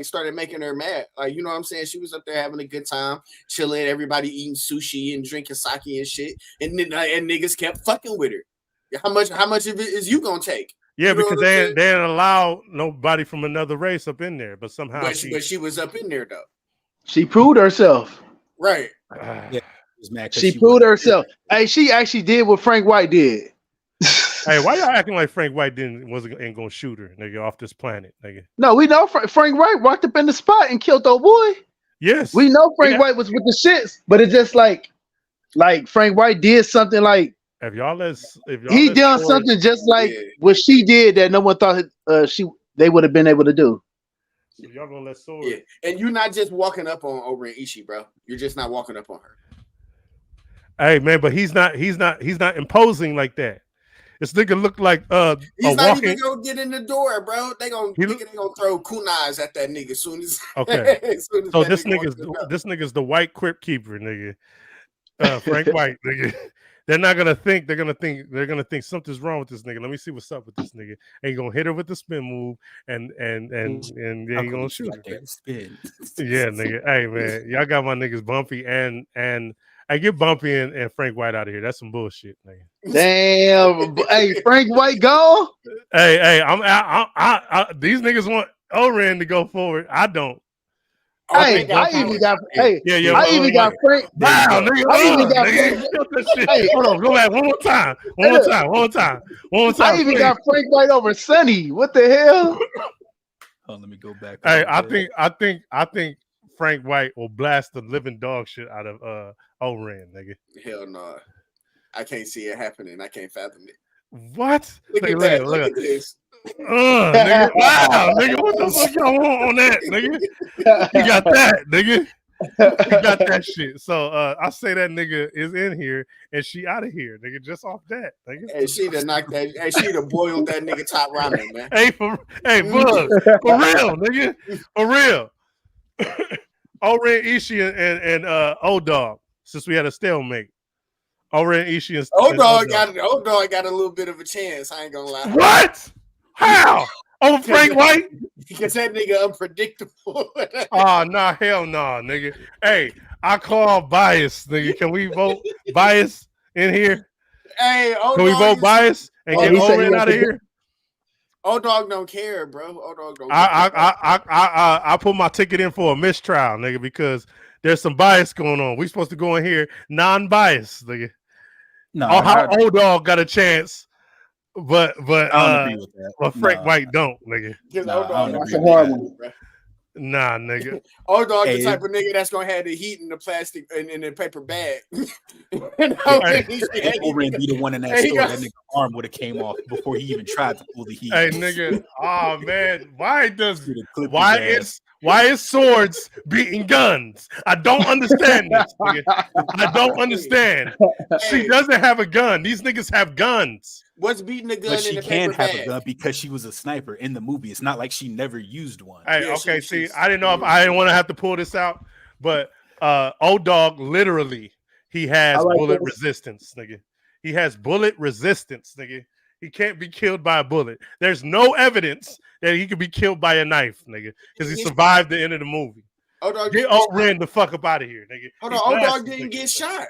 started making her mad. Like, you know what I'm saying? She was up there having a good time, chilling. Everybody eating sushi and drinking sake and shit, and niggas kept fucking with her. How much of it is you gonna take? Yeah, because they didn't allow nobody from another race up in there, but somehow but she was up in there though. She proved herself. Right. Yeah, she proved herself. Hey, she actually did what Frank White did. Hey, why y'all acting like Frank White ain't gonna shoot her, nigga, off this planet, nigga? No, we know Frank White walked up in the spot and killed old boy. Yes, we know Frank White was with the shits, but it's just like Frank White did something like. If y'all he done something just like what she did that no one thought they would have been able to do. So y'all gonna let Sword? Yeah, and you're not just walking up on over in Ishii, bro. You're just not walking up on her. Hey man, but he's not imposing like that. This nigga look like he's not even gonna get in the door, bro. They gonna throw kunais at that nigga as soon as. Okay. So this nigga's the white crypt keeper, nigga. Frank White, nigga. They're not gonna think. They're gonna think something's wrong with this nigga. Let me see what's up with this nigga. And gonna hit her with the spin move, and yeah, he gonna shoot her. Spin. Yeah, nigga. Hey man, y'all got my niggas Bumpy and I get Bumpy and Frank White out of here. That's some bullshit, nigga. Damn. Hey, Frank White gone. Hey, I these niggas want Oren to go forward. I don't. Hey, I even got Frank. Wow, nigga. Hey, hold on, go back one more time. I even got Frank White over Sonny. What the hell? Oh, let me go back. Hey, I think Frank White will blast the living dog shit out of Oren, nigga. Hell no. I can't see it happening. I can't fathom it. What? Look at that. Look at this. Nigga, wow, nigga, what the fuck y'all want on that, nigga? You got that, nigga. You got that shit. So I say that nigga is in here and she out of here, nigga. Just off that, nigga. Hey, she'd have knocked that. Hey, she'd have boiled that nigga top ramen, man. Bug, for real, nigga, for real. Oren Ishii and O Dog. Since we had a stalemate. Oren Ishii and O Dog got a little bit of a chance. I ain't gonna lie. What? How? Oh, Frank White? Because that nigga unpredictable. Oh, nah, hell no, nigga. Hey, I call bias, nigga. Can we vote bias in here? Hey, can we vote bias and get Oren out of here? O Dog don't care, bro. O Dog don't care. I put my ticket in for a mistrial, nigga, because there's some bias going on. We supposed to go in here non-biased, nigga. No, how O Dog got a chance. But I don't agree with that. But Frank White don't, nigga. That's a hard one. Nah, nigga. O Dog the type of nigga that's gonna have the heat in the plastic and in the paper bag. Oren be the one in that store. That nigga arm would have came off before he even tried to pull the heat. Hey, nigga. Oh man, why Why is swords beating guns? I don't understand this. Nigga. I don't understand. She doesn't have a gun. These niggas have guns. What's beating the gun But in she the can paper have bag? a gun because she was a sniper in the movie. It's not like she never used one. Hey, Yeah, okay, she's- I didn't know if I didn't want to have to pull this out, but old dog literally he has like bullet this. resistance, nigga. He has bullet resistance, nigga. He can't be killed by a bullet. There's no evidence that he could be killed by a knife, nigga, because he survived the end of the movie. Old dog Get old Ren the fuck up out of here, nigga. Hold He on, old dog blasted, didn't nigga. get shot.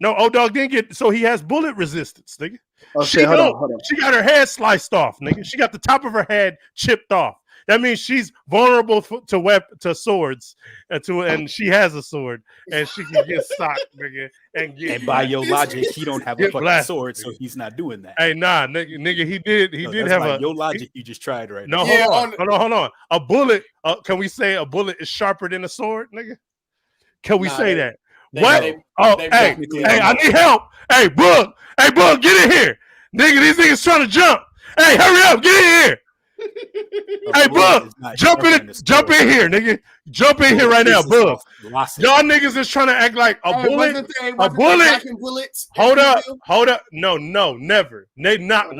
No, old dog didn't get. So he has bullet resistance, nigga. Oh She shit, hold don't. on. She got her head sliced off, nigga. She got the top of her head chipped off. That means she's vulnerable to swords, and she has a sword, and she can get socked, nigga, and get. And by your logic, he don't have a Get fucking blasted, sword, so nigga. he's not doing that. Hey, nah, nigga, he did No, have by a. your logic. You just tried right No, now. hold on. A bullet. Can we say a bullet is sharper than a sword, nigga? Can we say that? What? they Hey, technically I don't. need help. Hey, Boog, get in here, nigga. These niggas trying to jump. Hey, hurry up, get in here. Hey, Boog, jump in here, nigga. Jump in here right now, Boog. Y'all niggas is trying to act like a bullet. A bullet. Bullets. Hold up. No, never. They not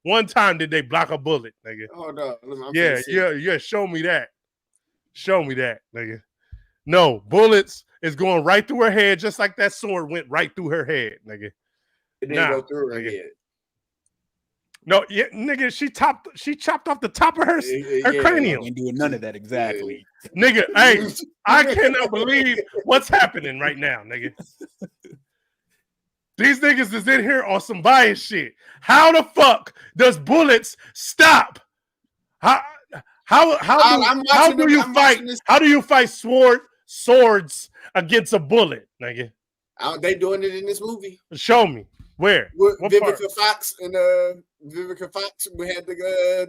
one time did they block a bullet, nigga. Hold up. Yeah. Show me that, nigga. No, bullets is going right through her head, just like that sword went right through her head, nigga. It didn't Nah, go through her nigga. head. No, yeah, nigga, she chopped off the top of her cranium. Ain't doing none of that exactly. Nigga, hey, I cannot believe what's happening right now, nigga. These niggas is in here on some bias shit. How the fuck does bullets stop? How do you fight swords against a bullet, nigga? They doing it in this movie. Show me. Where? What part? Vivica Fox and Vivica Fox. We had the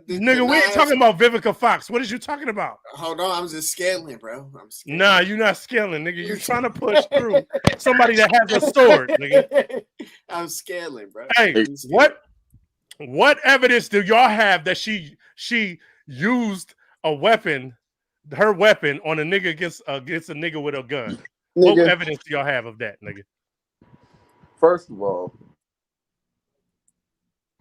nigga, we ain't talking about Vivica Fox. What is you talking about? Hold on, I'm just scaling, bro. I'm scaling. Nah, you're not scaling, nigga. You're trying to push through somebody that has a sword, nigga. I'm scaling, bro. Hey, what evidence do y'all have that she used a weapon, her weapon, on a nigga against a nigga with a gun? What evidence do y'all have of that, nigga? First of all,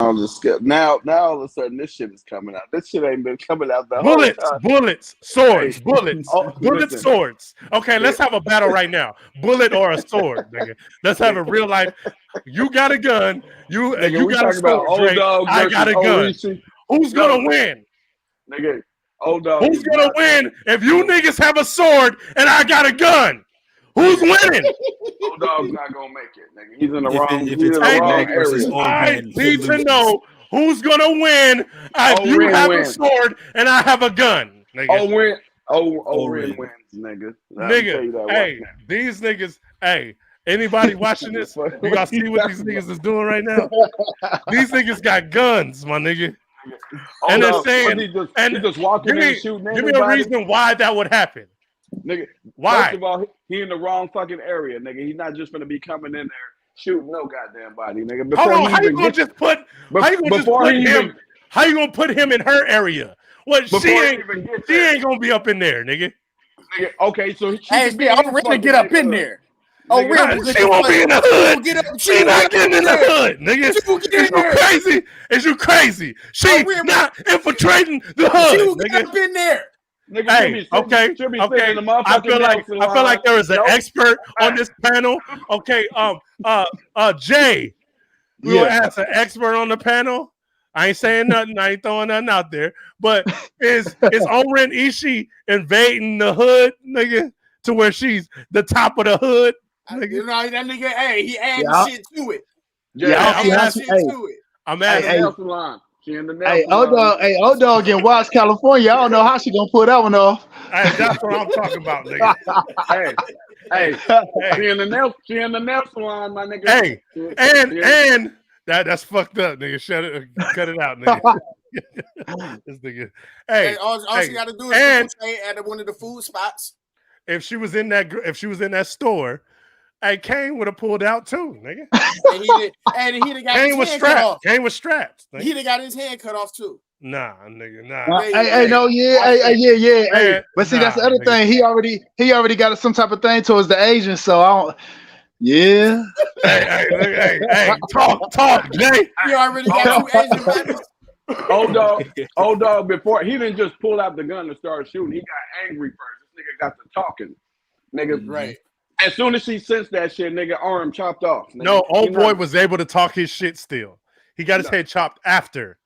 I'm just scared. Now all of a sudden this shit is coming out. This shit ain't been coming out the whole time. Bullets, swords, bullets, listen. swords. Okay, let's have a battle right now. Bullet or a sword, nigga. Let's have a real life. You got a gun. You got a sword. Drake. I got a gun. Who's gonna win? Nigga, old dog. Who's gonna win if you niggas have a sword and I got a gun? Who's winning? Old dog's not gonna make it, nigga. He's in the wrong area. I need to know who's gonna win if you have a sword and I have a gun, nigga. Ren wins, nigga. Hey, these niggas, hey, anybody watching this, you gotta see what these niggas is doing right now. These niggas got guns, my nigga. And they're saying, he just walking in and shooting give me a reason why that would happen. Nigga, why? First of all, he in the wrong fucking area, nigga. He's not just gonna be coming in there shooting no goddamn body, nigga. Hold on, how you gonna put him in her area? What, she ain't gonna be up in there, nigga. Okay, so I'm ready to get up in there. She won't be in the hood. She not getting in the hood, nigga. Is you crazy? She not infiltrating the hood, she will get up in there. Nigga, hey, okay. I feel like there is an expert on this panel. Okay, Jay, we will ask an expert on the panel. I ain't saying nothing. I ain't throwing nothing out there. But is Oren Ishii invading the hood, nigga, to where she's the top of the hood? Nigga? You know that nigga. Hey, he added shit to it. I'm asking. Hey, old dog in Watts, California. I don't know how she gonna pull that one off. Hey, that's what I'm talking about, nigga. hey, she in the nail salon, my nigga. Hey, and that's fucked up, nigga. Cut it out, nigga. This nigga. Hey, all she got to do is at one of the food spots. If she was in that store, hey, Kane would have pulled out too, nigga. And he'd have got Kane his was hand strapped. cut off. Kane was strapped. He'd have got his hand cut off too. Nah, nigga, nah. Hey, no, yeah. Hey, but see, that's the other thing. He already got some type of thing towards the Asians, so I don't. Yeah. Hey, talk, Jay. You already got two Asian bodies. Old dog. Before he didn't just pull out the gun and start shooting. He got angry first. This nigga got to talking. Nigga, right. As soon as she sensed that shit, nigga, arm chopped off. Nigga. No, old boy was able to talk his shit still. He got his head chopped after.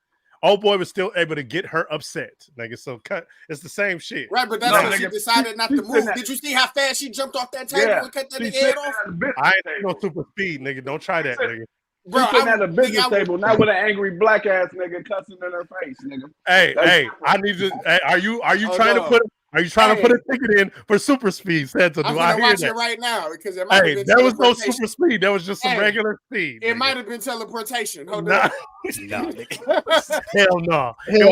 Old boy was still able to get her upset, nigga. So it's the same shit. Right, but that's when she decided not to move. Did you see how fast she jumped off that table and cut that nigga head off? I ain't no super speed, nigga. Don't try that, nigga. Bro, she's sitting at a business table, not with an angry black ass nigga cussing in her face, nigga. Hey, I need to. Hey, are you trying to put? Are you trying to put a ticket in for super speed, Santa? I'm gonna watch it right now because there there was no super speed. There was just some regular speed. It might have been teleportation. Hold on. No, hell no. It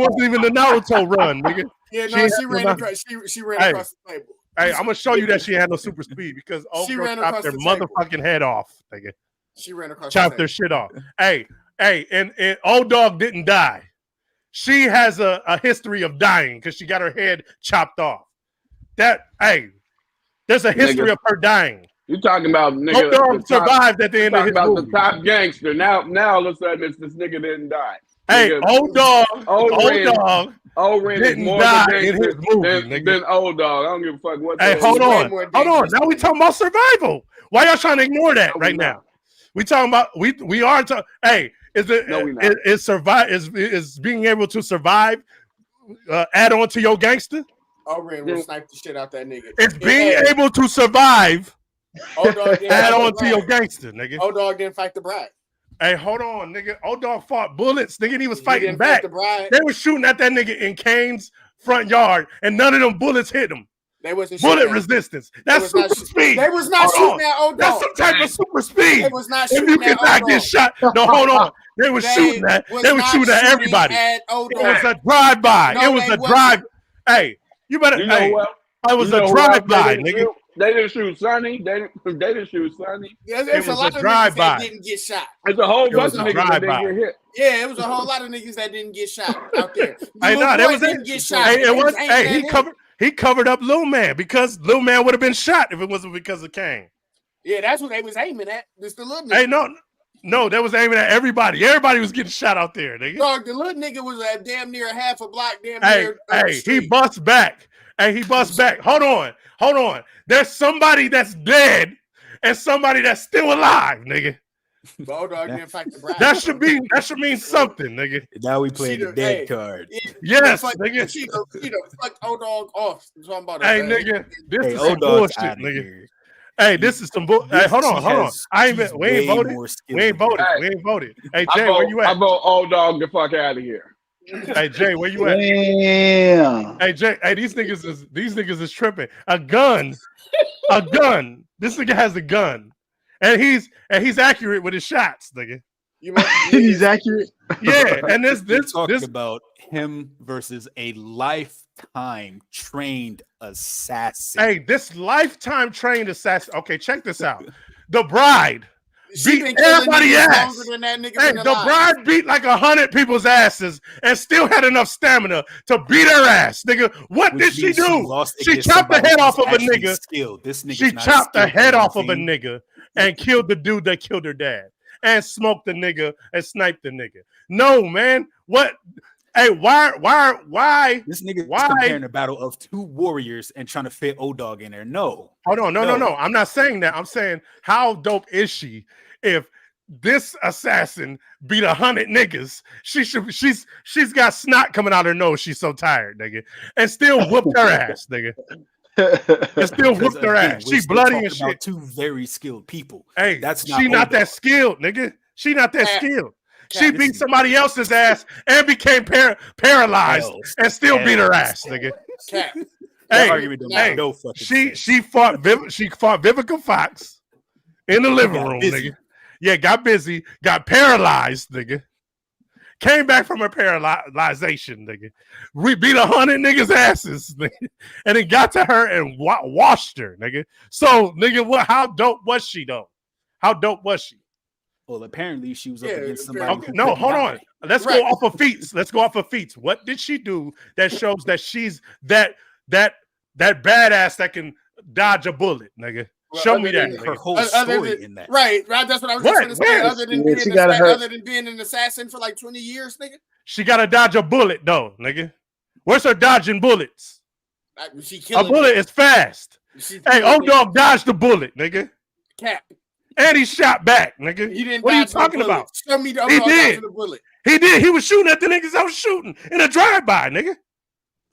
wasn't even the Naruto run, nigga. Yeah, no, she ran across the table. Hey, I'm gonna show you that she had no super speed because she ran chopped their motherfucking head off, nigga. She ran across. Chopped their shit off. Hey, and old dog didn't die. She has a history of dying because she got her head chopped off. There's a history of her dying. You talking about nigga? Old dog survived at the end of his movie. The top gangster. Now all of a sudden it's this nigga didn't die. Hey, nigga, old dog didn't die in his movie. Than old dog. I don't give a fuck what. Hey, hold on. Now we talking about survival. Why y'all trying to ignore that right now? We talking about we are talking. Hey. Is being able to survive add on to your gangster? Ren will snipe the shit out that nigga. It's being able to survive add on to your gangster, nigga. Old dog didn't fight the bride. Hey, hold on, nigga. Old dog fought bullets, nigga. And he was fighting back. They were shooting at that nigga in Kane's front yard, and none of them bullets hit him. They wasn't bullet resistance. That's super speed. They was not shooting at old dog. That's some type of super speed. They was not shooting if you cannot get shot, no, hold on. They were shooting at. They were shooting at everybody. It was a drive-by. It was a drive. Hey, you better. You know what? It was a drive-by, nigga. They didn't shoot Sonny. They didn't shoot Sonny. There's a lot of niggas that didn't get shot. There's a whole bunch of niggas that didn't get hit. Yeah, it was a whole lot of niggas that didn't get shot out there. Hey, no, there was didn't get shot. Hey, it was. Hey, he covered up Lil Man because Lil Man would have been shot if it wasn't because of Kane. Yeah, that's what they was aiming at. Just the little nigga. Hey, no, that was aiming at everybody. Everybody was getting shot out there, nigga. Dog, the little nigga was at damn near half a block, near. Hey, he busts back. Hey, he busts back. Hold on. There's somebody that's dead and somebody that's still alive, nigga. Dog didn't fight the bride. That should mean something, nigga. Now we playing the dead card. Yes, nigga. She fucked old dog off. Hey, nigga, this is some bullshit, nigga. Hey, this is some bull. Hey, hold on. We ain't voted. Hey, Jay, where you at? I vote old dog the fuck out of here. Hey, Jay, where you at? Damn. Hey, Jay. Hey, these niggas is tripping. A gun. This nigga has a gun. And he's accurate with his shots, nigga. He's accurate. Yeah, and this talking about him versus a lifetime trained assassin. Hey, this lifetime trained assassin. Okay, check this out. The bride beat everybody's ass. Hey, the bride beat like 100 people's asses and still had enough stamina to beat her ass, nigga. What did she do? She chopped the head off of a nigga. She chopped the head off of a nigga and killed the dude that killed her dad and smoked the nigga and sniped the nigga. No, man. What? Hey, why? This nigga is comparing a battle of two warriors and trying to fit old dog in there. No. Hold on, no. I'm not saying that. I'm saying how dope is she if this assassin beat 100 niggas? She's got snot coming out her nose. She's so tired, nigga, and still whooped her ass, nigga. And still whooped her ass. She bloody and shit. Two very skilled people. Hey, she not that skilled, nigga. She not that skilled. She beat somebody else's ass and became paralyzed and still beat her ass, nigga. She fought Vivica Fox in the living room, nigga. Yeah, got busy, got paralyzed, nigga. Came back from her paralyzation, nigga. We beat 100 niggas' asses, nigga, and it got to her and washed her, nigga. So, nigga, how dope was she, though? How dope was she? Well, apparently she was up against somebody. Okay, no, hold on. Let's go off of feats. Let's go off of feats. What did she do that shows that she's that badass that can dodge a bullet, nigga? Show me that. Her whole story in that. Right. That's what I was just going to say. Other than being an assassin for like 20 years, nigga. She got to dodge a bullet, though, nigga. Where's her dodging bullets? A bullet is fast. Hey, old dog dodged the bullet, nigga. Cap. And he shot back, nigga. He didn't. What are you talking about? Show me the he did. The bullet. He did. He was shooting at the niggas I was shooting in a drive-by, nigga.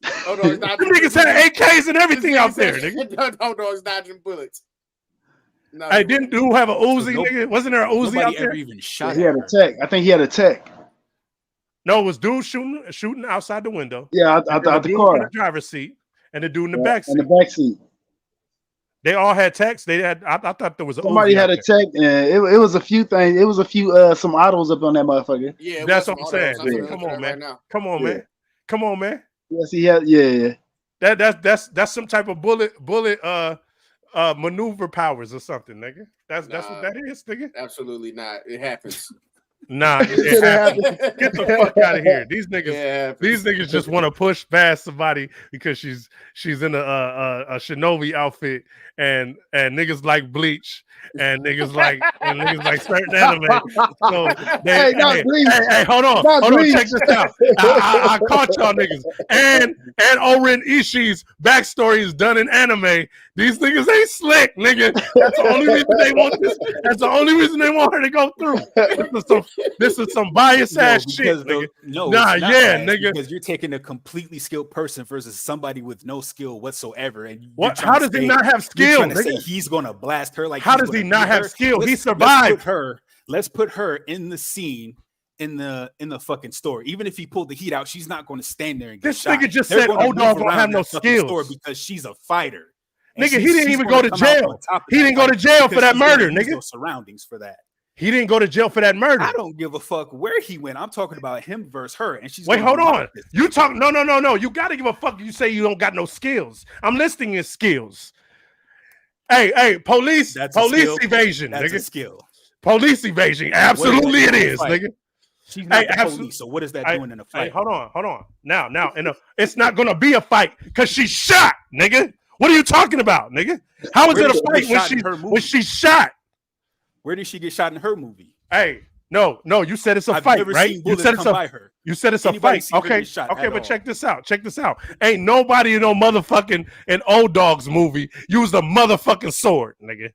Hold on, the niggas had AKs and everything out there, nigga. Hold on, it's dodging bullets. I didn't do have a Uzi, nigga. Wasn't there a Uzi out there? Even shot he had a tech. I think he had a tech. No, it was dude shooting outside the window. Yeah, out the car. In the driver's seat and the dude in the back seat. In the back seat. They all had techs. They had. I thought there was somebody had a tech, and it was a few things. It was a few some autos up on that motherfucker. Yeah, that's what I'm saying. Come on, man. Come on, man. Come on, man. Yes, he had. Yeah. That's some type of bullet maneuver powers or something, nigga. That's what that is, nigga. Absolutely not. It happens. Nah, it happens. Get the fuck out of here. These niggas just want to push past somebody because she's in a shinobi outfit and niggas like Bleach and niggas like certain anime. So hey, hold on, check this out. I caught y'all niggas. And Oren Ishii's backstory is done in anime. These niggas ain't slick, nigga. That's the only reason they want this. That's the only reason they want her to go through. This is some biased ass shit, nigga. Nigga. Because you're taking a completely skilled person versus somebody with no skill whatsoever. And how does he not have skill? Nigga? He's gonna blast her like. How does he not have skill? He survived. Let's put her in the scene. In the fucking store, even if he pulled the heat out, she's not going to stand there and get this shot. Nigga just said old dog don't have no skills because she's a fighter. Nigga, he didn't even go to jail. He didn't go to jail for that murder, nigga. No surroundings for that. He didn't go to jail for that murder. I don't give a fuck where he went. I'm talking about him versus her, and she's. Wait, hold on. You talk? No. You got to give a fuck. You say you don't got no skills. I'm listing his skills. Hey, police evasion. That's nigga. A skill. Police evasion. Absolutely, it is, nigga. She's not the police, so what is that doing in a fight? Hey, hold on. Now, it's not gonna be a fight because she's shot, nigga. What are you talking about, nigga? How is it a fight when she's shot? Where did she get shot in her movie? Hey, no, you said it's a fight, right? You said it's a fight. Okay, but check this out. Ain't nobody in no motherfucking an old dog's movie used a motherfucking sword, nigga.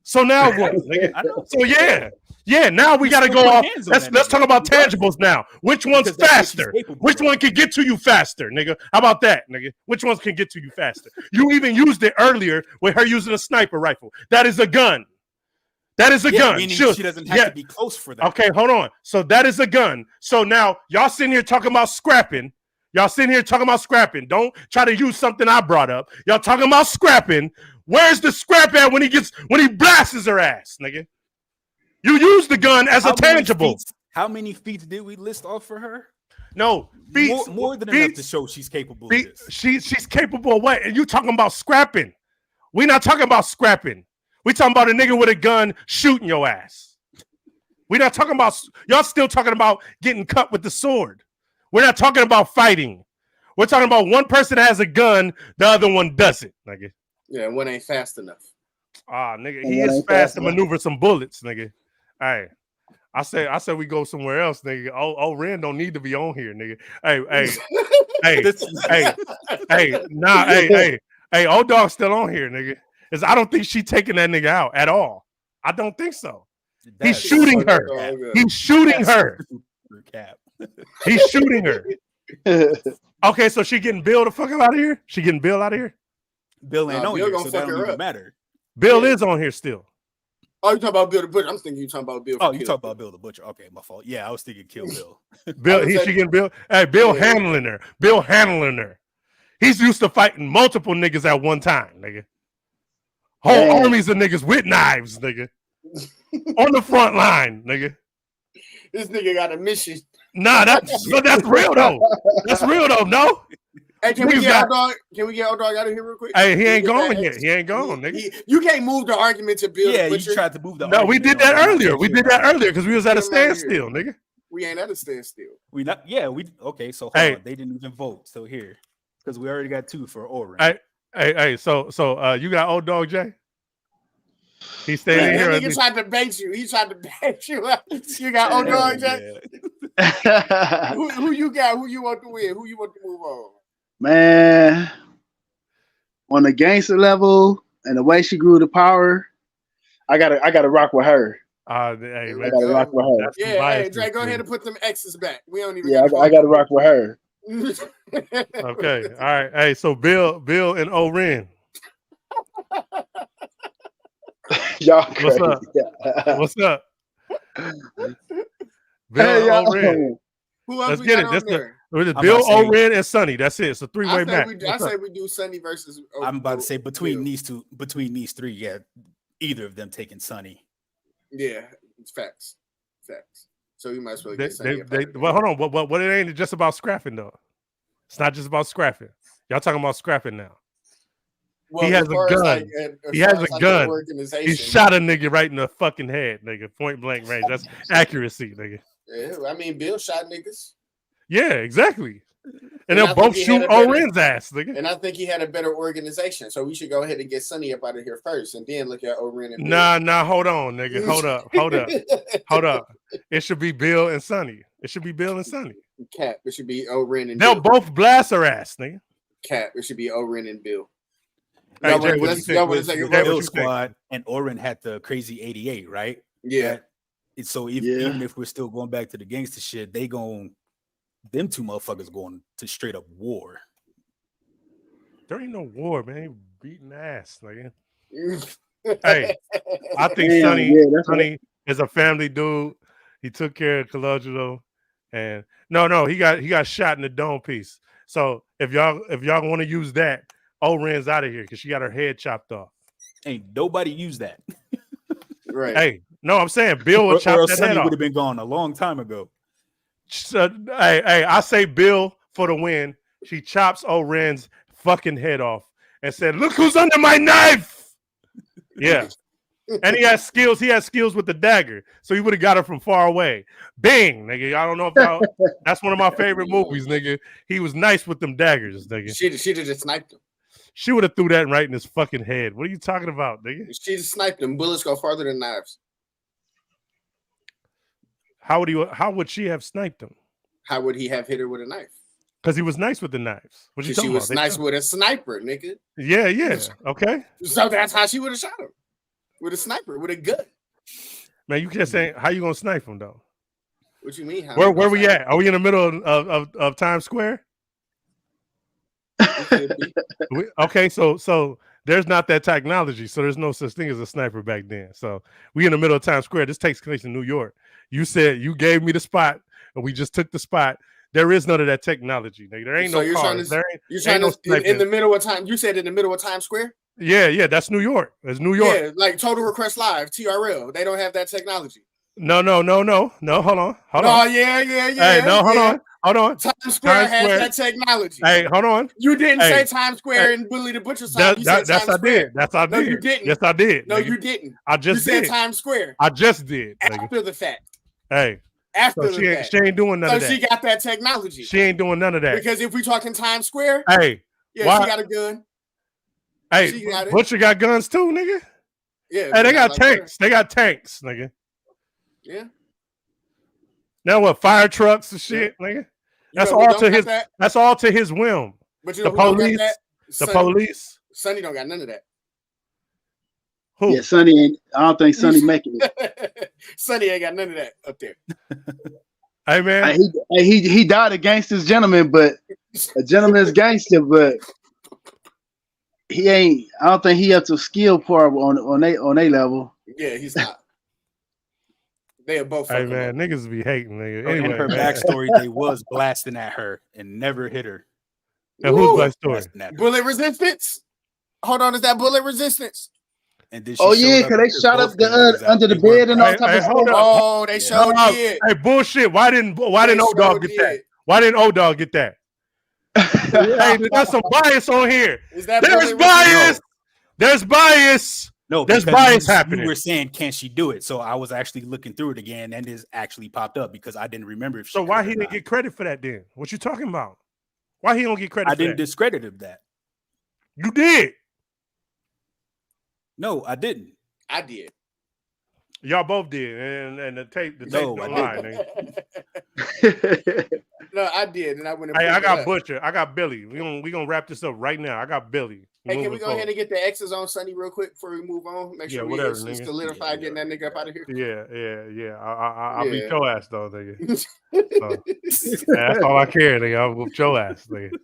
So now what, nigga? So yeah, now we gotta go off. Let's talk about tangibles now. Which one's faster? Which one can get to you faster, nigga? How about that, nigga? Which ones can get to you faster? You even used it earlier with her using a sniper rifle. That is a gun. That is a gun. She doesn't have to be close for that. Okay, hold on. So that is a gun. So now y'all sitting here talking about scrapping. Don't try to use something I brought up. Y'all talking about scrapping. Where's the scrap at when he blasts her ass, nigga? You use the gun as a tangible. How many feats did we list off for her? No, feats, more than enough to show she's capable of this. She's capable of what? And you talking about scrapping. We're not talking about scrapping. We talking about a nigga with a gun shooting your ass. We're not talking about, y'all still talking about getting cut with the sword. We're not talking about fighting. We're talking about one person has a gun, the other one doesn't, nigga. Yeah, one ain't fast enough. Nigga, he is fast to maneuver some bullets, nigga. Hey, I said we go somewhere else, nigga. Oh, Ren don't need to be on here, nigga. Hey, old dog still on here, nigga. I don't think she taking that nigga out at all. I don't think so. He's shooting her. He's shooting her. He's shooting her. Okay, so she getting Bill the fuck out of here? She getting Bill out of here? Bill ain't on here, so that don't even matter. Bill is on here still. Oh, you talking about Bill the Butcher? I'm thinking you talking about Bill. Oh, you talking about Bill the Butcher? Okay, my fault. Yeah, I was thinking Kill Bill. She getting Bill. Hey, Bill handling her. Bill handling her. He's used to fighting multiple niggas at one time, nigga. Whole armies of niggas with knives, nigga. On the front line, nigga. This nigga got a mission. Nah, that's real though. That's real though. No. Hey, can we get old dog out of here real quick? Hey, he ain't gone yet. He ain't gone, nigga. You can't move the argument to Bill. Yeah, you tried to move the. No, we did that earlier. We did that earlier because we was at a standstill, nigga. We ain't at a standstill. We not. Yeah, we okay. So hold on. They didn't even vote. So here, because we already got 2 for Oren. Hey. So you got old dog Jay? He stayed in here. That nigga tried to bait you. He tried to bait you. You got old dog Jay. Yeah. Who you got? Who you want to win? Who you want to move on? Man, on the gangster level and the way she grew to power, I gotta rock with her. Hey, I gotta rock with her. Yeah, hey, Dre, go ahead and put them X's back. We don't even. Yeah, I gotta rock with her. Okay, all right. Hey, so Bill and Oren. Y'all crazy. What's up? Bill Hey, Oren. Who else Let's we get got it. on there? Bill, Oren, and Sonny. That's it. It's a 3-way match. I say we do Sonny versus. I'm about to say between these 3, yeah, either of them taking Sonny. Yeah, it's facts. So you might as well get Sonny. Well, hold on. What it ain't just about scrapping though. It's not just about scrapping. Y'all talking about scrapping now. Well, he has a gun. He has a gun. He shot a nigga right in the fucking head, nigga. Point blank range. That's accuracy, nigga. Yeah, I mean, Bill shot niggas. Yeah, exactly. And they'll both shoot Oren's ass, nigga. And I think he had a better organization. So we should go ahead and get Sonny up out of here first and then look at Oren and Bill. Nah, hold on, nigga. Hold up. It should be Bill and Sonny. Cap. It should be Oren and They'll both blast her ass, nigga. Cap. It should be Oren and Bill. Hey, Jay, what you think? Bill squad and Oren had the crazy 88, right? Yeah. So even if we're still going back to the gangster shit, them 2 motherfuckers going to straight up war. There ain't no war, man. He beating ass, nigga. Hey, I think Sonny is a family dude. He took care of Colangelo, and no, he got shot in the dome piece. So if y'all want to use that, Oren's out of here because she got her head chopped off. Ain't nobody used that. Right. Hey, no, I'm saying Bill would chop that head off. Would have been gone a long time ago. So, hey, I say Bill for the win. She chops Oren's fucking head off and said, "Look who's under my knife." Yeah. And he has skills. He has skills with the dagger. So he would have got her from far away. Bing, nigga. I don't know if y'all, that's one of my favorite movies, nigga. He was nice with them daggers, nigga. She'd have just sniped him. She would have threw that right in his fucking head. What are you talking about, nigga? She just sniped him. Bullets go farther than knives. How would she have sniped him? How would he have hit her with a knife? Because he was nice with the knives. What you talking about? She was nice with a sniper, nigga. Yeah. Okay. So that's how she would have shot him. With a sniper, with a gun. Man, you can't say how you gonna snipe him though. What you mean? Where we at? Are we in the middle of Times Square? Okay, so there's not that technology, so there's no such thing as a sniper back then. So we in the middle of Times Square. This takes place in New York. You said you gave me the spot, and we just took the spot. There is none of that technology, nigga. There ain't no cars. You're trying to in the middle of time. You said in the middle of Times Square. Yeah, that's New York. It's New York. Yeah, like Total Request Live, TRL. They don't have that technology. No. Hold on. Oh, yeah. Hey, no, hold on. Times Square has that technology. Hey, hold on. You didn't say Times Square and Bully the Butcher side. That's I did. No, you didn't. Yes, I did. No, you didn't. I just did. You said Times Square. I just did. After the fact. Hey. After the fact. She ain't doing none of that. So she got that technology. She ain't doing none of that. Because if we talking Times Square, hey, she got a gun. Hey, Butcher got guns too, nigga. Yeah. Hey, they got tanks. They got tanks, nigga. Yeah. Now what? Fire trucks and shit, nigga. That's all to his. That's all to his whim. But you know the police. The police. Sonny don't got none of that. Who? Yeah, Sonny ain't. I don't think Sonny making it. Sonny ain't got none of that up there. Hey man, he died a gangster's gentleman, but a gentleman's gangster, but he ain't. I don't think he up to skill part on they level. Yeah, he's not. They are both. Hey man, niggas be hating, nigga. Anyway, in her backstory, they was blasting at her and never hit her. And who's backstory? Bullet resistance. Hold on, is that bullet resistance? And then because they shot up the under the bed and all type of stuff. Oh, they showed it. Hey, bullshit! Why didn't O Dog get that? Why didn't O Dog get that? Hey, there's some bias on here. There's bias. There's bias. No, There's because bias you happening. were saying, can she do it? So I was actually looking through it again, and it actually popped up because I didn't remember if she So why could or he didn't not. get credit for that then? What you talking about? Why he don't get credit I for didn't that? discredit him that. You did. No, I didn't. I did. Y'all both did, and the tape No, don't I lie, nigga. No, I did, and I went and Hey, pulled I it got up. Butcher. I got Billy. We gonna wrap this up right now. I got Billy. Hey, can we Moving go ahead forward. and get the X's on Sonny real quick before we move on? Make Yeah, sure whatever, we nigga. solidify getting that nigga up out of here. Yeah. I'll beat Yeah. your ass though, nigga. So, that's all I care, nigga. I'll whoop your ass, nigga.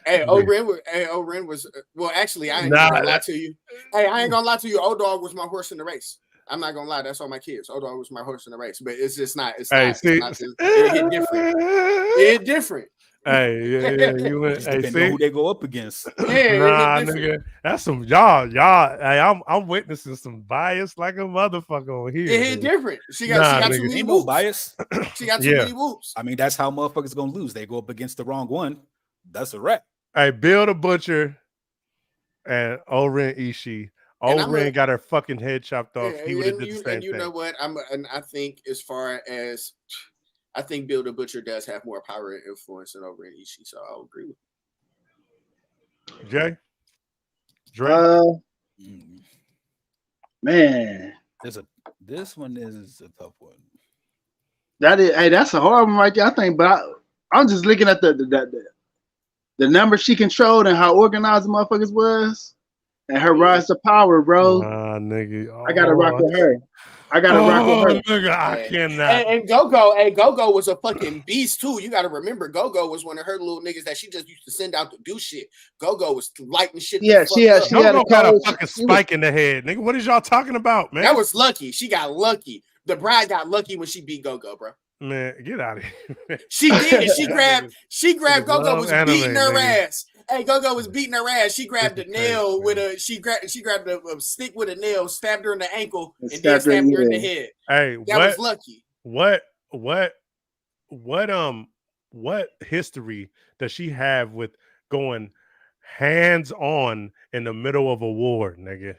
Hey, Oren was well. Actually, I ain't gonna lie to you. Hey, I ain't gonna lie to you. Old Dog was my horse in the race. I'm not gonna lie. That's all my kids. Old Dog was my horse in the race, but it's just not. It's Hey, not. see, It's not it hit different. It hit different. Hey, yeah, you went. Just Hey, depending on see, who they go up against. Yeah, it nah, hit different. nigga, that's some y'all. Hey, I'm witnessing some bias like a motherfucker on here. It hit nigga. different. She got too many Ain't no whoops. bias. She got too many whoops. I mean, that's how motherfuckers gonna lose. They go up against the wrong one. That's a wrap. Hey, Bill the Butcher and Oren Ishii. Oren got her fucking head chopped off. He would have did the same and you thing. know what? I think as far as I think Bill the Butcher does have more power and influence than over in Ishii, so I'll agree with you. Jay? Dre? Man. This one is a tough one. That's a hard one right there, I think, but I'm just looking at the number she controlled and how organized the motherfuckers was and her rise to power, bro. Nigga. I gotta rock with her. Nigga, I cannot. And Go-Go was a fucking beast too. You gotta remember, Go-Go was one of her little niggas that she just used to send out to do shit. Go-Go was lighting shit. Yeah, she had a fucking spike in the head, nigga. What is y'all talking about, man? That was lucky. She got lucky. The bride got lucky when she beat Go-Go, bro. Man, get out of here. She did. She grabbed Go-Go was beating her ass. Hey, Go-Go was beating her ass. She grabbed a nail with a she grabbed a stick with a nail, stabbed her in the ankle, and then stabbed her in the head. Hey, that was lucky. What history does she have with going hands on in the middle of a war, nigga?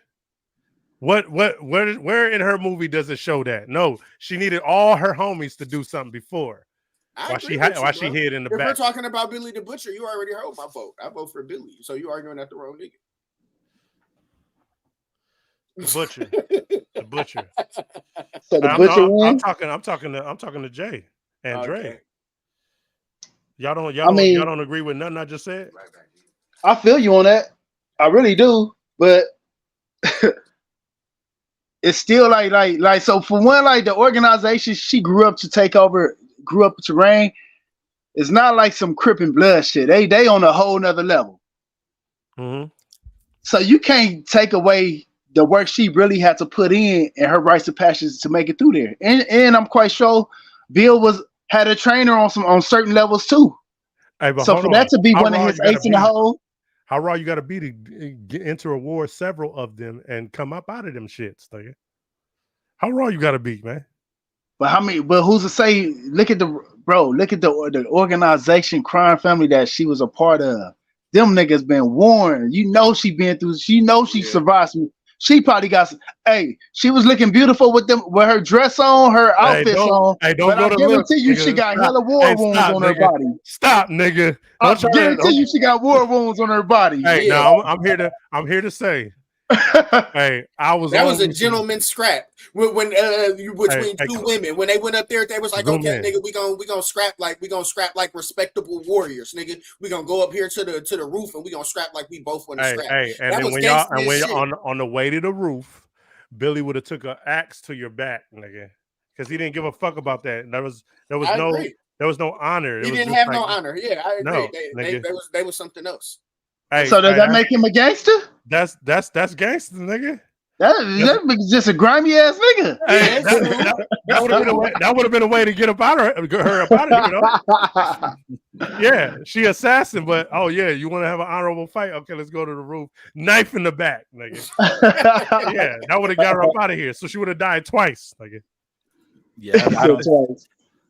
Where in her movie does it show that? No, she needed all her homies to do something before. Why she hid in the back. If we're talking about Billy the Butcher, you already heard my vote. I vote for Billy. So you arguing at the wrong nigga. The Butcher. So the Butcher won? I'm talking to Jay and Dre. Y'all don't agree with nothing I just said? I feel you on that. I really do, but it's still like so for one, like the organization she grew up to reign. It's not like some Crip and Blood shit. They on a whole nother level. Mm-hmm. So you can't take away the work she really had to put in and her rites of passions to make it through there. And I'm quite sure Bill had a trainer on certain levels too. Hey, so for that to be one of his ace in the hole. How raw you gotta be to get into a war, several of them, and come up out of them shits, nigga? How raw you gotta be, man? But who's to say? Look at the organization, crime family that she was a part of. Them niggas been warned. You know she been through. She know she survived. She probably got. She was looking beautiful with her dress on, her outfits on. Hey, don't go to look. Guarantee you, she got hella war wounds on her body. Stop, nigga. I guarantee you, she got war wounds on her body. Hey, no, I'm here to say. Hey, that was a gentleman's scrap when between two women when they went up there. They was like, okay, nigga, we gonna scrap like respectable warriors, nigga. We gonna go up here to the roof and we gonna scrap like we both want to scrap. Hey, and then when y'all on the way to the roof, Billy would have took an axe to your back, nigga, because he didn't give a fuck about that. There was no honor. He didn't have no honor. Yeah, I agree. They was something else. Hey, so does that make him a gangster? That's gangster, nigga. That just a grimy ass nigga. Hey, that would have been a way to get her up out of here, you know? Yeah, she assassin, but you want to have an honorable fight? Okay, let's go to the roof. Knife in the back, nigga. That would have got her up out of here. So she would have died twice, nigga. Yeah,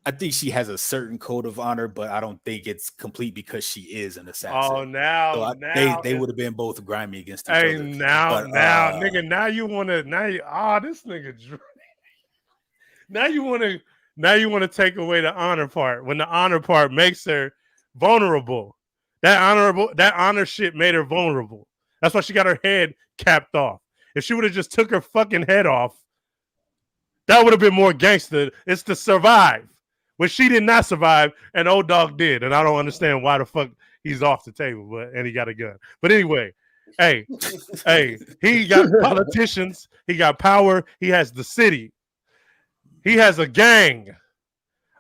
I think she has a certain code of honor, but I don't think it's complete because she is an assassin. Oh, now, So now they would have been both grimy against each hey, other. now, But, nigga, now you want to, this nigga, now you want to take away the honor part when the honor part makes her vulnerable. That honor shit made her vulnerable. That's why she got her head capped off. If she would have just took her fucking head off, that would have been more gangster. It's to survive. But she did not survive, and Old Dog did. And I don't understand why the fuck he's off the table, and he got a gun. But anyway, hey, he got politicians, he got power, he has the city, he has a gang.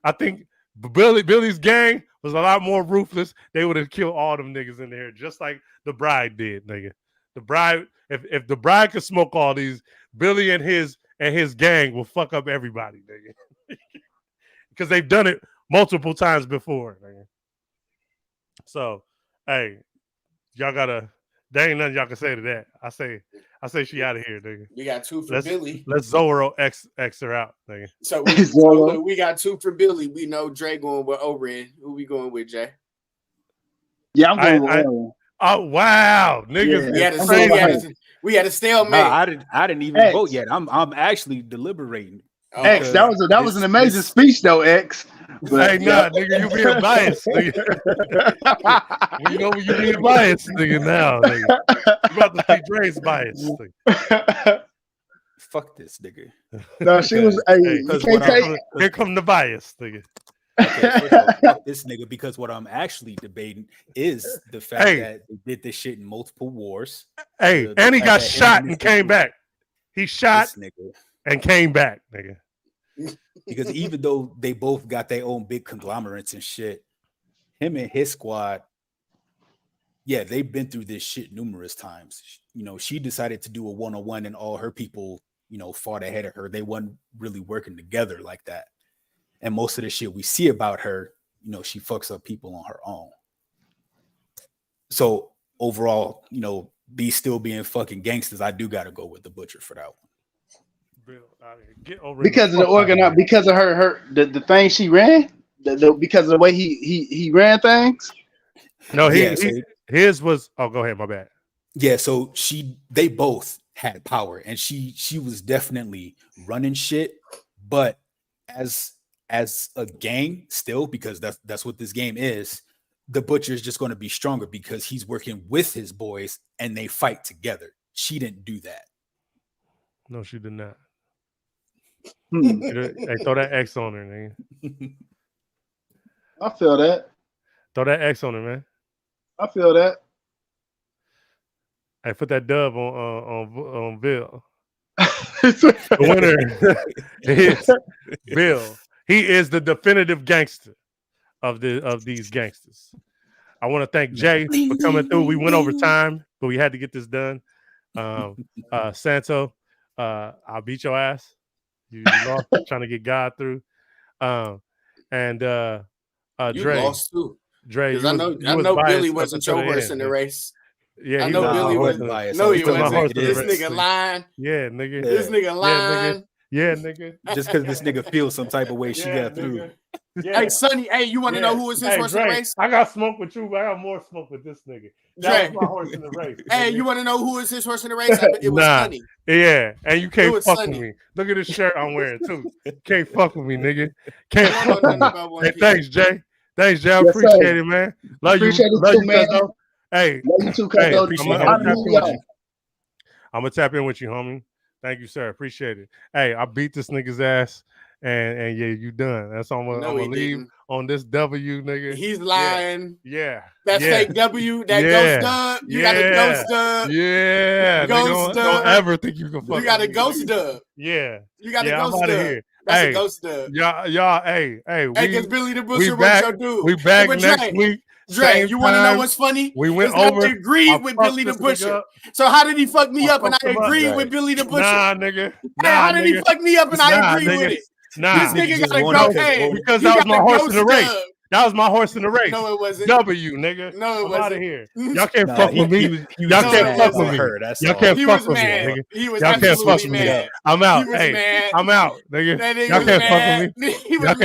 I think Billy's gang was a lot more ruthless. They would have killed all them niggas in there, just like the Bride did, nigga. The Bride, if the Bride could smoke all these, Billy and his gang will fuck up everybody, nigga. Because they've done it multiple times before, nigga. So, hey, y'all there ain't nothing y'all can say to that. I say she out of here, nigga. We got 2 for Billy. Let's Zorro X her out, nigga. So look, we got 2 for Billy. We know Dre going with O-Ren. Who we going with, Jay? Yeah, I'm going with Oren. Oh wow, niggas! Yeah. We had a stalemate. No, I didn't even vote yet. I'm actually deliberating. X, that was an amazing speech though, X. But, hey, nah, nigga, you being biased, nigga. We know you being biased, nigga. Now, nigga, you about to see Dre's bias. Fuck this, nigga. No, she was. Here come the bias, nigga. Okay, fuck this nigga, because what I'm actually debating is the fact that they did this shit in multiple wars. Hey, and he got shot and came back. He shot and came back, nigga. Because even though they both got their own big conglomerates and shit, him and his squad, yeah, they've been through this shit numerous times. You know, she decided to do a one-on-one and all her people, you know, fought ahead of her. They weren't really working together like that. And most of the shit we see about her, you know, she fucks up people on her own. So overall, you know, these still being fucking gangsters, I do got to go with the Butcher for that one. Because of the because of the thing she ran, because of the way he ran things. No, his was. Oh, go ahead. My bad. Yeah, so they both had power, and she was definitely running shit, but as a gang still, because that's what this game is. The Butcher is just going to be stronger because he's working with his boys and they fight together. She didn't do that. No, she did not. Hey, throw that X on her, nigga. I feel that. Throw that X on her, man. I feel that. Hey, put that dub on Bill. The winner is Bill. He is the definitive gangster of these gangsters. I want to thank Jay for coming through. We went over time, but we had to get this done. Santo, I'll beat your ass. You lost trying to get God through. And Dre. You lost too. Dre, I know Billy wasn't your horse in the race. Yeah, I know Billy wasn't biased. No, he wasn't. This nigga lying. Yeah, nigga. This nigga lying. Yeah, nigga. Just because this nigga feels some type of way, she got through. Yeah. Hey, Sonny, you want to know who was his horse in the race? I got smoke with you, but I got more smoke with this nigga. That was my horse in the race. Hey, you want to know who was his horse in the race? It was Sonny. Yeah, and you can't fuck with me. Look at this shirt I'm wearing, too. Can't fuck with me, nigga. Can't fuck with me. Hey, thanks, Jay. Thanks, Jay. I appreciate it, man. Love you. Love you, man. Hey, love you too, I'm gonna tap in with you, homie. Thank you, sir. Appreciate it. Hey, I beat this nigga's ass, and yeah, you done. That's all I'm gonna leave on this W, nigga. He's lying. Yeah. That's fake W. That ghost dub. You got a ghost dub. Yeah. Ghost dub. Don't ever think you can fuck. You got a ghost dub. Yeah. You got a ghost dub. Here. That's a ghost dub. Y'all, hey. Because Billy the Butcher was your dude. We back next week. Dre, you want to know what's funny? We went over. I agreed with Billy the Butcher. So how did he fuck me up and I agreed with Billy the Butcher? Nah, nigga. How did he fuck me up and I agreed with it? Nah, this nigga got a go. Because that was my horse in the race. That was my horse in the race. No, it wasn't. W, nigga. No, it wasn't. I'm out of here. Y'all can't fuck with me. Y'all can't fuck with me. Y'all can't fuck with me, nigga. Y'all can't fuck with me. I'm out. Hey, I'm out, nigga. Y'all can't fuck with me.